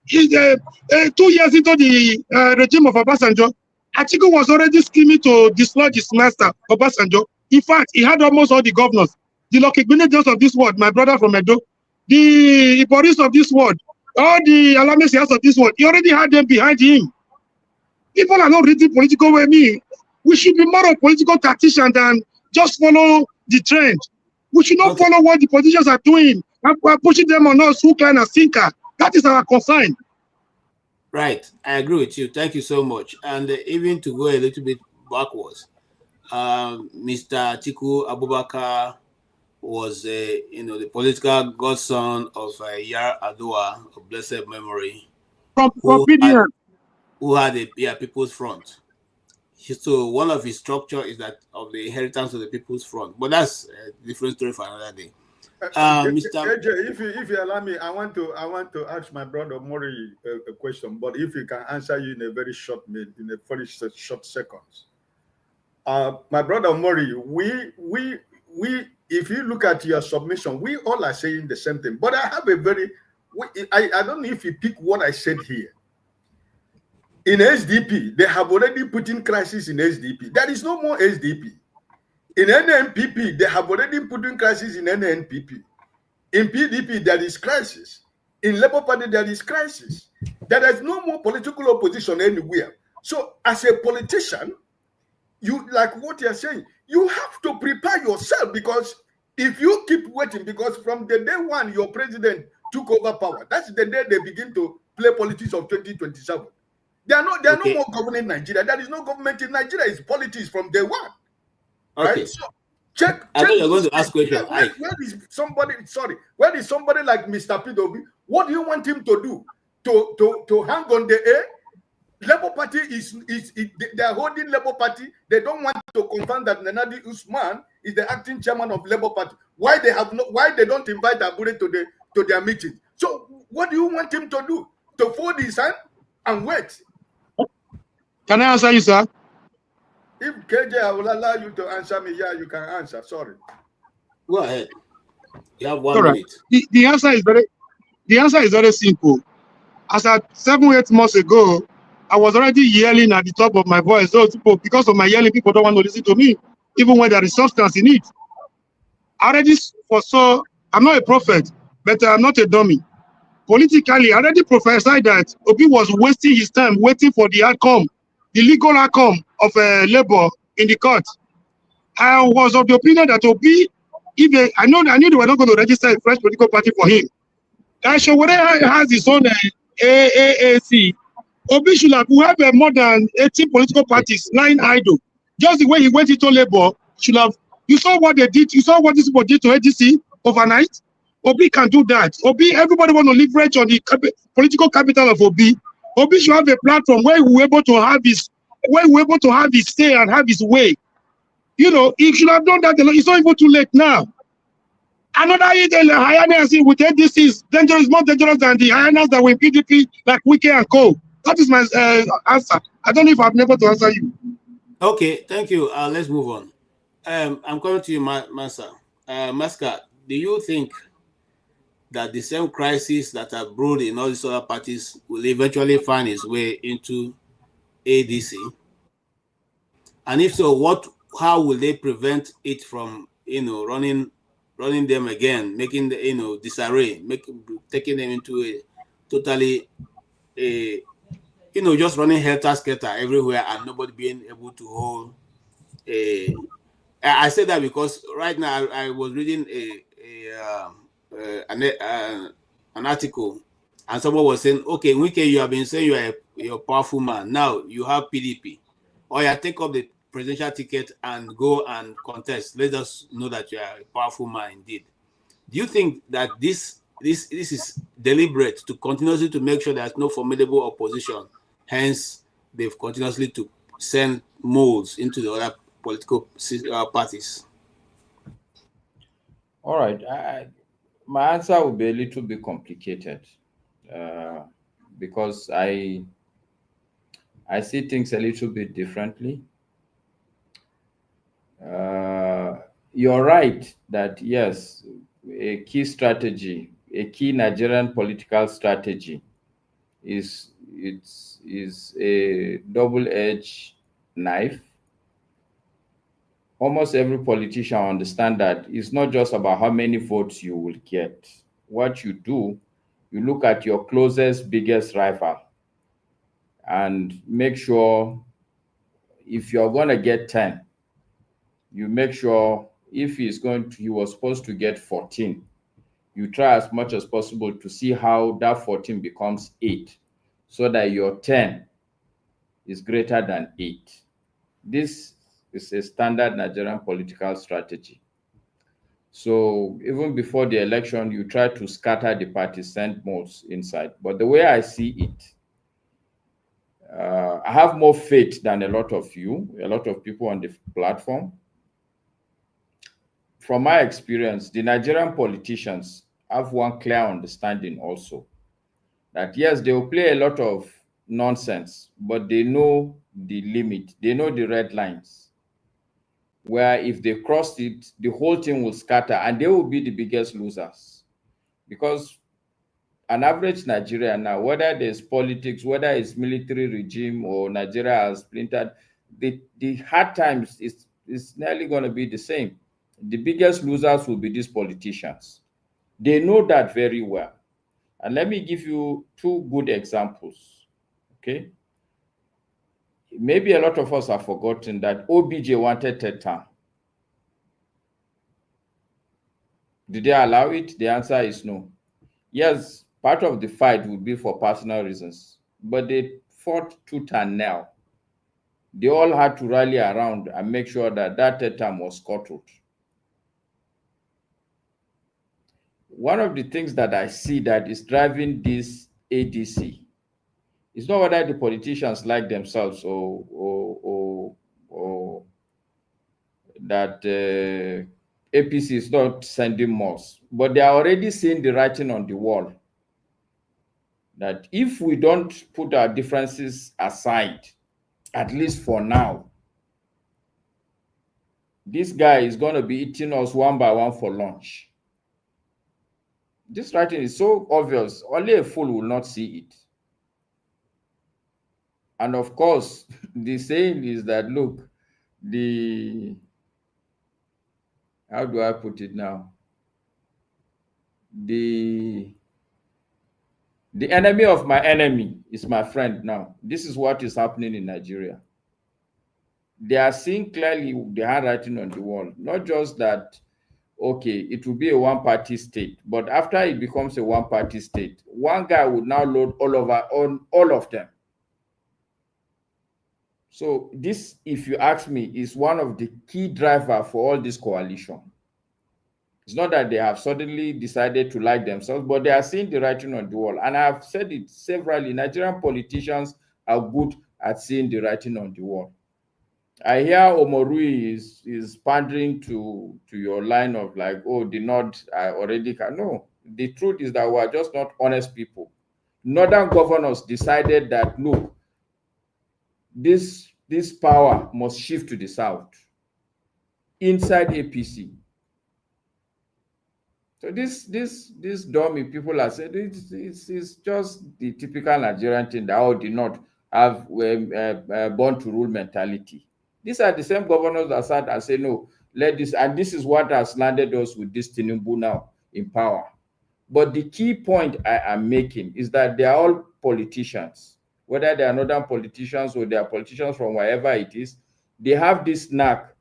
he's 2 years into the regime of Obasanjo, Atiku was already scheming to dislodge his master, Obasanjo. In fact, he had almost all the governors, the Lucky Grenadiers of this world, my brother from Edo, the Boris of this world, all the Alamesias of this world. He already had them behind him. People are not reading political way. We should be more of political tactician than just follow the trend. We should not follow what the politicians are doing and pushing them on us hook, line, and sinker. That is our concern. Right, I agree with you. Thank you so much. And even to go a little bit backwards, Mr. Atiku Abubakar was, the political godson of Yar Adua of blessed memory, who had a People's Front. So one of his structure is that of the inheritance of the People's Front, but that's a different story for another day. Mr. AJ, if you allow me, I want to ask my brother Mori a question, but if you can answer you in a very short seconds. My brother Mori, we if you look at your submission, we all are saying the same thing. But I have a I don't know if you pick what I said here. In SDP, they have already put in crisis in SDP. There is no more SDP. In NNPP, they have already put in crisis in NNPP. In PDP, there is crisis. In Labour Party, there is crisis. There is no more political opposition anywhere. So, as a politician, you like what you're saying, you have to prepare yourself, because if you keep waiting, because from the day one your president took over power, that's the day they begin to play politics of 2027. There are no more government in Nigeria. There is no government in Nigeria. It's politics from day one. Okay. Right? So check. I thought you were going to ask questions. Where is somebody like Mr. Pidobi? What do you want him to do? To hang on the air? Labour Party they are holding Labour Party. They don't want to confirm that Nenadi Usman is the acting chairman of Labour Party. Why they don't invite Abure to their meeting? So what do you want him to do? To fold his hand and wait? Can I answer you, sir? If KJ, I will allow you to answer me. Yeah, you can answer. Sorry. Go ahead. You have 1 All right. minute. The answer is very simple. As at 7-8 months ago, I was already yelling at the top of my voice. Those people, because of my yelling, people don't want to listen to me, even when there is substance in it. I already foresaw, I'm not a prophet, but I'm not a dummy. Politically, I already prophesied that Obi was wasting his time waiting for the outcome, the legal outcome of labor in the court. I was of the opinion that Obi, I knew they were not going to register a fresh political party for him. Showore has his own AAC. Obi should have more than 18 political parties lying idle. Just the way he went into labor, should have. You saw what they did. You saw what these people did to ADC overnight. Obi can do that. Obi, everybody want to leverage on the political capital of Obi. Obi should have a platform where he will be able to have his say and have his way. You know, he should have done that. It's not even too late now. Another hyenas with ADC is dangerous, more dangerous than the hyenas that were in PDP, like Wike and Co. That is my answer. I don't know if I've never to answer you. Okay, thank you. Let's move on. I'm coming to you, Masa. Maska, do you think that the same crisis that are brewed in all these other parties will eventually find its way into ADC? And if so, how will they prevent it from, running them again, making the, disarray, taking them into a totally, just running helter-skelter everywhere and nobody being able to hold I say that because right now I was reading an article and someone was saying, okay, Wike, you have been saying you're a powerful man. Now you have PDP. Or you take up the presidential ticket and go and contest. Let us know that you are a powerful man indeed. Do you think that this is deliberate to continuously to make sure there's no formidable opposition? Hence, they've continuously to send molds into the other political parties. All right. My answer will be a little bit complicated because I see things a little bit differently. You're right that yes, a key strategy, a key Nigerian political strategy is a double-edged knife. Almost every politician understands that it's not just about how many votes you will get. What you do, you look at your closest, biggest rival and make sure if you're going to get 10, you make sure if he was supposed to get 14, you try as much as possible to see how that 14 becomes 8 so that your 10 is greater than 8. This is a standard Nigerian political strategy. So even before the election, you try to scatter the party, send votes inside. But the way I see it, I have more faith than a lot of people on the platform. From my experience, the Nigerian politicians have one clear understanding also that yes, they will play a lot of nonsense, but they know the limit, they know the red lines, where if they cross it, the whole thing will scatter and they will be the biggest losers. Because an average Nigerian now, whether there's politics, whether it's military regime or Nigeria has splintered, the hard times is nearly going to be the same. The biggest losers will be these politicians. They know that very well. And let me give you 2 good examples, okay? Maybe a lot of us have forgotten that OBJ wanted 3rd term. Did they allow it? The answer is no. Yes, part of the fight would be for personal reasons, but they fought tooth and nail. They all had to rally around and make sure that that 3rd term was scuttled. One of the things that I see that is driving this ADC is not whether the politicians like themselves or that APC is not sending more, but they are already seeing the writing on the wall that if we don't put our differences aside at least for now. This guy is going to be eating us one by one for lunch. This writing is so obvious, only a fool will not see it. And of course, the saying is that, look, how do I put it now? The enemy of my enemy is my friend now. This is what is happening in Nigeria. They are seeing clearly the handwriting on the wall. Not just that, okay, it will be a one-party state, but after it becomes a one-party state, one guy would now load on all of them. So this, if you ask me, is one of the key drivers for all this coalition. It's not that they have suddenly decided to like themselves, but they are seeing the writing on the wall. And I've said it severally, Nigerian politicians are good at seeing the writing on the wall. I hear Omorui is pandering to your line of like, oh, the North already can. No, the truth is that we are just not honest people. Northern governors decided that, look, this power must shift to the South inside APC. So this dummy people are saying it's just the typical Nigerian thing that all the North have born to rule mentality. These are the same governors that sat and say, no, let this, and this is what has landed us with this Tinubu now in power. But the key point I am making is that they are all politicians, whether they are northern politicians or they are politicians from wherever it is, they have this knack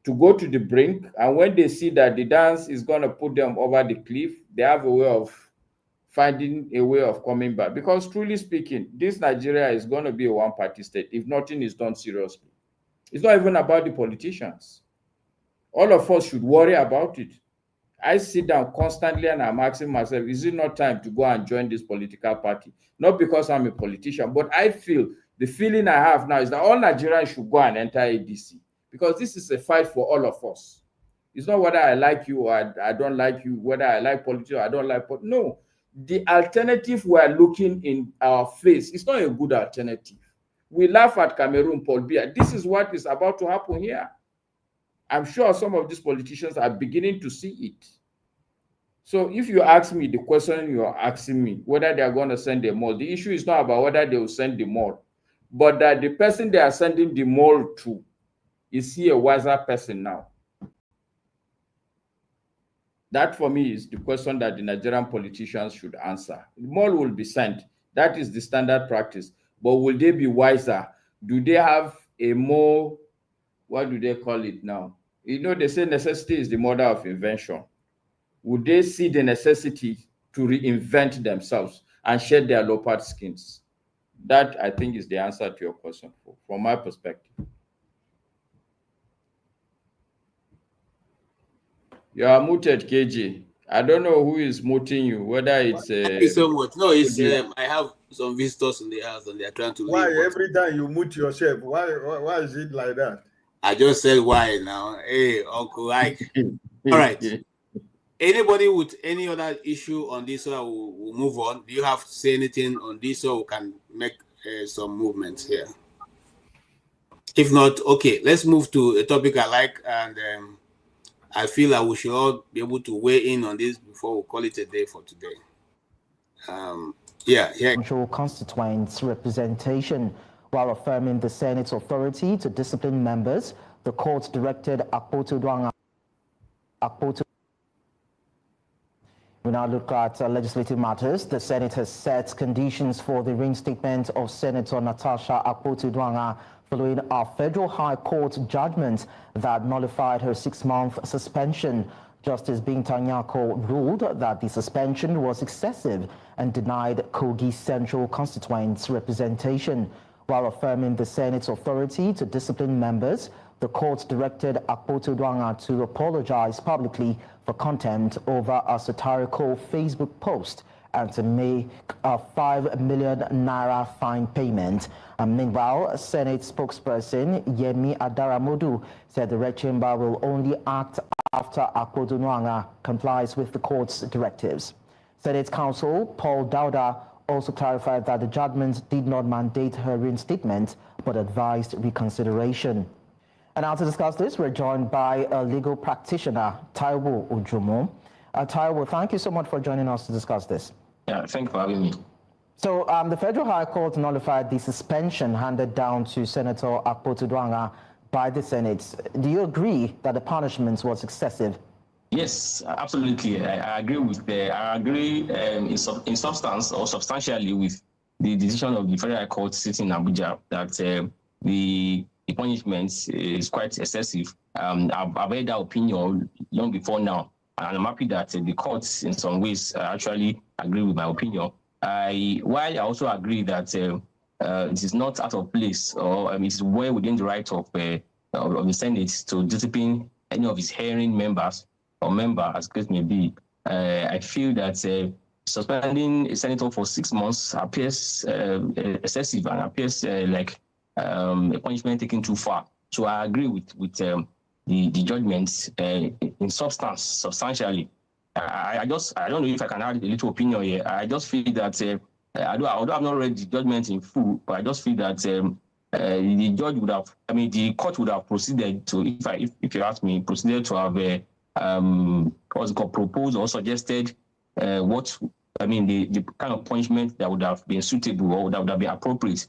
to go to the brink, and when they see that the dance is going to put them over the cliff, they have a way of finding a way of coming back. Because truly speaking, this Nigeria is going to be a one-party state if nothing is done seriously. It's not even about the politicians. All of us should worry about it. I sit down constantly and I'm asking myself, is it not time to go and join this political party? Not because I'm a politician, but I feel, the feeling I have now is that all Nigerians should go and enter ADC. Because this is a fight for all of us. It's not whether I like you or I don't like you, whether I like politics or I don't like politics. No, the alternative we're looking in our face is not a good alternative. We laugh at Cameroon, Paul Biya. This is what is about to happen here. I'm sure some of these politicians are beginning to see it. So if you ask me the question you're asking me, whether they're going to send the mall, the issue is not about whether they will send the mall, but that the person they are sending the mall to, is he a wiser person now? That for me is the question that the Nigerian politicians should answer. The mall will be sent. That is the standard practice. But will they be wiser? Do they have a more, what do they call it now? You know, they say necessity is the mother of invention. Would they see the necessity to reinvent themselves and shed their leopard skins? That, I think, is the answer to your question from my perspective. You are muted, KG. I don't know who is muting you, whether it's... Thank you so much. No, it's I have some visitors in the house and they are trying to leave. Why every time you mute yourself? Why is it like that? I just said why now. Hey, Uncle Ike. All right. Anybody with any other issue on this, so we'll move on. Do you have to say anything on this so we can make some movements here? If not, okay, let's move to a topic I like, and I feel that we should all be able to weigh in on this before we call it a day for today. Central constituents representation. While affirming the Senate's authority to discipline members, the court directed Akpoto Duanga. We now look at legislative matters. The Senate has set conditions for the reinstatement of Senator Natasha Akpoto Duanga following a federal high court judgment that nullified her 6-month suspension. Justice Bintanyako ruled that the suspension was excessive and denied Kogi Central constituents representation. While affirming the Senate's authority to discipline members, the court directed Akpoto Duanga to apologize publicly for contempt over a satirical Facebook post and to make a 5 million naira fine payment. Meanwhile, Senate spokesperson Yemi Adaramodu said the Red Chamber will only act after Akpoto Duanga complies with the court's directives. Senate counsel Paul Dauda also clarified that the judgment did not mandate her reinstatement, but advised reconsideration. And now to discuss this, we're joined by a legal practitioner, Taiwo Ojomo. Taiwo, thank you so much for joining us to discuss this. Yeah, thank you for having me. So the Federal High Court nullified the suspension handed down to Senator Akpotudwanga by the Senate. Do you agree that the punishment was excessive? Yes, absolutely. I agree with in substance or substantially with the decision of the Federal High Court sitting in Abuja that the punishment is quite excessive. I've heard that opinion long before now, and I'm happy that the courts in some ways actually agree with my opinion. While I also agree that it is not out of place, or it's well within the right of the Senate to discipline any of his hearing members or member, as case may be. I feel that suspending a senator for 6 months appears excessive and appears like a punishment taken too far. So I agree with the judgments in substance, substantially. I don't know if I can add a little opinion here. I just feel that although I've not read the judgment in full, but I just feel that the judge would have, the court would have proceeded to, if you ask me, proceeded to have what's it called, proposed or suggested the kind of punishment that would have been suitable or that would have been appropriate.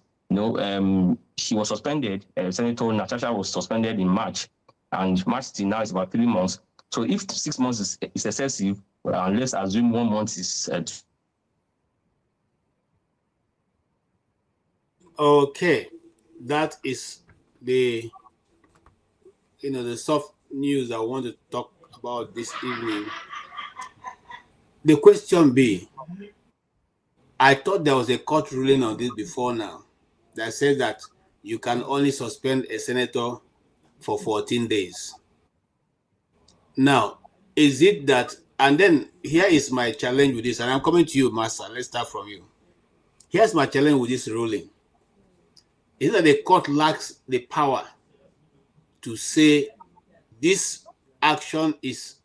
She was suspended. Senator Natasha was suspended in March, and March till now is about 3 months. So if 6 months is excessive, let's assume 1 month is. Okay, that is the soft news I want to talk about this evening. The question be, I thought there was a court ruling on this before now that says that you can only suspend a senator for 14 days. Now, is it that, and then here is my challenge with this, and I'm coming to you, Master. Let's start from you. Here's my challenge with this ruling. Is that the court lacks the power to say this action is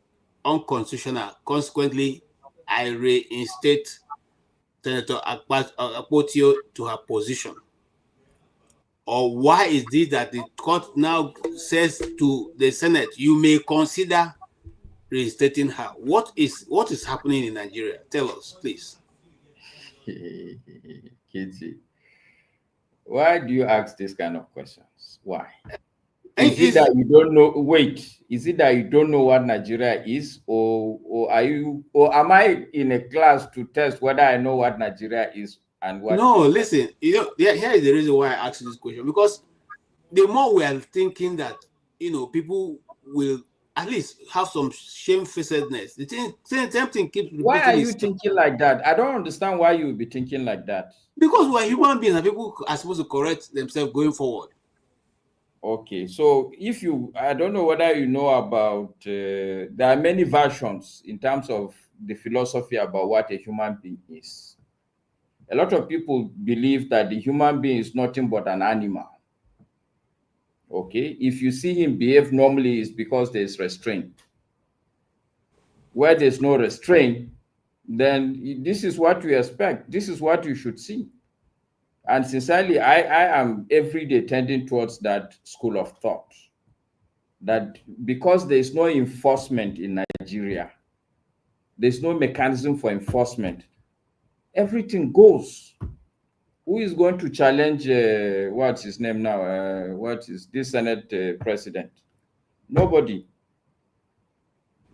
unconstitutional. Consequently, I reinstate Senator Akpotio to her position. Or why is it that the court now says to the Senate, you may consider reinstating her? What is happening in Nigeria? Tell us, please. Kitty, why do you ask this kind of questions? Why? Is it that you don't know? Wait, is it that you don't know what Nigeria is, or am I in a class to test whether I know what Nigeria is and what? No, listen. Here is the reason why I asked this question, because the more we are thinking that people will at least have some shamefacedness, the same thing keeps. Why are you thinking like that? I don't understand why you would be thinking like that. Because we're human beings and people are supposed to correct themselves going forward. Okay, so I don't know whether you know about, there are many versions in terms of the philosophy about what a human being is. A lot of people believe that the human being is nothing but an animal. Okay, if you see him behave normally, it's because there's restraint. Where there's no restraint, then this is what you expect. This is what you should see. And sincerely, I am every day tending towards that school of thought. That because there is no enforcement in Nigeria, there's no mechanism for enforcement, everything goes. Who is going to challenge, what's his name now? What is this Senate president? Nobody.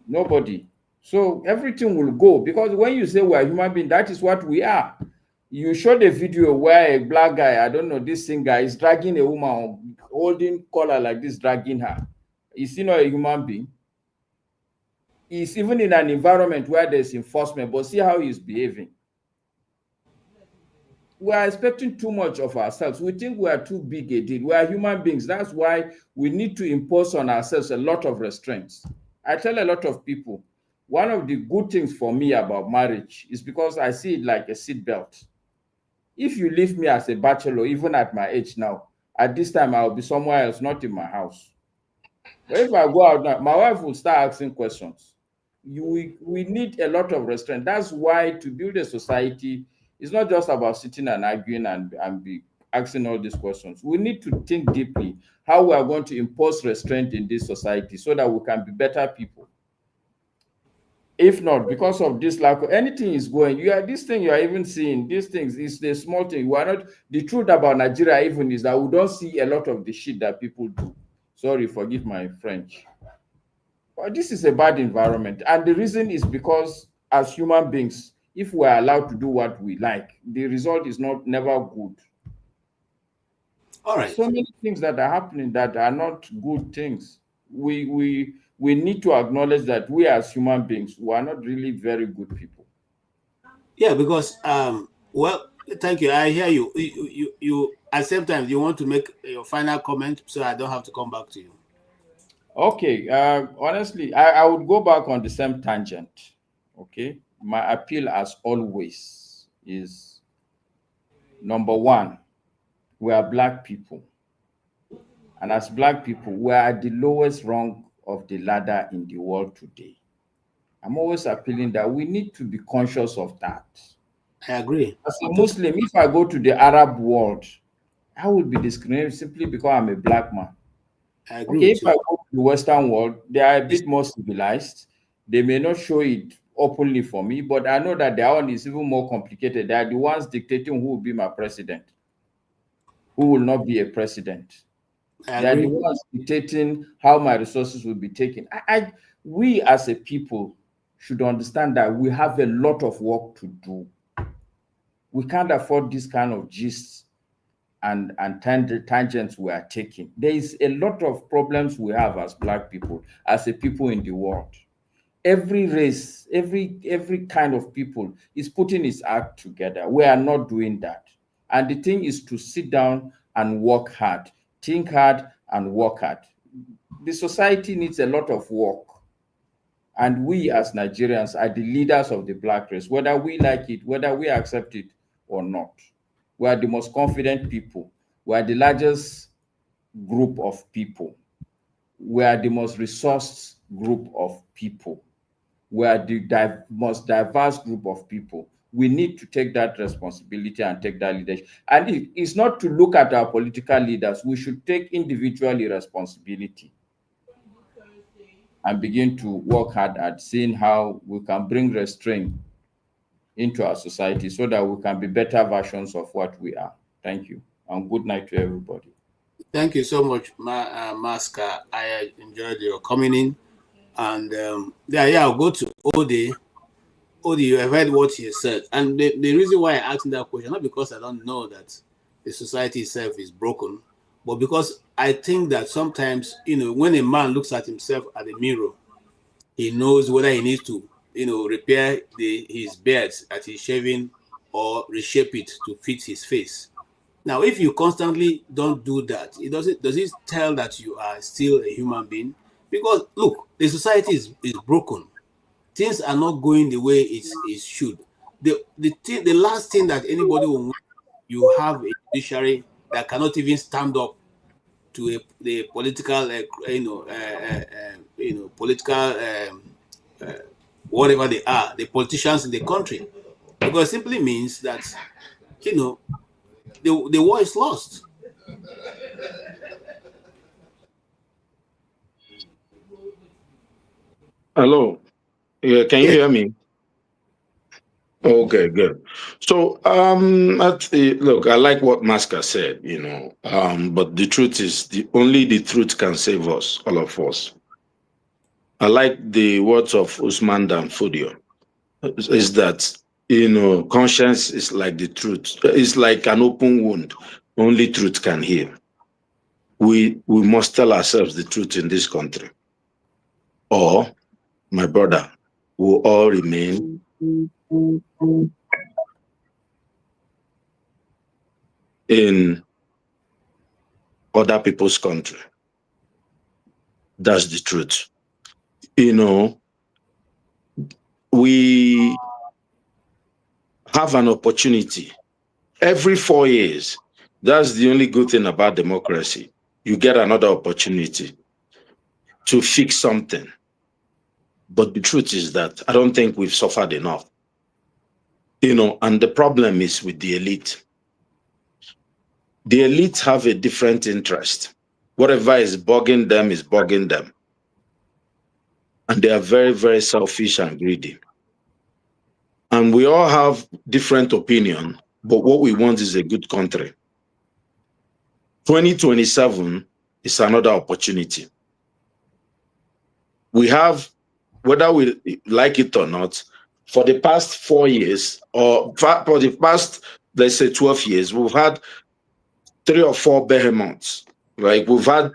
Nobody. So everything will go, because when you say we're human beings, that is what we are. You showed a video where a black guy, I don't know, this singer is dragging a woman, holding collar like this, dragging her. Is he not a human being? He's even in an environment where there's enforcement, but see how he's behaving. We are expecting too much of ourselves. We think we are too big a deal. We are human beings. That's why we need to impose on ourselves a lot of restraints. I tell a lot of people, one of the good things for me about marriage is because I see it like a seatbelt. If you leave me as a bachelor, even at my age now, at this time, I'll be somewhere else, not in my house. But if I go out now, my wife will start asking questions. We need a lot of restraint. That's why to build a society, It's not just about sitting and arguing and be asking all these questions. We need to think deeply how we are going to impose restraint in this society so that we can be better people. If not, because of this lack of anything is going, this thing you are even seeing, these things is the small thing. We are not, the truth about Nigeria even is that we don't see a lot of the shit that people do. Sorry, forgive my French. But this is a bad environment. And the reason is because as human beings, if we are allowed to do what we like, the result is never good. All right. So many things that are happening that are not good things. We need to acknowledge that we as human beings, we are not really very good people. Yeah, because well, thank you. I hear you. You at the same time you want to make your final comment, so I don't have to come back to you. Okay. Honestly, I would go back on the same tangent. Okay. My appeal, as always, is number one, we are Black people. And as Black people, we are at the lowest rung of the ladder in the world today. I'm always appealing that we need to be conscious of that. I agree. As a Muslim, if I go to the Arab world, I will be discriminated simply because I'm a Black man. I agree. Okay, if I go to the Western world, they are a bit more civilized. They may not show it openly for me, but I know that their own is even more complicated. They are the ones dictating who will be my president, who will not be a president. They are the ones dictating how my resources will be taken. We as a people should understand that we have a lot of work to do. We can't afford this kind of gists and tangents we are taking. There is a lot of problems we have as Black people, as a people in the world. Every race, every kind of people is putting its act together. We are not doing that. And the thing is to sit down and work hard, think hard and work hard. The society needs a lot of work. And we as Nigerians are the leaders of the Black race, whether we like it, whether we accept it or not. We are the most confident people. We are the largest group of people. We are the most resourced group of people. We are the most diverse group of people. We need to take that responsibility and take that leadership. And it's not to look at our political leaders. We should take individually responsibility and begin to work hard at seeing how we can bring restraint into our society so that we can be better versions of what we are. Thank you. And good night to everybody. Thank you so much, Maska. I enjoyed your coming in. And I'll go to Ode. Ode, you have heard what he said. And the reason why I asked him that question, not because I don't know that the society itself is broken, but because I think that sometimes, when a man looks at himself at the mirror, he knows whether he needs to, repair his beard that he's shaving or reshape it to fit his face. Now, if you constantly don't do that, does it tell that you are still a human being? Because look, the society is broken. Things are not going the way it should. The last thing that anybody will want, you have a judiciary that cannot even stand up to the political, political, whatever they are, the politicians in the country, because it simply means that, the war is lost. Hello. Yeah, can you hear me? Okay, good. So, look, I like what Maska said, but the truth is, only the truth can save us, all of us. I like the words of Usman Danfodio, is that, conscience is like the truth. It's like an open wound. Only truth can heal. We must tell ourselves the truth in this country. Or, my brother, will all remain in other people's country. That's the truth. We have an opportunity every 4 years. That's the only good thing about democracy. You get another opportunity to fix something. But the truth is that I don't think we've suffered enough. And the problem is with the elite. The elite have a different interest. Whatever is bugging them is bugging them. And they are very, very selfish and greedy. And we all have different opinion, but what we want is a good country. 2027 is another opportunity. We have, whether we like it or not, for the past 4 years, or for the past, let's say 12 years, we've had 3 or 4 behemoths. Like we've had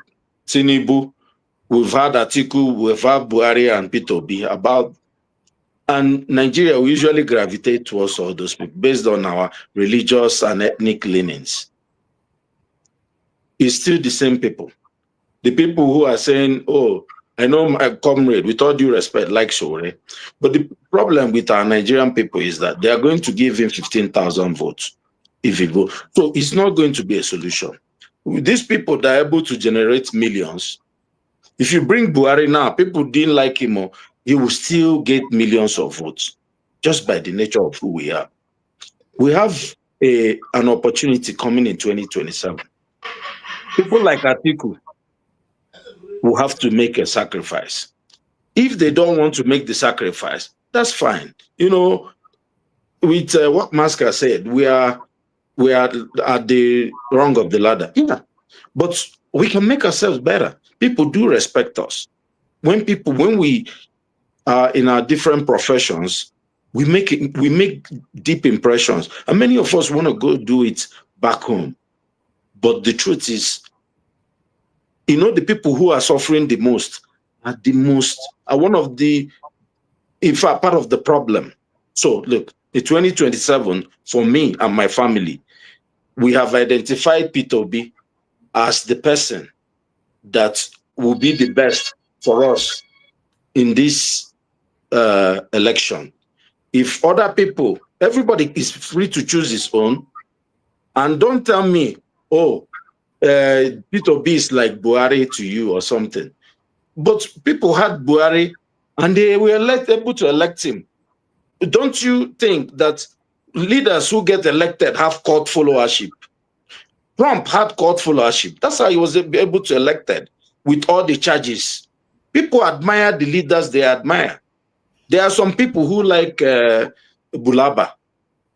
Tinubu, we've had Atiku, we've had Buhari and Peter Obi and Nigeria, we usually gravitate towards all those people based on our religious and ethnic leanings. It's still the same people. The people who are saying, oh, I know my comrade, with all due respect, like Shore, but the problem with our Nigerian people is that they are going to give him 15,000 votes if he goes. So it's not going to be a solution. With these people that are able to generate millions, if you bring Buhari now, people didn't like him, or he will still get millions of votes just by the nature of who we are. We have an opportunity coming in 2027. People like Atiku will have to make a sacrifice. If they don't want to make the sacrifice, that's fine. With what Maska said, we are at the rung of the ladder. Yeah, but we can make ourselves better. People do respect us. When we are in our different professions, we make deep impressions, and many of us want to go do it back home. But the truth is, the people who are suffering the most are one of the, in fact, part of the problem. So look, in 2027, for me and my family, we have identified Peter Obi as the person that will be the best for us in this election. If other people, everybody is free to choose his own, and don't tell me, oh, Peter Obi is like Buhari to you or something. But people had Buhari and they were able to elect him. Don't you think that leaders who get elected have cult followership? Trump had cult followership. That's how he was able to elected with all the charges. People admire the leaders they admire. There are some people who like Bulaba,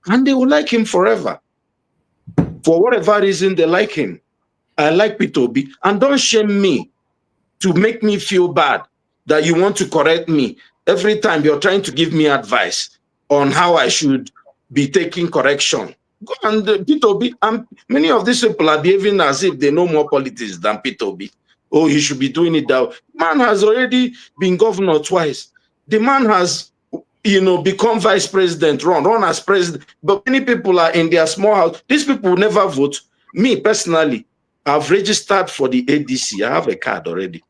and they will like him forever. For whatever reason, they like him. I like Peter Obi, and don't shame me to make me feel bad that you want to correct me every time you're trying to give me advice on how I should be taking correction. Go and Peter Obi, many of these people are behaving as if they know more politics than Peter Obi. Oh, he should be doing it that way. Man has already been governor twice. The man has, become vice president, run as president. But many people are in their small house. These people will never vote. Me personally, I've registered for the ADC. I have a card already.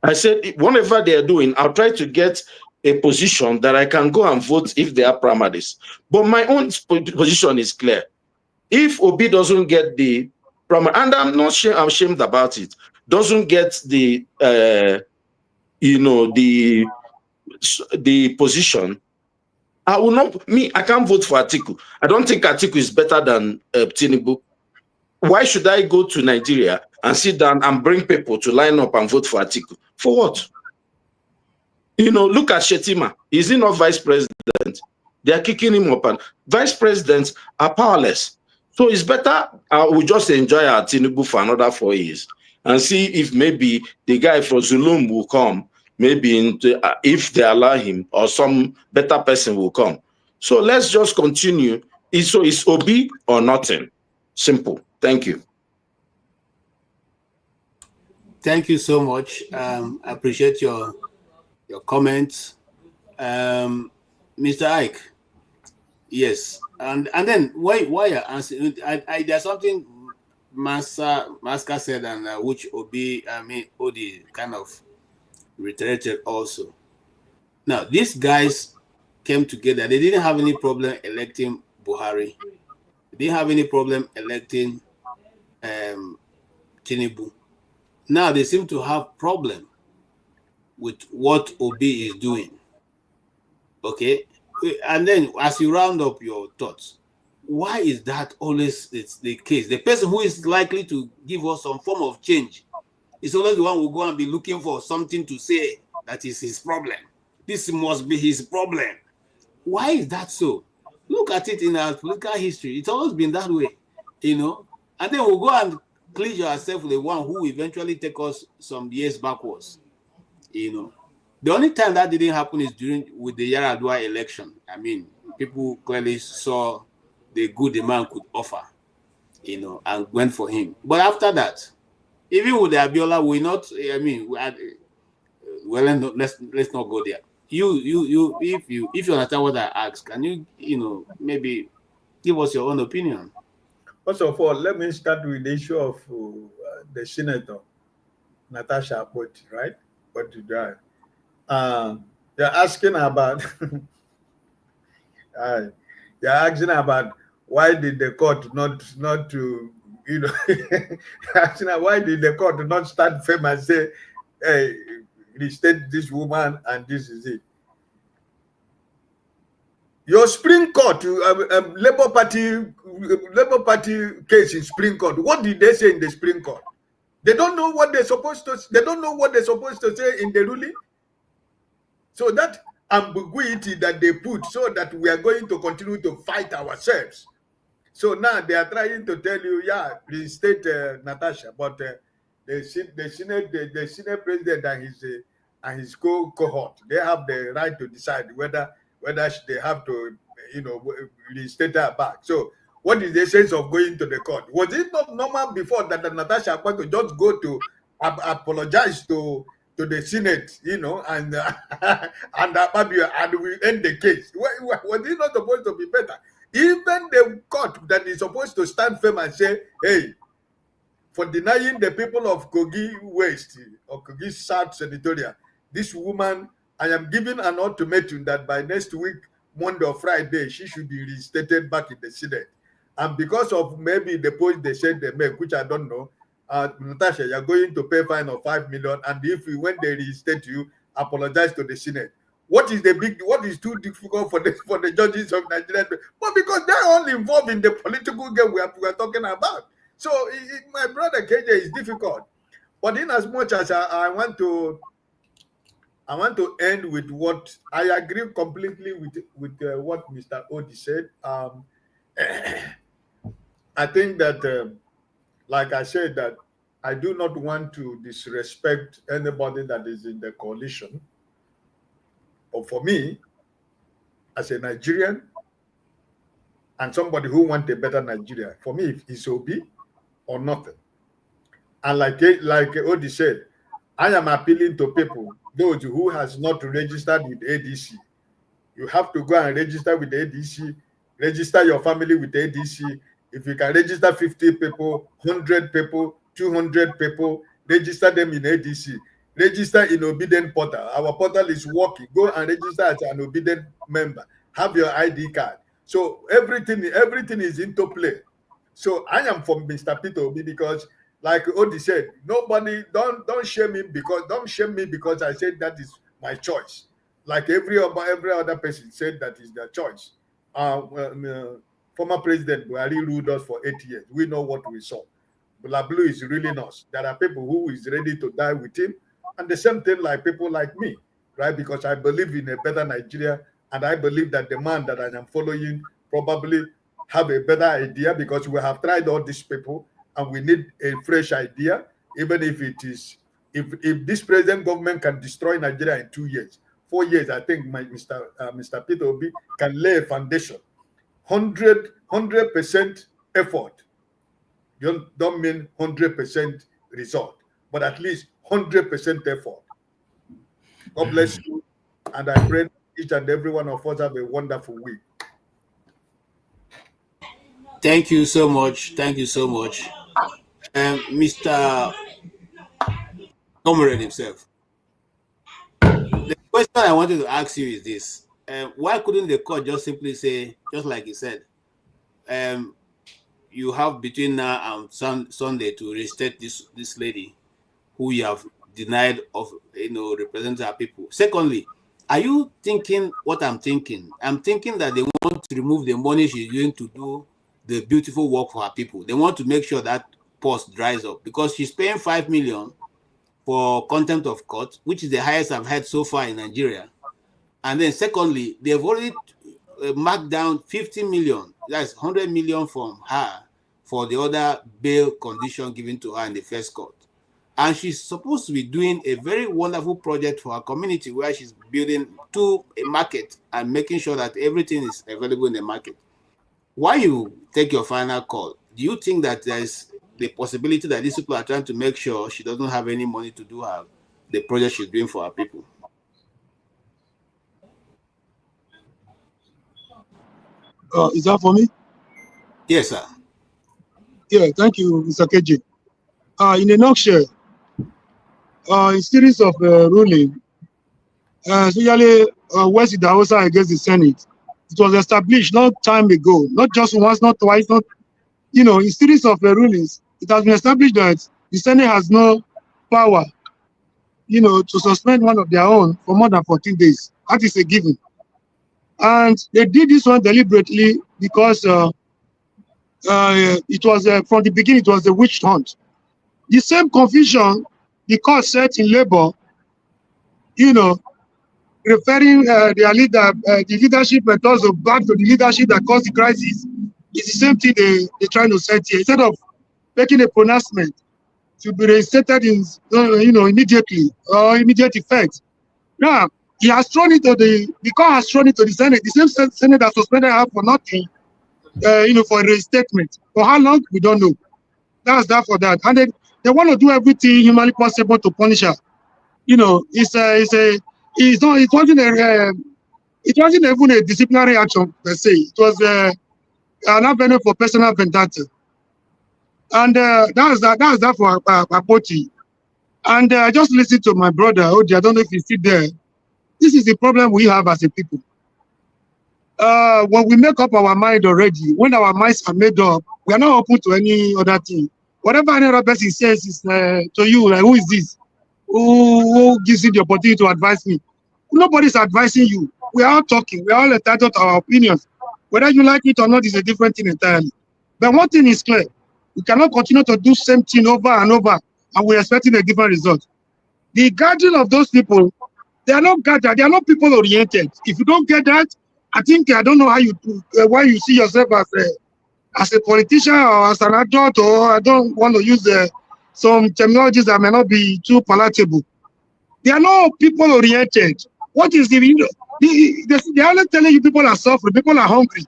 I said, whatever they are doing, I'll try to get a position that I can go and vote if they are primaries. But my own position is clear. If Obi doesn't get the primary, and I'm not ashamed about it, doesn't get the, the position, I will not, I can't vote for Atiku. I don't think Atiku is better than Tinubu. Why should I go to Nigeria and sit down and bring people to line up and vote for Atiku? For what? Look at Shetima. Is he not vice president? They are kicking him up, and vice presidents are powerless. So it's better we just enjoy our Tinubu for another 4 years and see if maybe the guy from Zulum will come, maybe if they allow him, or some better person will come. So let's just continue. So it's Obi or nothing. Simple. Thank you. Thank you so much. I appreciate your comments. Mr. Ike, yes. And then why you're answering, there's something Maska said, and which Odi kind of reiterated also. Now, these guys came together. They didn't have any problem electing Buhari. They didn't have any problem electing Tinubu. Now they seem to have problem with what Obi is doing. Okay, and then as you round up your thoughts, why is that always the case? The person who is likely to give us some form of change is always the one who will go and be looking for something to say that is his problem. This must be his problem. Why is that so? Look at it in our political history. It's always been that way, you know. And then we'll go and pleasure ourselves with the one who will eventually take us some years backwards, you know. The only time that didn't happen is with the Yaradua election. I mean, people clearly saw the good the man could offer, you know, and went for him. But after that, even with the Abiola, let's not go there. If you understand what I ask, can you maybe give us your own opinion? First of all, let me start with the issue of the senator, Natasha Akpoti, right? What to drive. They're asking about they're asking about why did the court not to asking why did the court not start fame and say, hey, restate this woman and this is it. Your Supreme Court, Labour Party case in Supreme Court. What did they say in the Supreme Court? They don't know what they're supposed to. They don't know what they're supposed to say in the ruling. So that ambiguity that they put, so that we are going to continue to fight ourselves. So now they are trying to tell you, yeah, reinstate Natasha, but the Senate president and his cohort, they have the right to decide whether they have to, reinstate her back. So what is the sense of going to the court? Was it not normal before that Natasha Akpoti just go to apologize to the Senate, and we end the case? Was it not supposed to be better? Even the court that is supposed to stand firm and say, hey, for denying the people of Kogi West or Kogi South Senatorial, this woman, I am giving an ultimatum that by next week, Monday or Friday, she should be reinstated back in the Senate. And because of maybe the point they said they make, which I don't know, Natasha, you're going to pay fine of 5 million. And when they reinstate you, apologize to the Senate. What is too difficult for the judges of Nigeria? But because they're all involved in the political game we are talking about. So my brother KJ is difficult. But in as much as I want to end with what I agree completely with what Mr. Odi said. I think that, like I said, that I do not want to disrespect anybody that is in the coalition. But for me, as a Nigerian and somebody who wants a better Nigeria, for me, it's Obi or nothing. And like Odi said, I am appealing to people, those who has not registered with ADC. You have to go and register with the ADC, register your family with the ADC. If you can register 50 people, 100 people, 200 people, register them in ADC. Register in obedient portal. Our portal is working. Go and register as an obedient member. Have your ID card. So everything is into play. So I am from Mr. Peter Obi because, like Odi said, nobody don't shame me because I said that is my choice. Like every other person said that is their choice. Former President Buhari ruled us for 8 years. We know what we saw. Blue is ruling us. There are people who is ready to die with him. And the same thing like people like me, right? Because I believe in a better Nigeria, and I believe that the man that I am following probably have a better idea, because we have tried all these people and we need a fresh idea, even if it is, if this present government can destroy Nigeria in 2 years, 4 years, I think Mr. Peter Obi can lay a foundation. 100% effort. You don't mean 100% result, but at least 100% effort. God bless you, and I pray each and every one of us have a wonderful week. Thank you so much. Thank you so much. Mr. Comrade himself. The question I wanted to ask you is this. Why couldn't the court just simply say, just like he said, you have between now and Sunday to reinstate this lady who you have denied of representing our people? Secondly, Are you thinking what I'm thinking? I'm thinking that they want to remove the money she's using to do the beautiful work for her people. They want to make sure that post dries up because she's paying 5 million for contempt of court, which is the highest I've had so far in Nigeria. And then secondly, they've already marked down 50 million. That's 100 million from her for the other bail condition given to her in the first court. And she's supposed to be doing a very wonderful project for her community where she's building a market and making sure that everything is available in the market. Why you take your final call? Do you think that there's the possibility that these people are trying to make sure she doesn't have any money to do the project she's doing for her people? Is that for me? Yes, sir. Yeah, thank you, Mr. KJ. In a nutshell, a series of ruling, especially West Idahosa against the Senate, it was established not time ago, not just once, not twice, not, in series of rulings, it has been established that the Senate has no power, to suspend one of their own for more than 14 days. That is a given. And they did this one deliberately because it was, from the beginning, it was a witch hunt. The same confusion the court set in labor, referring their leader, the leadership methods of back to the leadership that caused the crisis, is the same thing they're trying to set here. Instead of making a pronouncement to be reinstated in, immediately or immediate effect. Now, he has thrown it to the court has thrown it to the Senate, the same Senate that suspended her for nothing, for a reinstatement. For how long, we don't know. That's that for that. And they want to do everything humanly possible to punish her. It wasn't even a disciplinary action per se. It was an avenue for personal vendetta. And that's that for Apoti. And I just listened to my brother, Odi, I don't know if he's still there. This is the problem we have as a people. When we make up our mind already, when our minds are made up, we are not open to any other thing. Whatever any other person says is to you, like, who is this? Who gives you the opportunity to advise me? Nobody's advising you. We are all talking. We are all entitled to our opinions. Whether you like it or not is a different thing entirely. But one thing is clear. We cannot continue to do the same thing over and over, and we're expecting a different result. The gathering of those people, they are not gathered. They are not people-oriented. If you don't get that, I think I don't know how why you see yourself as a politician or as an adult, or I don't want to use some terminologies that may not be too palatable. They are not people-oriented. What is they are only telling you people are suffering, people are hungry.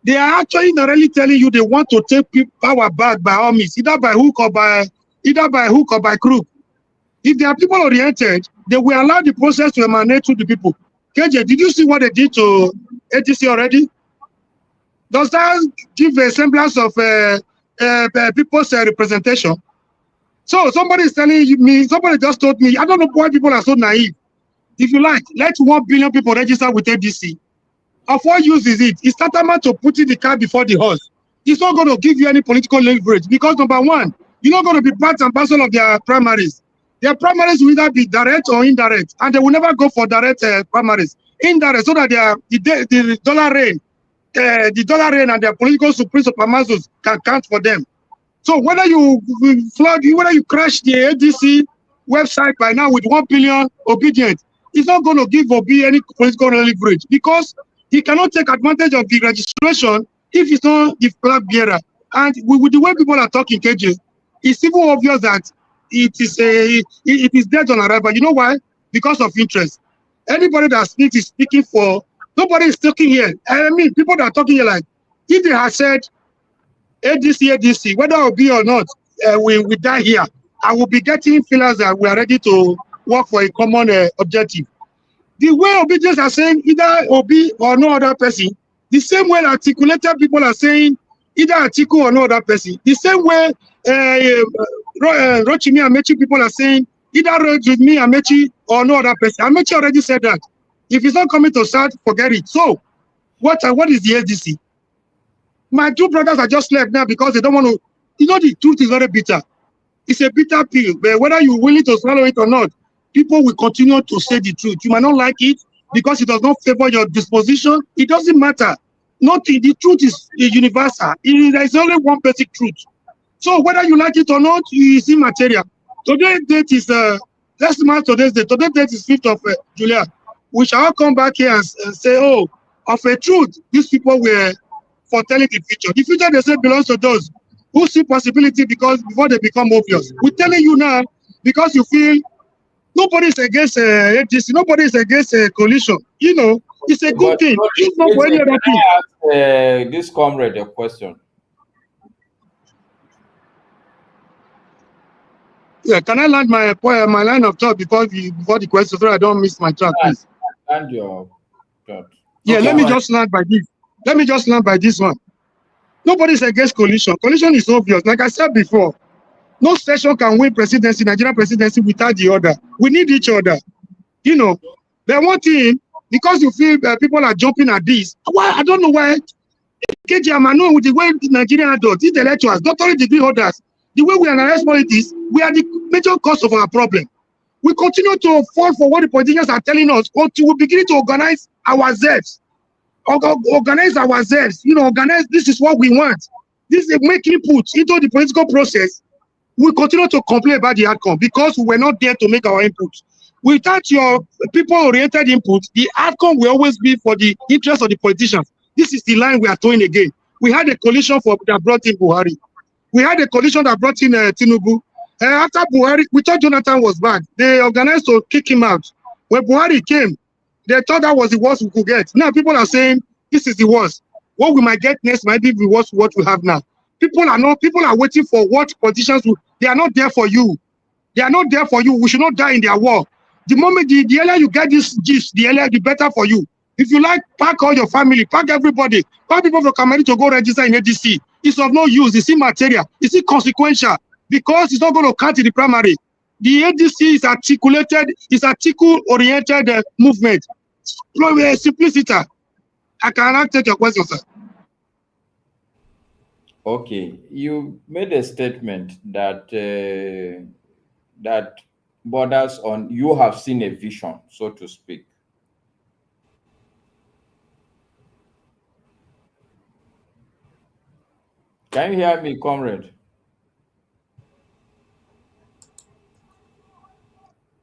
They are actually not really telling you they want to take power back by all means, either by hook or by crook. If they are people-oriented, they will allow the process to emanate to the people. KJ, did you see what they did to ATC already? Does that give a semblance of people's representation? So somebody is telling me, somebody just told me, I don't know why people are so naive. If you like, let 1 billion people register with ADC. Of what use is it? It's tantamount to putting the car before the horse. It's not going to give you any political leverage because, number one, you're not going to be part and parcel of their primaries. Their primaries will either be direct or indirect, and they will never go for direct primaries. Indirect, so that the dollar reign, and their political supreme supremacists can count for them. So whether you crash the ADC website by now with 1 billion obedient, it's not going to give Obi any political leverage because he cannot take advantage of the registration if it's not the flag bearer. And with the way people are talking, KJ, it's even obvious that it is dead on arrival. You know why? Because of interest. Anybody that speaks is speaking for. Nobody is talking here. I mean, people that are talking here, like, if they have said ADC, whether it will be or not, we die here. I will be getting feelers that we are ready to work for a common objective. The way obedience are saying either Obi or no other person, the same way articulated people are saying either Atiku or no other person, the same way Rochimi Amechi people are saying either Rochimi Amechi or no other person. Amechi already said that. If it's not coming to start, forget it. So, what is the SDC? My two brothers are just left now because they don't want to. The truth is very bitter. It's a bitter pill, but whether you're willing to swallow it or not, people will continue to say the truth. You might not like it because it does not favor your disposition. It doesn't matter. Nothing. The truth is universal. There is only one basic truth. So whether you like it or not, you see material. Today's date is let's mark today's date. Today's date is 5th of July. We shall all come back here and say, oh, of a truth, these people were foretelling the future. The future, they say, belongs to those who see possibility before they become obvious. We're telling you now because you feel nobody is against AGC, nobody is against coalition. You know, it's a good thing. It's not for any other thing. Ask this comrade a question. Yeah, can I land my line of thought before the question so I don't miss my track, please? Land your thought. Yeah, Okay, let me just land by this. Let me just land by this one. Nobody's against coalition. Coalition is obvious. Like I said before, no session can win presidency, Nigerian presidency, without the other. We need each other. You know, the one thing, because you feel people are jumping at this, why? I don't know why. KGM, with the way the Nigerian adults, intellectuals, doctorate degree holders, the way we analyze politics, we are the major cause of our problem. We continue to fall for what the politicians are telling us, until we begin to organize ourselves. Organize ourselves, you know, organize, this is what we want. This is make input into the political process. We continue to complain about the outcome because we were not there to make our input. Without your people-oriented input, the outcome will always be for the interest of the politicians. This is the line we are towing again. We had a coalition that brought in Buhari. We had a coalition that brought in Tinubu. After Buhari, we thought Jonathan was bad. They organized to kick him out. When Buhari came, they thought that was the worst we could get. Now people are saying this is the worst. What we might get next might be the worst what we have now. People are waiting for what politicians will. They are not there for you. They are not there for you. We should not die in their war. The moment the earlier you get this gist, the earlier the better for you. If you like, pack all your family, pack everybody, pack people from Kamari to go register in ADC. It's of no use. It's immaterial. It's inconsequential because it's not going to count in the primary. The ADC is articulated, it's article-oriented movement. Simplicity. I cannot take your question, sir. Okay, you made a statement that that borders on you have seen a vision, so to speak. Can you hear me, comrade?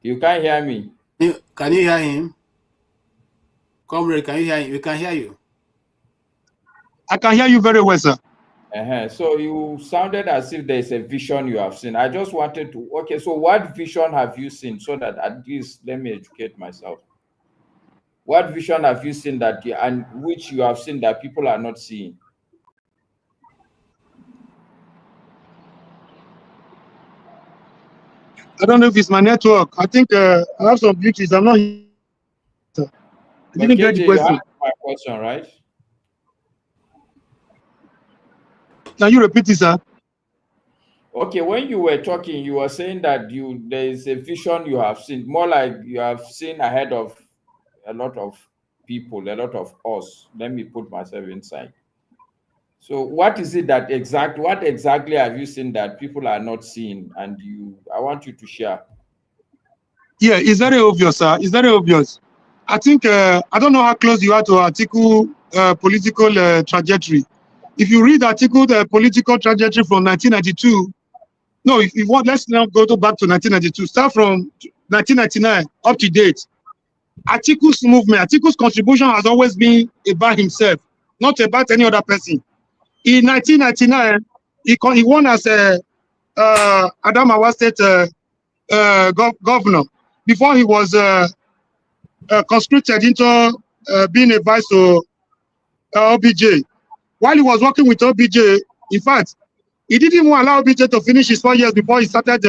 You can't hear me. Can you hear him? Comrade, can you hear him? We can hear you. I can hear you very well, sir. So you sounded as if there's a vision you have seen. I just wanted to, okay, so what vision have you seen so that at least let me educate myself. What vision have you seen that and which you have seen that people are not seeing? I don't know if it's my network. I think I have some glitches. I'm not. I didn't get the question. You my question, right? Can you repeat it, sir? Okay, when you were talking, you were saying that there is a vision you have seen, more like you have seen ahead of a lot of people, a lot of us. Let me put myself inside. So what is it that what exactly have you seen that people are not seeing? And I want you to share. Yeah, it's very obvious, sir. It's very obvious. I think, I don't know how close you are to article political trajectory. If you read article the political trajectory from 1992, no, if you want, let's now go back to 1992. Start from 1999 up to date. Atiku's movement, Atiku's contribution has always been about himself, not about any other person. In 1999, he won as Adamawa State governor before he was conscripted into being a vice to OBJ. While he was working with OBJ, in fact, he didn't even allow OBJ to finish his 4 years before he started,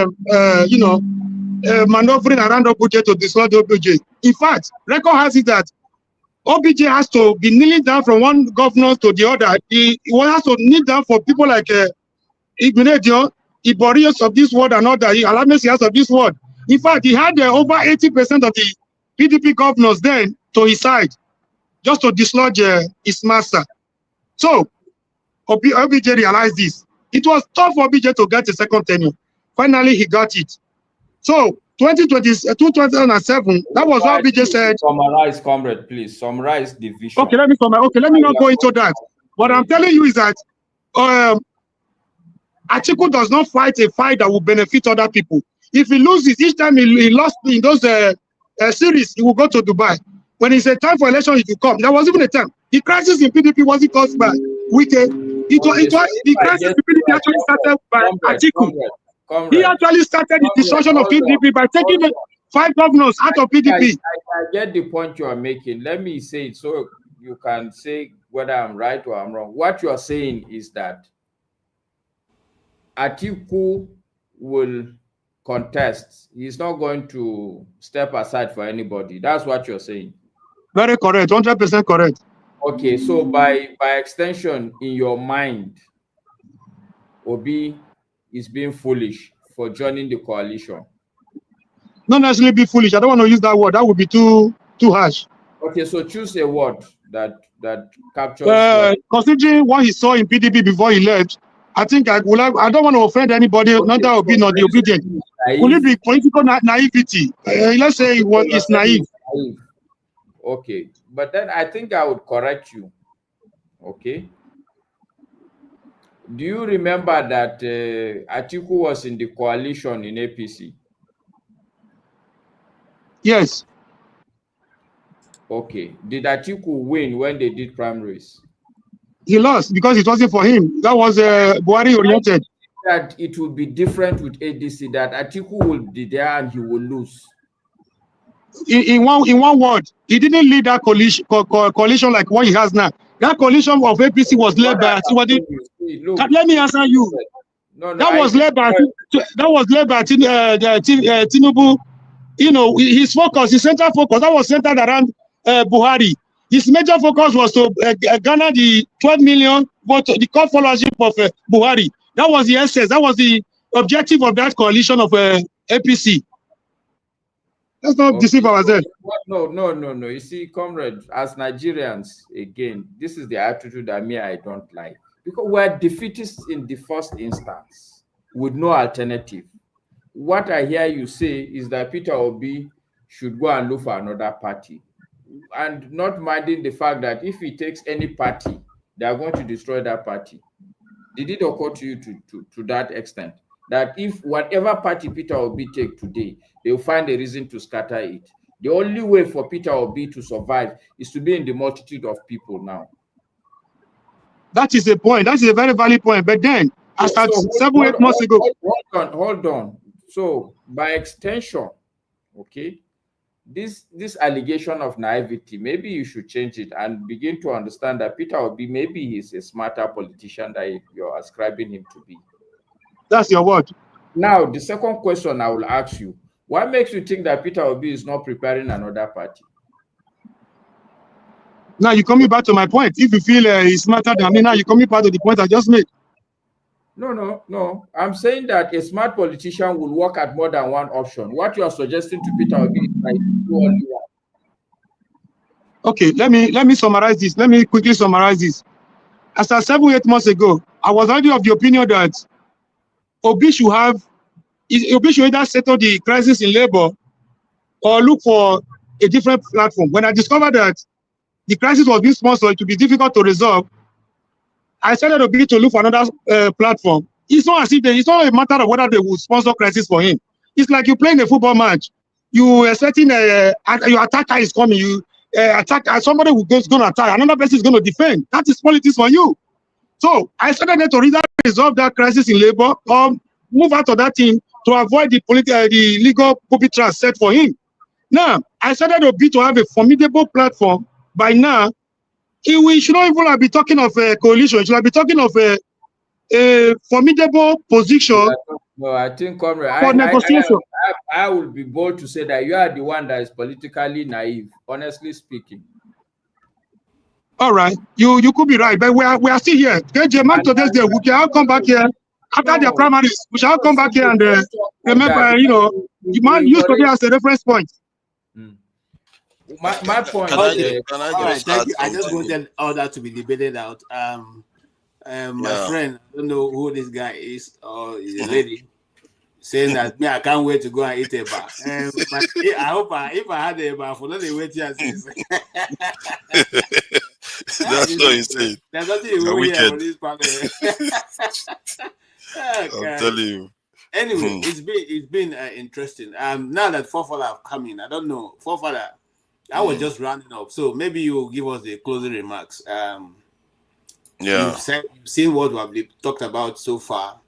maneuvering around OBJ to dislodge OBJ. In fact, record has it that OBJ has to be kneeling down from one governor to the other. He has to kneel down for people like Ignacio, Iborius of this world and other, Alamesias of this world. In fact, he had over 80% of the PDP governors then to his side, just to dislodge his master. So, OBJ realized this. It was tough for OBJ to get a second tenure. Finally, he got it. So 2007, that was what BJ said. Summarize, comrade, please. Summarize the vision. Okay, let me summarize. Okay, let me not go into that. What I'm telling you is that Atiku does not fight a fight that will benefit other people. If he loses, each time he lost in those series, he will go to Dubai. When it's a time for election, it will come. There was even a time. The crisis in PDP wasn't caused by Wike. The crisis in PDP actually started by Atiku. He actually started the destruction of PDP by taking 5 governors out of PDP. I get the point you are making. Let me say it so you can say whether I'm right or I'm wrong. What you are saying is that Atiku will contest. He's not going to step aside for anybody. That's what you're saying. Very correct, 100% correct. Okay, so by extension, in your mind, Obi is being foolish for joining the coalition. Not necessarily be foolish. I don't want to use that word. That would be too harsh. Okay, so choose a word that captures. Considering what he saw in PDP before he left, I think I don't want to offend anybody, okay, not that Obi, not the obedient. Will it be political naivety? Let's say it's naive. Okay, but then I think I would correct you. Okay. Do you remember that Atiku was in the coalition in APC? Yes. Okay. Did Atiku win when they did primaries? He lost because it wasn't for him. That was Buhari oriented. That it would be different with ADC, that Atiku will be there and he will lose. In one word, he didn't lead that coalition like what he has now. That coalition of APC was led by let me answer you. That was led by Tinubu. You know, his focus, his central focus, that was centered around Buhari. His major focus was to garner the 12 million vote, the core followership of Buhari. That was the essence. That was the objective of that coalition of APC. Let's not deceive ourselves. No. You see, comrade, as Nigerians, again, this is the attitude that I don't like. Because we're defeatists in the first instance with no alternative. What I hear you say is that Peter Obi should go and look for another party, and not minding the fact that if he takes any party, they are going to destroy that party. Did it occur to you to that extent? That if whatever party Peter Obi take today, they will find a reason to scatter it. The only way for Peter Obi to survive is to be in the multitude of people now. That is a point. That is a very valid point. But then, as at 7-8 months ago. Hold on. So, by extension, okay, this allegation of naivety, maybe you should change it and begin to understand that Peter Obi, maybe he's a smarter politician that you're ascribing him to be. That's your word. Now, the second question I will ask you, what makes you think that Peter Obi is not preparing another party? Now, you're coming back to my point. If you feel he's smarter than me, now you're coming back to the point I just made. No. I'm saying that a smart politician will work at more than one option. What you are suggesting to Peter Obi is like only one. Okay, let me summarize this. Let me quickly summarize this. As at 7-8 months ago, I was already of the opinion that Obi should either settle the crisis in labor or look for a different platform. When I discovered that the crisis was being sponsored, to be difficult to resolve, I started Obi to look for another platform. It's not as if it's not a matter of whether they will sponsor crisis for him. It's like you're playing a football match. You are setting your attacker is coming. You attack somebody who is going to attack. Another person is going to defend. That is politics for you. So I started to either resolve that crisis in labor or move out of that thing to avoid the legal puppet trust set for him. Now, I started Obi to have a formidable platform. By now, we should not even be talking of a coalition. We should be talking of a formidable position. No, I think, comrade, for negotiation. I will be bold to say that you are the one that is politically naive, honestly speaking. All right, you could be right, but we are still here. Today's day, we can all come back here after their primaries. We shall come back here and remember, the man used today as a reference point. My point. I just wanted all that to be debated out. My friend, I don't know who this guy is or is a lady, saying that me, I can't wait to go and eat a bar. But I hope if I had a bar for not wait here. That's what he said. There's nothing you hear on this panel. I'm telling you. Anyway, it's been interesting. Now that Forefather have come in, I don't know. Forefather, I was just rounding up. So maybe you'll give us the closing remarks. You've seen what we have talked about so far.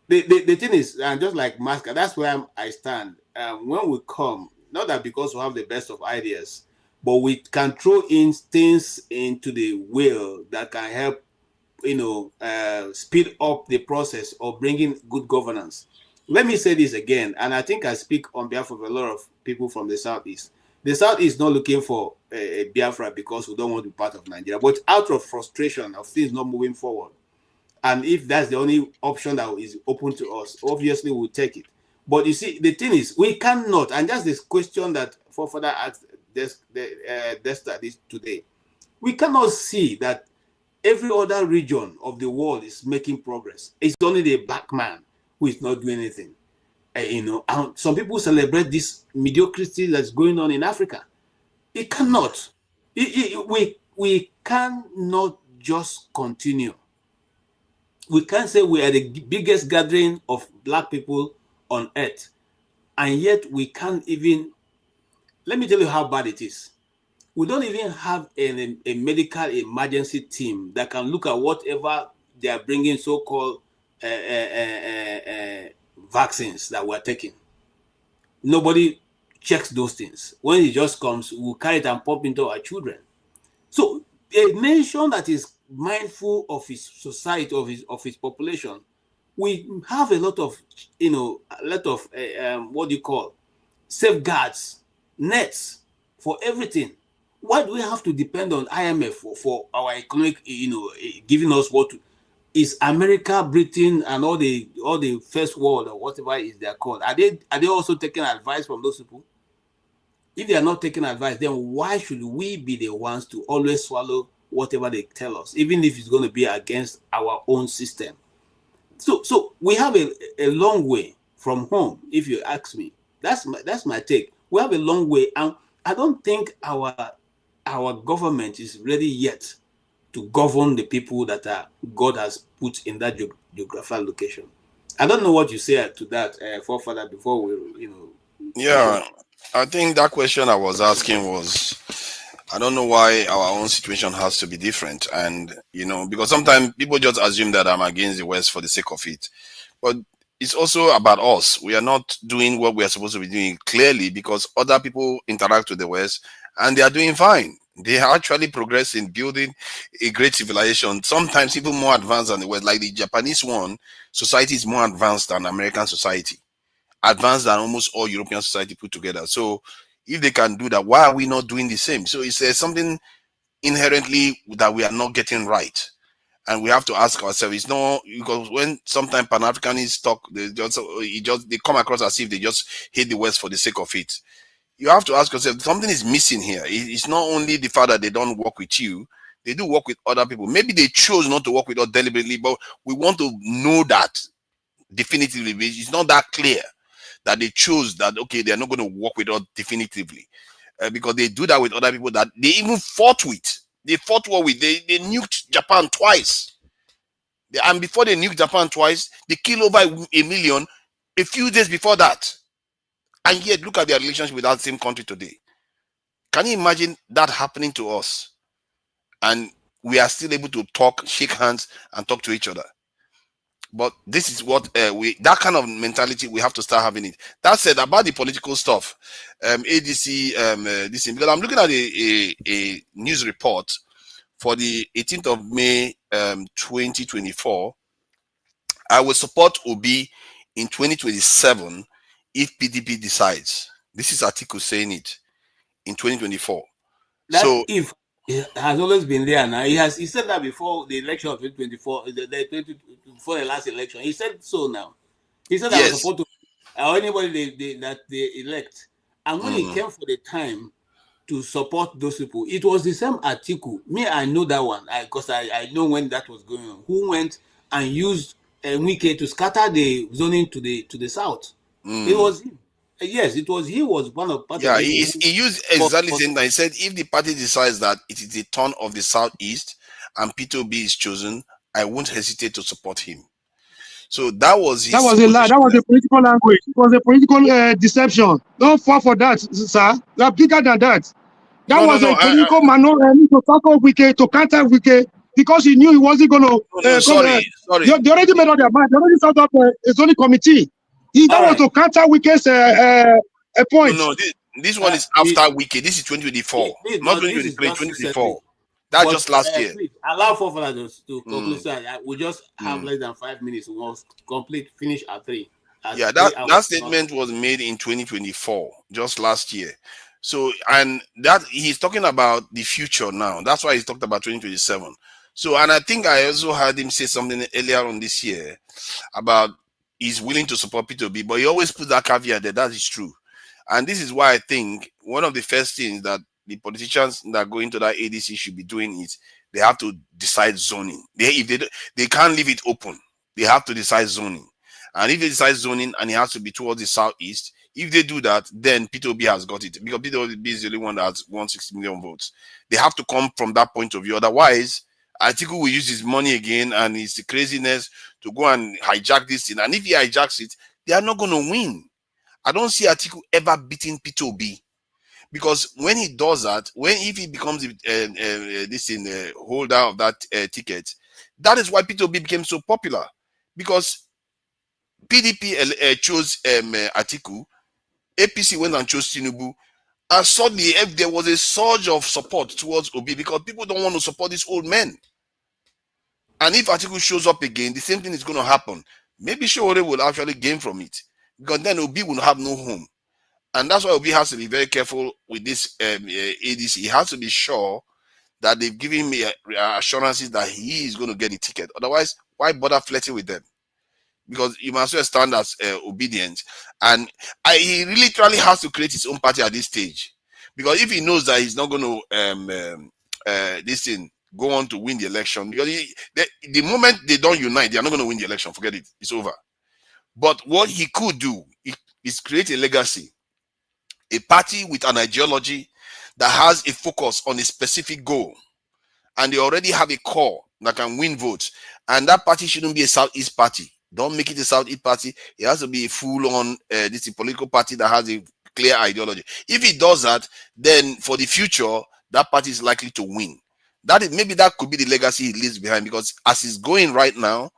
The thing is, just like Masca, that's where I stand. When we come, not that because we have the best of ideas, but we can throw in things into the wheel that can help, speed up the process of bringing good governance. Let me say this again, and I think I speak on behalf of a lot of people from the Southeast. The South is not looking for a Biafra because we don't want to be part of Nigeria, but out of frustration of things not moving forward. And if that's the only option that is open to us, obviously we'll take it. But you see, the thing is, we cannot, and that's this question that Forefather asked this today. We cannot see that every other region of the world is making progress. It's only the black man who is not doing anything. And some people celebrate this mediocrity that's going on in Africa. It cannot. We cannot just continue. We can't say we are the biggest gathering of black people on earth, and yet we can't even. Let me tell you how bad it is. We don't even have a medical emergency team that can look at whatever they are bringing, so-called vaccines that we're taking. Nobody checks those things. When it just comes, we'll carry it and pump into our children. So a nation that is mindful of its society, of its population, we have a lot of, what do you call, safeguards, nets for everything. Why do we have to depend on IMF for our economic, giving us what is America, Britain, and all the first world or whatever is they're called? Are they also taking advice from those people? If they are not taking advice, then why should we be the ones to always swallow whatever they tell us, even if it's going to be against our own system? So we have a long way from home, if you ask me. That's my take. We have a long way, and I don't think our government is ready yet to govern the people that God has put in that geographical location. I don't know what you say to that, Forefather, before we, Yeah, I think that question I was asking was, I don't know why our own situation has to be different. And, because sometimes people just assume that I'm against the West for the sake of it. But it's also about us. We are not doing what we are supposed to be doing clearly because other people interact with the West and they are doing fine. They are actually progressing, building a great civilization, sometimes even more advanced than the West. Like the Japanese one, society is more advanced than American society, advanced than almost all European society put together. So if they can do that, why are we not doing the same? So it's something inherently that we are not getting right. And we have to ask ourselves, it's not because when sometimes Pan-Africanists talk, they come across as if they just hate the West for the sake of it. You have to ask yourself, something is missing here. It's not only the fact that they don't work with you, they do work with other people. Maybe they chose not to work with us deliberately, but we want to know that definitively. It's not that clear that they chose that, okay, they're not going to work with us definitively. Because they do that with other people that they even fought with. They fought war with. They nuked Japan twice. And before they nuked Japan twice, they killed over 1 million a few days before that. And yet, look at their relationship with that same country today. Can you imagine that happening to us? And we are still able to talk, shake hands, and talk to each other. But this is what that kind of mentality, we have to start having it. That said, about the political stuff, ADC, this thing, because I'm looking at a news report for the 18th of May, 2024. I will support Obi in 2027 if PDP decides. This is article saying it in 2024. That so if it has always been there now. He said that before the election of 2024, before the last election. He said so now. He said I was supposed to anybody that they elect. And when it came for the time to support those people, it was the same article. Me, I know that one because I know when that was going on. Who went and used Wike to scatter the zoning to the south. It was him. Yes, it was. He was one of part Yeah, of it. he used exactly the same thing. He said if the party decides that it is the turn of the southeast and P2B is chosen, I won't hesitate to support him. So that was his. That was a lie. That was a political language. It was a political deception. Don't fall for that, sir. They are bigger than that. That was a political maneuver to tackle Wike, to counter Wike, because he knew he wasn't going to. Sorry. They already made up their mind. They already set up a zoning committee. That was to counter Wike's point. No, this one is after Wike. This is 2024, not 2023, 2024. That's just last year. Please allow for others to conclude. We just have less than 5 minutes. We will finish at 3. Yeah, that statement was made in 2024, just last year. So, and that he's talking about the future now. That's why he's talked about 2027. So, and I think I also heard him say something earlier on this year about he's willing to support P2B, but he always puts that caveat there. That is true. And this is why I think one of the first things that the politicians that go into that ADC should be doing is they have to decide zoning. They can't leave it open. They have to decide zoning. And if they decide zoning and it has to be towards the southeast, if they do that, then P2B has got it, because P2B is the only one that has 160 million votes. They have to come from that point of view. Otherwise, Atiku will use his money again and his craziness to go and hijack this thing. And if he hijacks it, they are not going to win. I don't see Atiku ever beating P2B, because when he does that, if he becomes the holder of that ticket, that is why P2B became so popular, because PDP chose Atiku, APC went and chose Tinubu, and suddenly there was a surge of support towards Obi, because people don't want to support these old men. And if Atiku shows up again, the same thing is going to happen. Maybe Showore will actually gain from it, because then Obi will have no home. And that's why Obi has to be very careful with this ADC. He has to be sure that they've given me assurances that he is going to get the ticket. Otherwise, why bother flirting with them? Because you must well stand as obedient. And he literally has to create his own party at this stage. Because if he knows that he's not going to go on to win the election, because the moment they don't unite, they are not going to win the election. Forget it. It's over. But what he could do is create a legacy, a party with an ideology that has a focus on a specific goal. And they already have a core that can win votes. And that party shouldn't be a Southeast party. Don't make it a Southeast party. It has to be a full-on political party that has a clear ideology. If it does that, then for the future, that party is likely to win. Maybe that could be the legacy he leaves behind, because as he's going right now,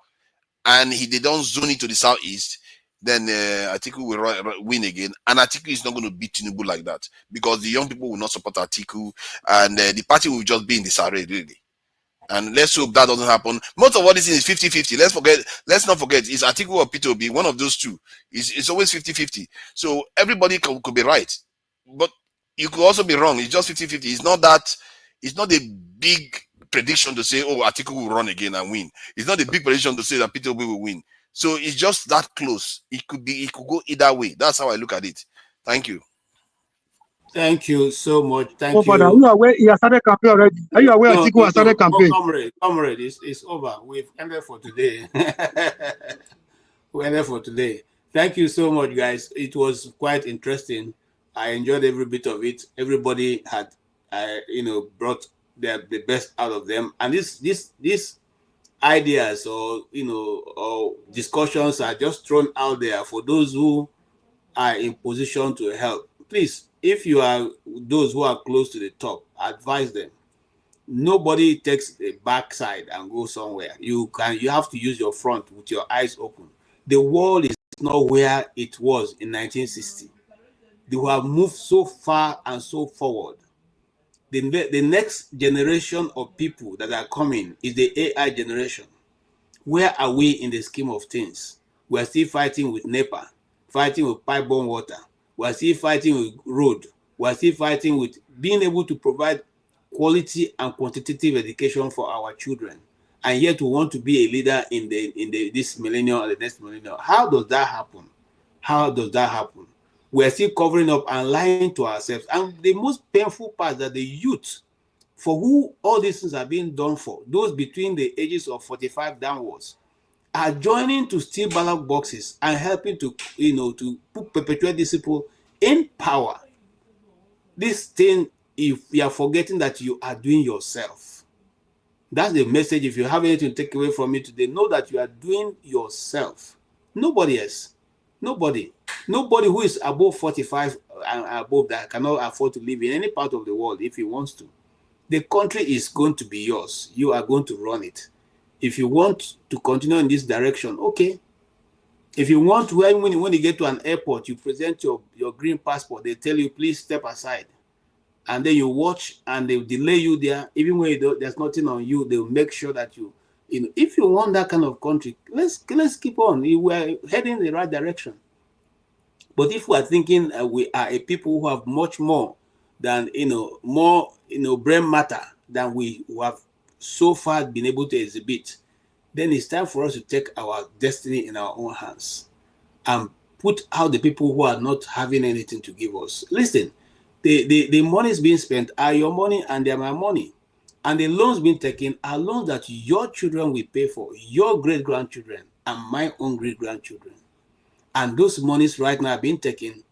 and they don't zone it to the southeast, then Atiku will win again. And Atiku is not going to beat Tinubu like that, because the young people will not support Atiku, and the party will just be in disarray, really. And let's hope that doesn't happen. Most of what this is 50-50. Let's not forget, it's Atiku or P2B, one of those two. It's always 50-50. So everybody could be right. But you could also be wrong. It's just 50-50. It's not a big prediction to say, oh, Atiku will run again and win. It's not a big prediction to say that P2B will win. So it's just that close. It could go either way. That's how I look at it. Thank you. Thank you so much. Thank you. Are you aware he has started campaign already? Are you aware Atiku has started campaign? Comrade, it's over. We've ended for today. We ended for today. Thank you so much, guys. It was quite interesting. I enjoyed every bit of it. Everybody had, brought the best out of them. And these ideas or discussions are just thrown out there for those who are in position to help. Please, if you are those who are close to the top, advise them. Nobody takes the backside and goes somewhere. You have to use your front with your eyes open. The world is not where it was in 1960. They have moved so far and so forward. The next generation of people that are coming is the AI generation. Where are we in the scheme of things? We're still fighting with NEPA, fighting with pipe-borne water. We're still fighting with road. We're still fighting with being able to provide quality and quantitative education for our children. And yet we want to be a leader in this millennium or the next millennium. How does that happen? How does that happen? We're still covering up and lying to ourselves. And the most painful part that the youth, for who all these things are being done for, those between the ages of 45 downwards, are joining to steal ballot boxes and helping to, to perpetuate these people in power. This thing, if you are forgetting that you are doing yourself. That's the message. If you have anything to take away from me today, know that you are doing yourself. Nobody else. Nobody who is above 45 and above that cannot afford to live in any part of the world if he wants to. The country is going to be yours. You are going to run it. If you want to continue in this direction, okay. If you want to, when you get to an airport, you present your green passport, they tell you, please step aside. And then you watch and they'll delay you there. Even when there's nothing on you, they'll make sure that you know, if you want that kind of country, let's keep on. We're heading in the right direction. But if we are thinking we are a people who have much more than, brain matter than we who have so far been able to exhibit, then it's time for us to take our destiny in our own hands and put out the people who are not having anything to give us. Listen, the money is being spent are your money and they're my money. And the loans being taken are loans that your children will pay for, your great-grandchildren and my own great-grandchildren. And those monies right now are being taken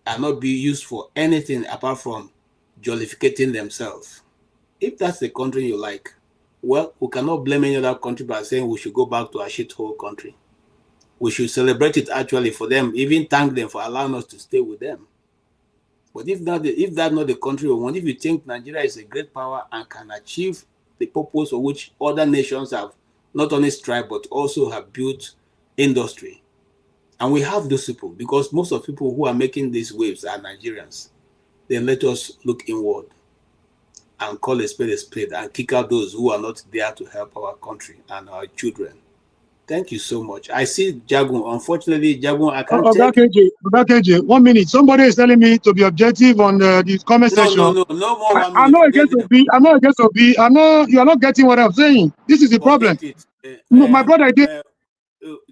are not being used for anything apart from jollificating themselves. If that's the country you like, well, we cannot blame any other country by saying we should go back to our shithole country. We should celebrate it actually for them, even thank them for allowing us to stay with them. But if that's not the country we want, if you think Nigeria is a great power and can achieve the purpose for which other nations have not only strived but also have built industry, and we have those people, because most of the people who are making these waves are Nigerians, then let us look inward and call a spade and kick out those who are not there to help our country and our children. Thank you so much. I see Jagun. Unfortunately, Jagun, I can't KJ, 1 minute. Somebody is telling me to be objective on the comment section. No more 1 minute. I'm not against Obi. I'm not against Obi. You are not getting what I'm saying. This is the problem. My brother did.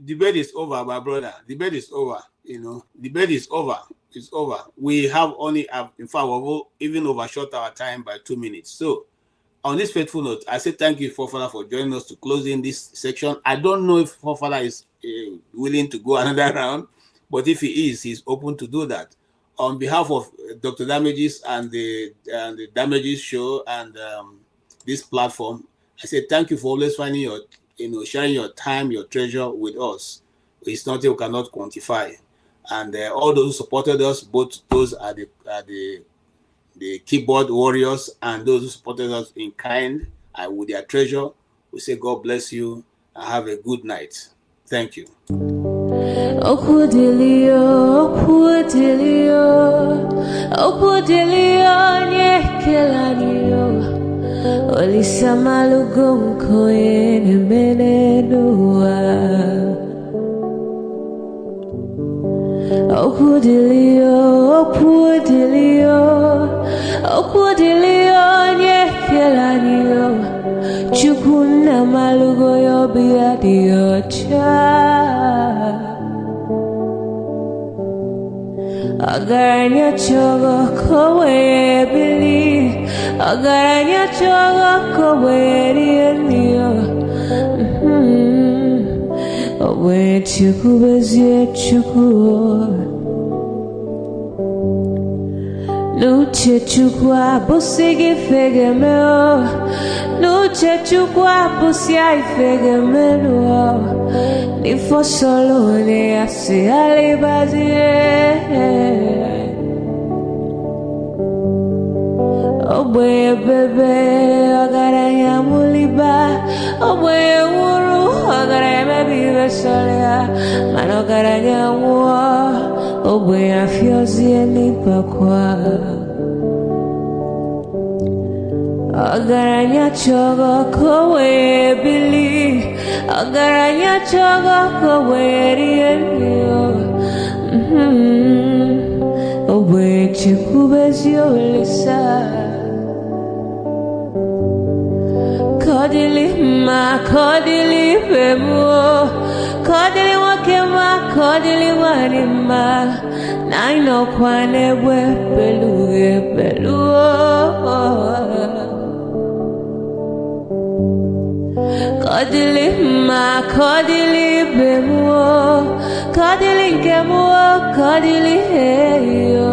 Debate is over, my brother. Debate is over. Debate is over. It's over. We have only, in fact, we've even overshot our time by 2 minutes. So, on this faithful note, I say thank you, Fofala, for joining us to close in this section. I don't know if Fofala is willing to go another round, but if he is, he's open to do that. On behalf of Dr. Damages and the Damages Show and this platform, I say thank you for always finding your, sharing your time, your treasure with us. It's nothing we cannot quantify. And all those who supported us, both those are the keyboard warriors and those who supported us in kind and with their treasure, we say God bless you and have a good night. Thank you. Chukuna malugo yo biadi ocha Agaranya chogo kowe bili Agaranya chogo kowe rienio Owe chuku bezie chuku Nuche chukwa busigi fegemeo Nuche chukwa busia ifegemeo Nifo solo ne asi alibazie Oboye bebe agaranya muliba Oboye wuru agaranya mebibe solea Mano garanya uwa Oboye afyozie nipakwa Agaranya chogo kowe bili Agaranya chogo kowe rienio Oboye chikubezio lisa Kodili ma kodili bemo Kodili wakema kodili wanima Naino kwane we peluge peluo Kodili ma, kodili bemo, kodili kemo, kodili heyo.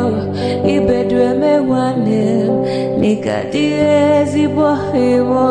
Ibedwe me wane, nikadiezi bohimo.